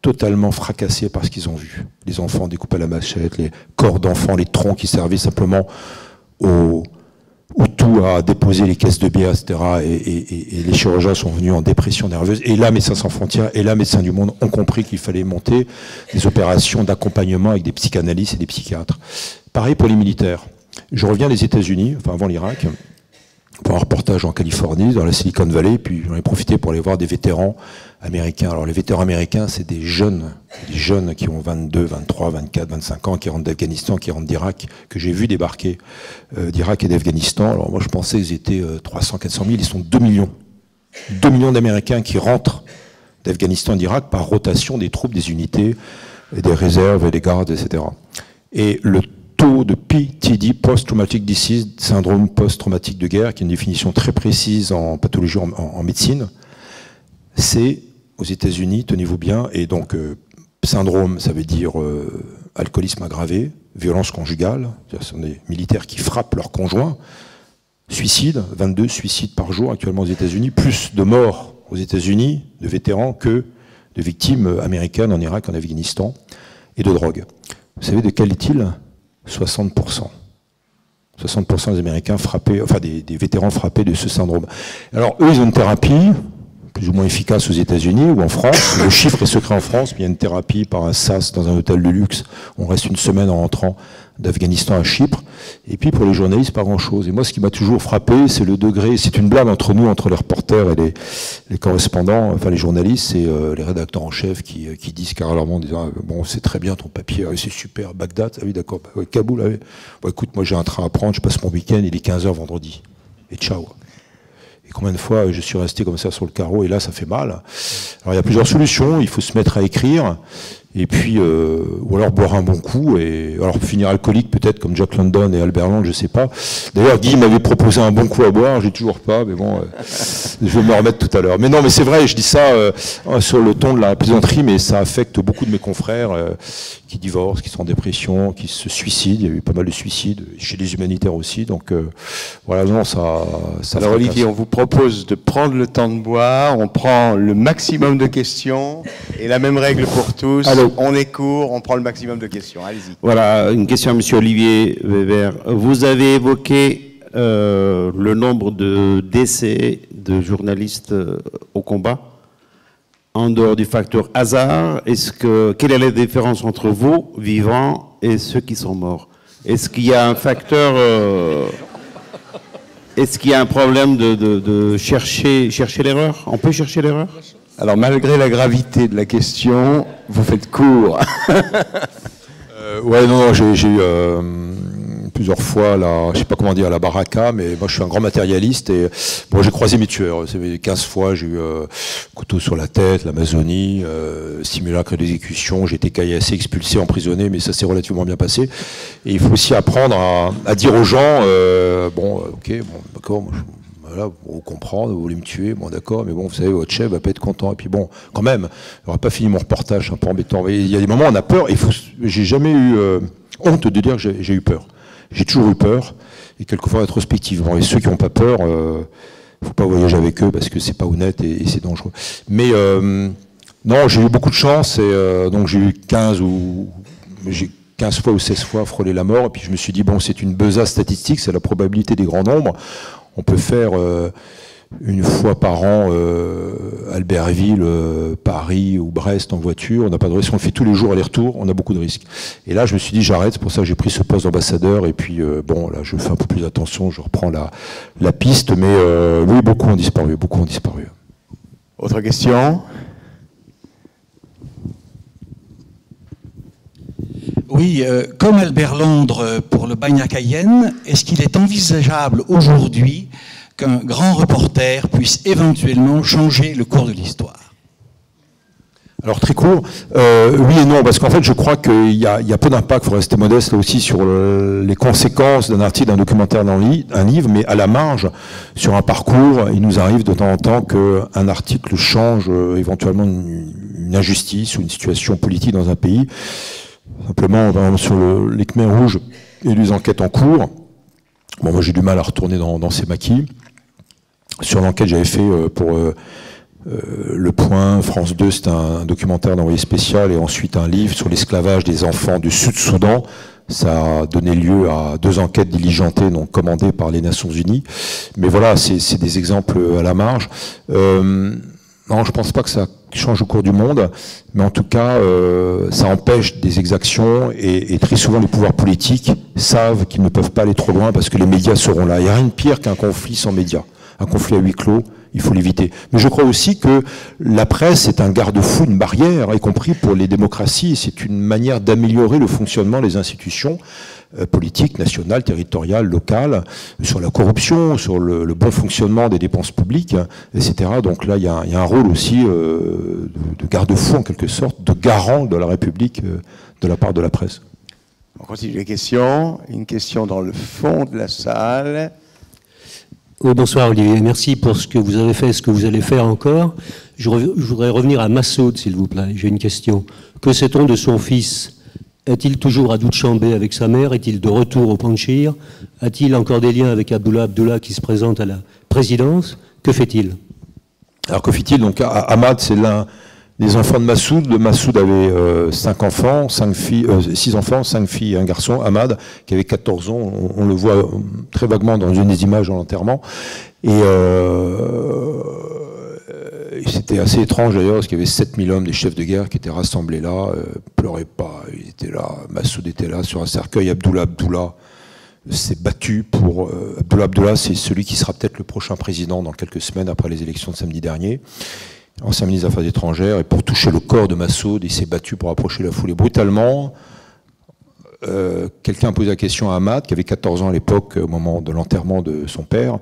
totalement fracassés par ce qu'ils ont vu. Les enfants découpés à la machette, les corps d'enfants, les troncs qui servaient simplement au tout à déposer les caisses de bière, etc. Et les chirurgiens sont venus en dépression nerveuse. Et là, Médecins sans frontières et là, Médecins du monde ont compris qu'il fallait monter des opérations d'accompagnement avec des psychanalystes et des psychiatres. Pareil pour les militaires. Je reviens des États-Unis, enfin avant l'Irak, pour un reportage en Californie, dans la Silicon Valley, puis j'en ai profité pour aller voir des vétérans américains. Alors les vétérans américains, c'est des jeunes qui ont 22, 23, 24, 25 ans, qui rentrent d'Afghanistan, qui rentrent d'Irak, que j'ai vu débarquer d'Irak et d'Afghanistan. Alors moi je pensais qu'ils étaient 300, 400 000, ils sont 2 millions. 2 millions d'Américains qui rentrent d'Afghanistan et d'Irak par rotation des troupes, des unités, des réserves, des gardes, etc. Et le taux de PTD, Post-Traumatic Disease, syndrome post-traumatique de guerre, qui est une définition très précise en pathologie en médecine, c'est aux États-Unis, tenez-vous bien, et donc syndrome, ça veut dire alcoolisme aggravé, violence conjugale, ce sont des militaires qui frappent leurs conjoints, suicide, 22 suicides par jour actuellement aux États-Unis, plus de morts aux États-Unis, de vétérans, que de victimes américaines en Irak, en Afghanistan, et de drogue. Vous savez de quel est-il ? 60%. 60% des Américains frappés, enfin des vétérans frappés de ce syndrome. Alors eux, ils ont une thérapie plus ou moins efficace aux États-Unis ou en France. Le chiffre est secret en France, mais il y a une thérapie par un SAS dans un hôtel de luxe. On reste une semaine en rentrant d'Afghanistan à Chypre. Et puis pour les journalistes, pas grand-chose. Et moi, ce qui m'a toujours frappé, c'est le degré. C'est une blague entre nous, entre les reporters et les correspondants, enfin les journalistes, c'est les rédacteurs en chef qui disent carrément en disant bon, c'est très bien ton papier, c'est super. Bagdad, ah oui d'accord, Kaboul, ah oui. Bon, écoute, moi j'ai un train à prendre, je passe mon week-end, il est 15h vendredi. Et ciao. Et combien de fois je suis resté comme ça sur le carreau, et là ça fait mal. Alors il y a plusieurs solutions, il faut se mettre à écrire, et puis ou alors boire un bon coup, et alors finir alcoolique peut-être comme Jack London et Albert Londres, je sais pas. D'ailleurs Guy m'avait proposé un bon coup à boire, j'ai toujours pas, mais bon, je vais me remettre tout à l'heure. Mais non, mais c'est vrai, je dis ça sur le ton de la plaisanterie, mais ça affecte beaucoup de mes confrères qui divorcent, qui sont en dépression, qui se suicident. Il y a eu pas mal de suicides chez les humanitaires aussi, donc voilà, non, ça. Alors Olivier, on vous propose de prendre le temps de boire, on prend le maximum de questions, et la même règle pour tous. Alors, on est court, on prend le maximum de questions. Allez-y. Voilà, une question à M. Olivier Weber. Vous avez évoqué le nombre de décès de journalistes au combat. En dehors du facteur hasard, quelle est la différence entre vous, vivants, et ceux qui sont morts? Est-ce qu'il y a un facteur... Est-ce qu'il y a un problème de chercher l'erreur? On peut chercher l'erreur? Alors, malgré la gravité de la question, vous faites court. Ouais, non, j'ai eu plusieurs fois, je sais pas comment dire, la baraka, mais moi je suis un grand matérialiste, et bon, j'ai croisé mes tueurs. 15 fois, j'ai eu couteau sur la tête, l'Amazonie, simulacre d'exécution, j'ai été caillassé, expulsé, emprisonné, mais ça s'est relativement bien passé. Et il faut aussi apprendre à dire aux gens, bon, ok, bon, d'accord, moi, voilà, vous comprenez, vous voulez me tuer, bon d'accord, mais bon, vous savez, votre chef va pas être content. Et puis bon, quand même, j'aurais pas fini mon reportage, un peu embêtant. Il y a des moments où on a peur, et j'ai jamais eu honte de dire que j'ai eu peur. J'ai toujours eu peur, et quelquefois rétrospectivement. Et ceux qui n'ont pas peur, faut pas voyager avec eux parce que c'est pas honnête et c'est dangereux. Mais non, j'ai eu beaucoup de chance, et donc j'ai eu 15 fois ou 16 fois frôlé la mort, et puis je me suis dit, bon, c'est une besace statistique, c'est la probabilité des grands nombres. On peut faire une fois par an Albertville, Paris ou Brest en voiture, on n'a pas de risque, on le fait tous les jours aller-retour, on a beaucoup de risques. Et là je me suis dit j'arrête, c'est pour ça que j'ai pris ce poste d'ambassadeur, et puis bon là je fais un peu plus attention, je reprends la piste, mais oui, beaucoup ont disparu, beaucoup ont disparu. Autre question? Oui, comme Albert Londres pour le Bagna Cayenne, est-ce qu'il est envisageable aujourd'hui qu'un grand reporter puisse éventuellement changer le cours de l'histoire? Alors très court, oui et non, parce qu'en fait je crois qu'il y a peu d'impact, il faut rester modeste là aussi sur les conséquences d'un article, d'un documentaire, d'un livre, mais à la marge, sur un parcours, il nous arrive de temps en temps qu'un article change éventuellement une injustice ou une situation politique dans un pays. Simplement, par exemple, sur les Khmers rouges et les enquêtes en cours, bon, moi j'ai du mal à retourner dans ces maquis. Sur l'enquête que j'avais fait pour Le Point, France 2, c'est un documentaire d'envoyé spécial, et ensuite un livre sur l'esclavage des enfants du Sud-Soudan. Ça a donné lieu à 2 enquêtes diligentées, donc commandées par les Nations Unies. Mais voilà, c'est des exemples à la marge. Non, je pense pas que ça change au cours du monde, mais en tout cas, ça empêche des exactions et très souvent les pouvoirs politiques savent qu'ils ne peuvent pas aller trop loin parce que les médias seront là. Il n'y a rien de pire qu'un conflit sans médias. Un conflit à huis clos, il faut l'éviter. Mais je crois aussi que la presse est un garde-fou, une barrière, y compris pour les démocraties. C'est une manière d'améliorer le fonctionnement des institutions politiques, nationales, territoriales, locales, sur la corruption, sur le bon fonctionnement des dépenses publiques, etc. Donc là, il y a un rôle aussi de garde-fou, en quelque sorte, de garant de la République de la part de la presse. On continue les questions. Une question dans le fond de la salle. Oui, bonsoir Olivier. Merci pour ce que vous avez fait et ce que vous allez faire encore. Je voudrais revenir à Massoud, s'il vous plaît. J'ai une question. Que sait-on de son fils ? Est-il toujours à Doutchambé avec sa mère? Est-il de retour au Panchir? A-t-il encore des liens avec Abdullah qui se présente à la présidence? Que fait-il? Alors que fait-il? Donc Ahmad, c'est l'un des enfants de Massoud. Massoud avait 5 enfants, 6 enfants, 5 filles et un garçon. Ahmad, qui avait 14 ans, on le voit très vaguement dans une des images en l'enterrement. Et c'était assez étrange d'ailleurs, parce qu'il y avait 7000 hommes, des chefs de guerre qui étaient rassemblés là, pleuraient pas, ils étaient là, Massoud était là sur un cercueil. Abdullah s'est battu pour... Abdullah, c'est celui qui sera peut-être le prochain président dans quelques semaines après les élections de samedi dernier, ancien ministre des Affaires étrangères, et pour toucher le corps de Massoud, il s'est battu pour approcher la foule. Et brutalement, quelqu'un a posé la question à Ahmad, qui avait 14 ans à l'époque, au moment de l'enterrement de son père,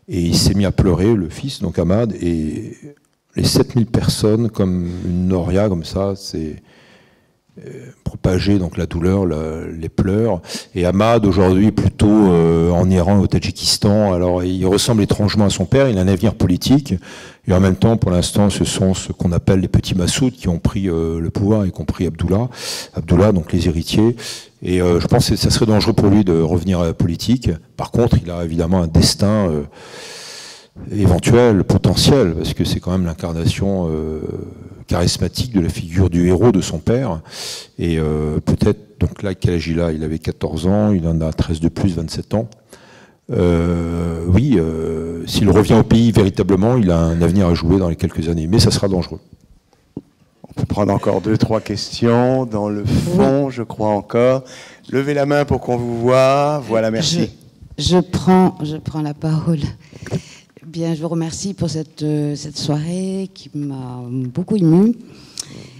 et il s'est mis à pleurer, le fils, donc Ahmad, et les 7000 personnes, comme une noria, comme ça, c'est propagé donc la douleur, les pleurs. Et Ahmad, aujourd'hui, plutôt en Iran, au Tadjikistan, alors il ressemble étrangement à son père, il a un avenir politique, et en même temps, pour l'instant, ce sont ce qu'on appelle les petits Massoud qui ont pris le pouvoir, y compris Abdullah, donc les héritiers. Et je pense que ça serait dangereux pour lui de revenir à la politique. Par contre, il a évidemment un destin éventuel, potentiel, parce que c'est quand même l'incarnation charismatique de la figure du héros de son père. Et peut-être, donc là, quel âge il a? Il avait 14 ans, il en a 13 de plus, 27 ans. Oui, s'il revient au pays véritablement, il a un avenir à jouer dans les quelques années, mais ça sera dangereux. On peut prendre encore 2-3 questions dans le fond, je crois encore. Levez la main pour qu'on vous voit. Voilà, merci. Je prends la parole. Bien, je vous remercie pour cette soirée qui m'a beaucoup émue.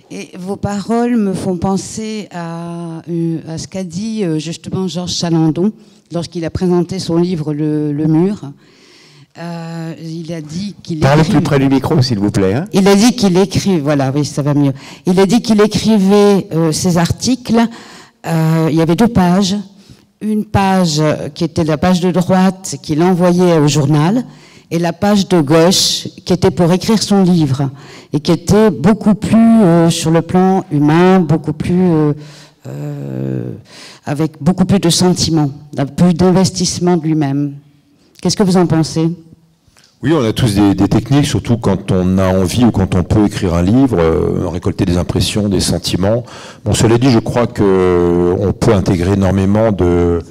Et vos paroles me font penser à ce qu'a dit justement Georges Chalandon lorsqu'il a présenté son livre Le Mur. Il a dit qu'il Parlez plus près du micro, s'il vous plaît. Hein. Il a dit qu'il écrivait... Voilà, oui, ça va mieux. Il a dit qu'il écrivait ses articles. Il y avait 2 pages. Une page qui était la page de droite qu'il envoyait au journal, et la page de gauche qui était pour écrire son livre, et qui était beaucoup plus sur le plan humain, beaucoup plus... avec beaucoup plus de sentiments, plus d'investissement de lui-même. Qu'est-ce que vous en pensez? Oui, on a tous des techniques, surtout quand on a envie ou quand on peut écrire un livre, récolter des impressions, des sentiments. Bon, cela dit, je crois qu'on peut intégrer énormément de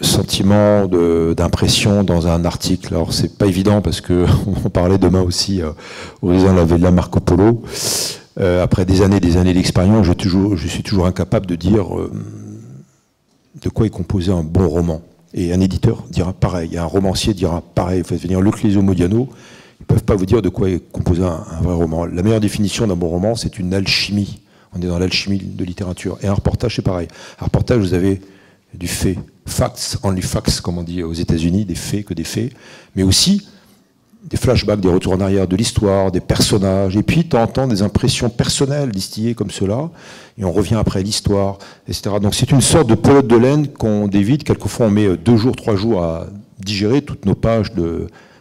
sentiments, d'impressions dans un article. Alors, c'est pas évident parce que on parlait demain aussi au Horizon de la Marco Polo. Après des années d'expérience, je suis toujours incapable de dire de quoi est composé un bon roman. Et un éditeur dira pareil, un romancier dira pareil. Vous faites venir Luc Lézot-Modiano, ils ne peuvent pas vous dire de quoi est composé un vrai roman. La meilleure définition d'un bon roman, c'est une alchimie. On est dans l'alchimie de littérature. Et un reportage, c'est pareil. Un reportage, vous avez du fait. Facts, only facts, comme on dit aux États-Unis, des faits que des faits. Mais aussi des flashbacks, des retours en arrière de l'histoire, des personnages, et puis tu entends des impressions personnelles distillées comme cela, et on revient après à l'histoire, etc. Donc c'est une sorte de pelote de laine qu'on dévide. Quelquefois on met 2 jours, 3 jours à digérer toutes nos pages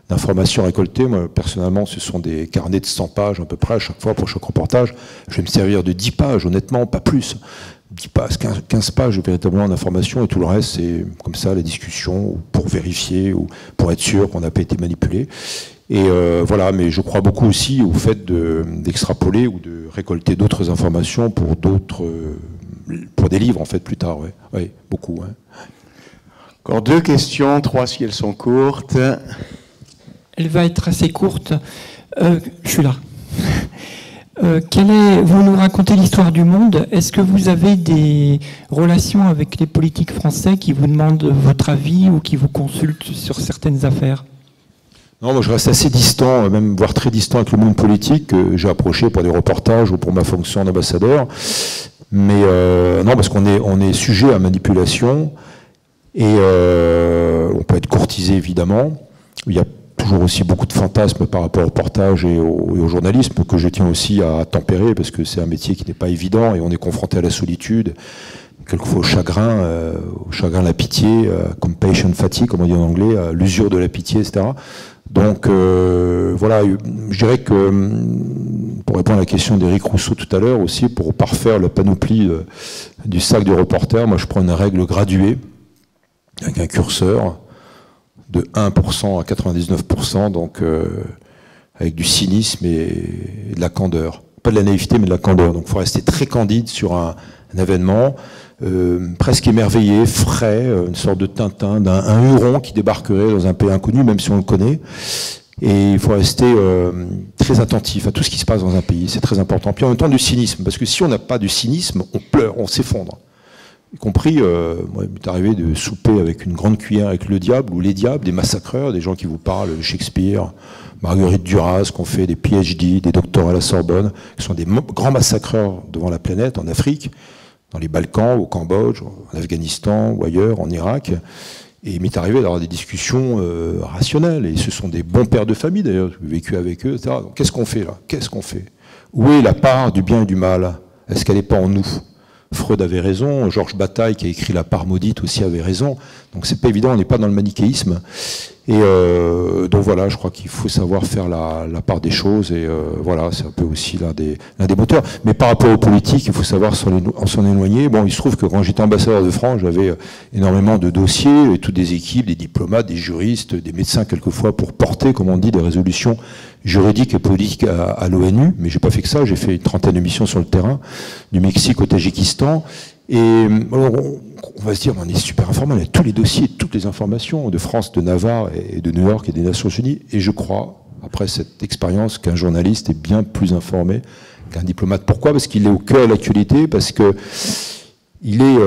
d'informations récoltées. Moi personnellement ce sont des carnets de 100 pages à peu près à chaque fois pour chaque reportage. Je vais me servir de 10 pages honnêtement, pas plus. 10 pages, 15 pages véritablement d'informations, et tout le reste c'est comme ça la discussion, pour vérifier ou pour être sûr qu'on n'a pas été manipulé. Et voilà, mais je crois beaucoup aussi au fait d'extrapoler ou de récolter d'autres informations pour des livres en fait plus tard, ouais. Ouais, beaucoup. Ouais. Encore 2 questions, 3 si elles sont courtes. Elle va être assez courte. Je suis là. Vous nous racontez l'histoire du monde. Est-ce que vous avez des relations avec les politiques français qui vous demandent votre avis ou qui vous consultent sur certaines affaires? Non, moi je reste assez distant, même voire très distant avec le monde politique, que j'ai approché pour des reportages ou pour ma fonction d'ambassadeur. Mais non, parce qu'on est sujet à manipulation et on peut être courtisé évidemment. Il y a toujours aussi beaucoup de fantasmes par rapport au reportage et au journalisme que je tiens aussi à tempérer parce que c'est un métier qui n'est pas évident et on est confronté à la solitude, quelquefois au chagrin, la pitié, compassion fatigue, comme on dit en anglais, l'usure de la pitié, etc. Donc voilà, je dirais que, pour répondre à la question d'Éric Rousseau tout à l'heure aussi, pour parfaire la panoplie du sac du reporter, moi je prends une règle graduée, avec un curseur, de 1% à 99%, donc avec du cynisme et de la candeur. Pas de la naïveté, mais de la candeur. Donc il faut rester très candide sur un événement, presque émerveillé, frais, une sorte de Tintin, d'un Huron qui débarquerait dans un pays inconnu, même si on le connaît. Et il faut rester très attentif à tout ce qui se passe dans un pays, c'est très important. Puis en même temps du cynisme, parce que si on n'a pas du cynisme, on pleure, on s'effondre. Y compris, moi, il m'est arrivé de souper avec une grande cuillère avec le diable ou les diables, des massacreurs, des gens qui vous parlent de Shakespeare, Marguerite Duras, qui ont fait des PhD, des doctorats à la Sorbonne, qui sont des grands massacreurs devant la planète, en Afrique, dans les Balkans, au Cambodge, en Afghanistan ou ailleurs, en Irak. Et il m'est arrivé d'avoir des discussions rationnelles. Et ce sont des bons pères de famille, d'ailleurs, j'ai vécu avec eux, etc. Donc qu'est-ce qu'on fait là? Qu'est-ce qu'on fait? Où est la part du bien et du mal? Est-ce qu'elle n'est pas en nous? Freud avait raison, Georges Bataille qui a écrit La part maudite aussi avait raison. Donc c'est pas évident, on n'est pas dans le manichéisme. Et donc voilà, je crois qu'il faut savoir faire la part des choses et voilà, c'est un peu aussi l'un des moteurs. Mais par rapport aux politiques, il faut savoir s'en éloigner. Bon, il se trouve que quand j'étais ambassadeur de France, j'avais énormément de dossiers et toutes des équipes, des diplomates, des juristes, des médecins quelquefois pour porter, comme on dit, des résolutions juridiques et politiques à l'ONU. Mais j'ai pas fait que ça, j'ai fait une trentaine de missions sur le terrain, du Mexique au Tadjikistan. Et on va se dire, on est super informé, on a tous les dossiers, toutes les informations de France, de Navarre et de New York et des Nations Unies. Et je crois, après cette expérience, qu'un journaliste est bien plus informé qu'un diplomate. Pourquoi? Parce qu'il est au cœur de l'actualité, parce que il est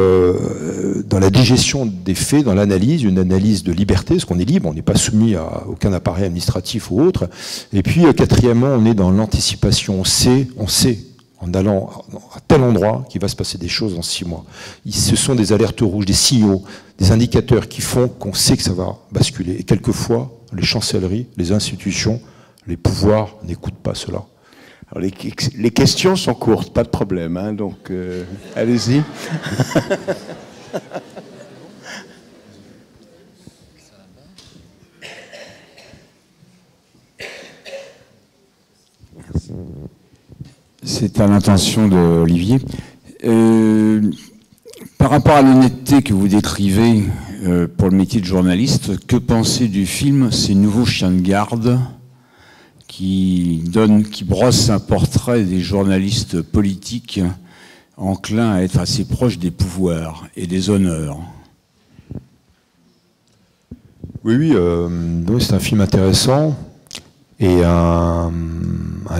dans la digestion des faits, dans l'analyse, une analyse de liberté, parce qu'on est libre, on n'est pas soumis à aucun appareil administratif ou autre. Et puis, quatrièmement, on est dans l'anticipation. On sait, en allant à tel endroit qu'il va se passer des choses dans 6 mois. Ce sont des alertes rouges, des signaux, des indicateurs qui font qu'on sait que ça va basculer. Et quelquefois, les chancelleries, les institutions, les pouvoirs n'écoutent pas cela. Alors les questions sont courtes, pas de problème, hein, donc allez-y. C'est à l'intention d'Olivier. Par rapport à l'honnêteté que vous décrivez pour le métier de journaliste, que pensez du film Ces nouveaux chiens de garde qui brosse un portrait des journalistes politiques enclins à être assez proches des pouvoirs et des honneurs? Oui, c'est un film intéressant. Et un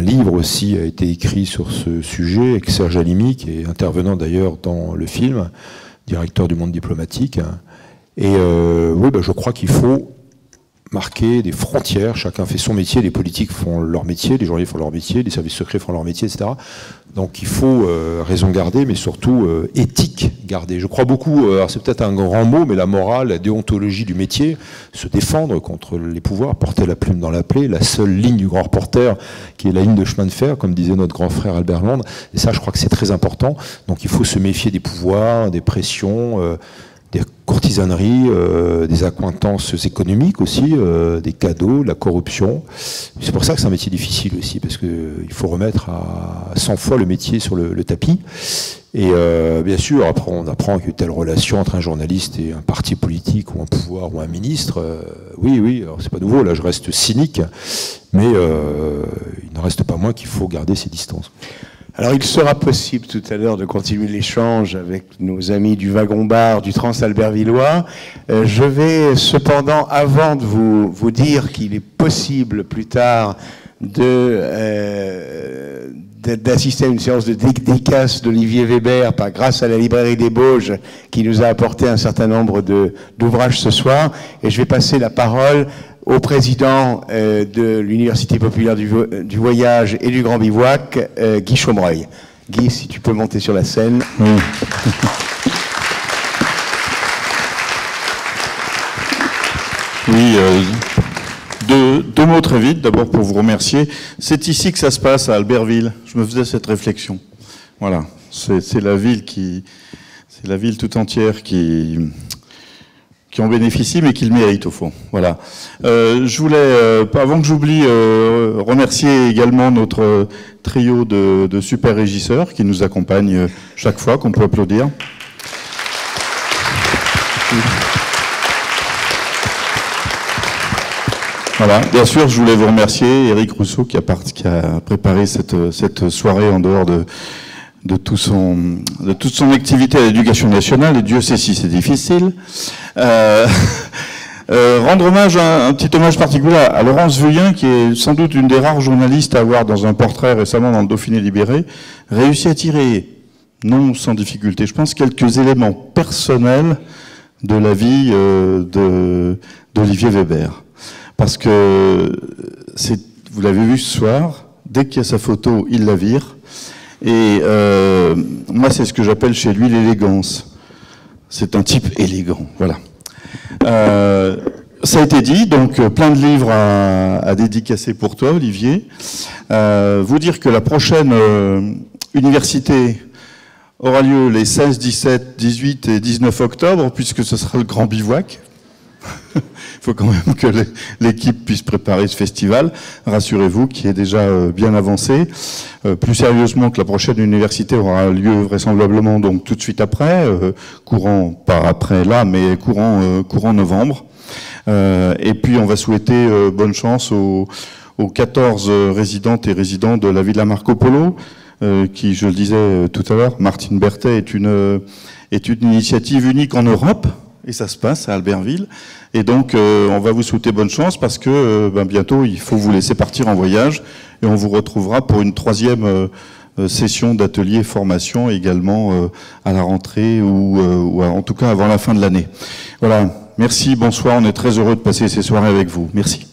livre aussi a été écrit sur ce sujet avec Serge Halimi, qui est intervenant d'ailleurs dans le film, directeur du Monde diplomatique. Et oui, je crois qu'il faut marquer des frontières. Chacun fait son métier, les politiques font leur métier, les journalistes font leur métier, les services secrets font leur métier, etc. Donc il faut raison garder, mais surtout éthique garder. Je crois beaucoup, alors c'est peut-être un grand mot, mais la morale, la déontologie du métier, se défendre contre les pouvoirs, porter la plume dans la plaie, la seule ligne du grand reporter, qui est la ligne de chemin de fer, comme disait notre grand frère Albert Londres. Et ça, je crois que c'est très important. Donc il faut se méfier des pouvoirs, des pressions, des courtisaneries, des accointances économiques aussi, des cadeaux, de la corruption. C'est pour ça que c'est un métier difficile aussi, parce qu'il faut remettre à 100 fois le métier sur le tapis. Et bien sûr, après on apprend qu'il y a telle relation entre un journaliste et un parti politique ou un pouvoir ou un ministre. Oui, alors c'est pas nouveau, là je reste cynique, mais il ne reste pas moins qu'il faut garder ses distances. Alors il sera possible tout à l'heure de continuer l'échange avec nos amis du wagon-bar du Trans-Albervillois. Je vais cependant, avant de vous dire qu'il est possible plus tard de d'assister à une séance de dédicace d'Olivier Weber grâce à la librairie des Bauges qui nous a apporté un certain nombre d'ouvrages ce soir. Et je vais passer la parole au président de l'Université populaire du voyage et du Grand Bivouac, Guy Chaumereuil. Guy, si tu peux monter sur la scène. Oui. Oui, deux mots très vite, d'abord pour vous remercier. C'est ici que ça se passe, à Albertville. Je me faisais cette réflexion. Voilà, c'est la ville c'est la ville tout entière qui en bénéficie, mais qui le mérite au fond. Voilà. Je voulais, avant que j'oublie, remercier également notre trio de super régisseurs qui nous accompagnent chaque fois, qu'on peut applaudir. Voilà. Bien sûr, je voulais vous remercier, Éric Rousseau, qui a préparé cette soirée en dehors de toute son activité à l'éducation nationale, et Dieu sait si c'est difficile. Rendre hommage, un petit hommage particulier à Laurence Vuillin, qui est sans doute une des rares journalistes à avoir, dans un portrait récemment dans le Dauphiné libéré, réussi à tirer, non sans difficulté, je pense, quelques éléments personnels de la vie d'Olivier Weber. Parce que, vous l'avez vu ce soir, dès qu'il y a sa photo, il la vire. Et moi, c'est ce que j'appelle chez lui l'élégance. C'est un type élégant, voilà. Ça a été dit, donc plein de livres à dédicacer pour toi, Olivier. Vous dire que la prochaine université aura lieu les 16, 17, 18 et 19 octobre, puisque ce sera le Grand Bivouac. Il faut quand même que l'équipe puisse préparer ce festival, rassurez-vous, qui est déjà bien avancé. Plus sérieusement, que la prochaine université aura lieu vraisemblablement donc tout de suite après, pas après là, mais courant novembre. Et puis on va souhaiter bonne chance aux 14 résidentes et résidents de la Villa Marco Polo, qui, je le disais tout à l'heure, Martine Berthet est une initiative unique en Europe. Et ça se passe à Albertville. Et donc, on va vous souhaiter bonne chance parce que bientôt, il faut vous laisser partir en voyage. Et on vous retrouvera pour une 3e session d'atelier formation également à la rentrée ou en tout cas avant la fin de l'année. Voilà. Merci, bonsoir. On est très heureux de passer ces soirées avec vous. Merci.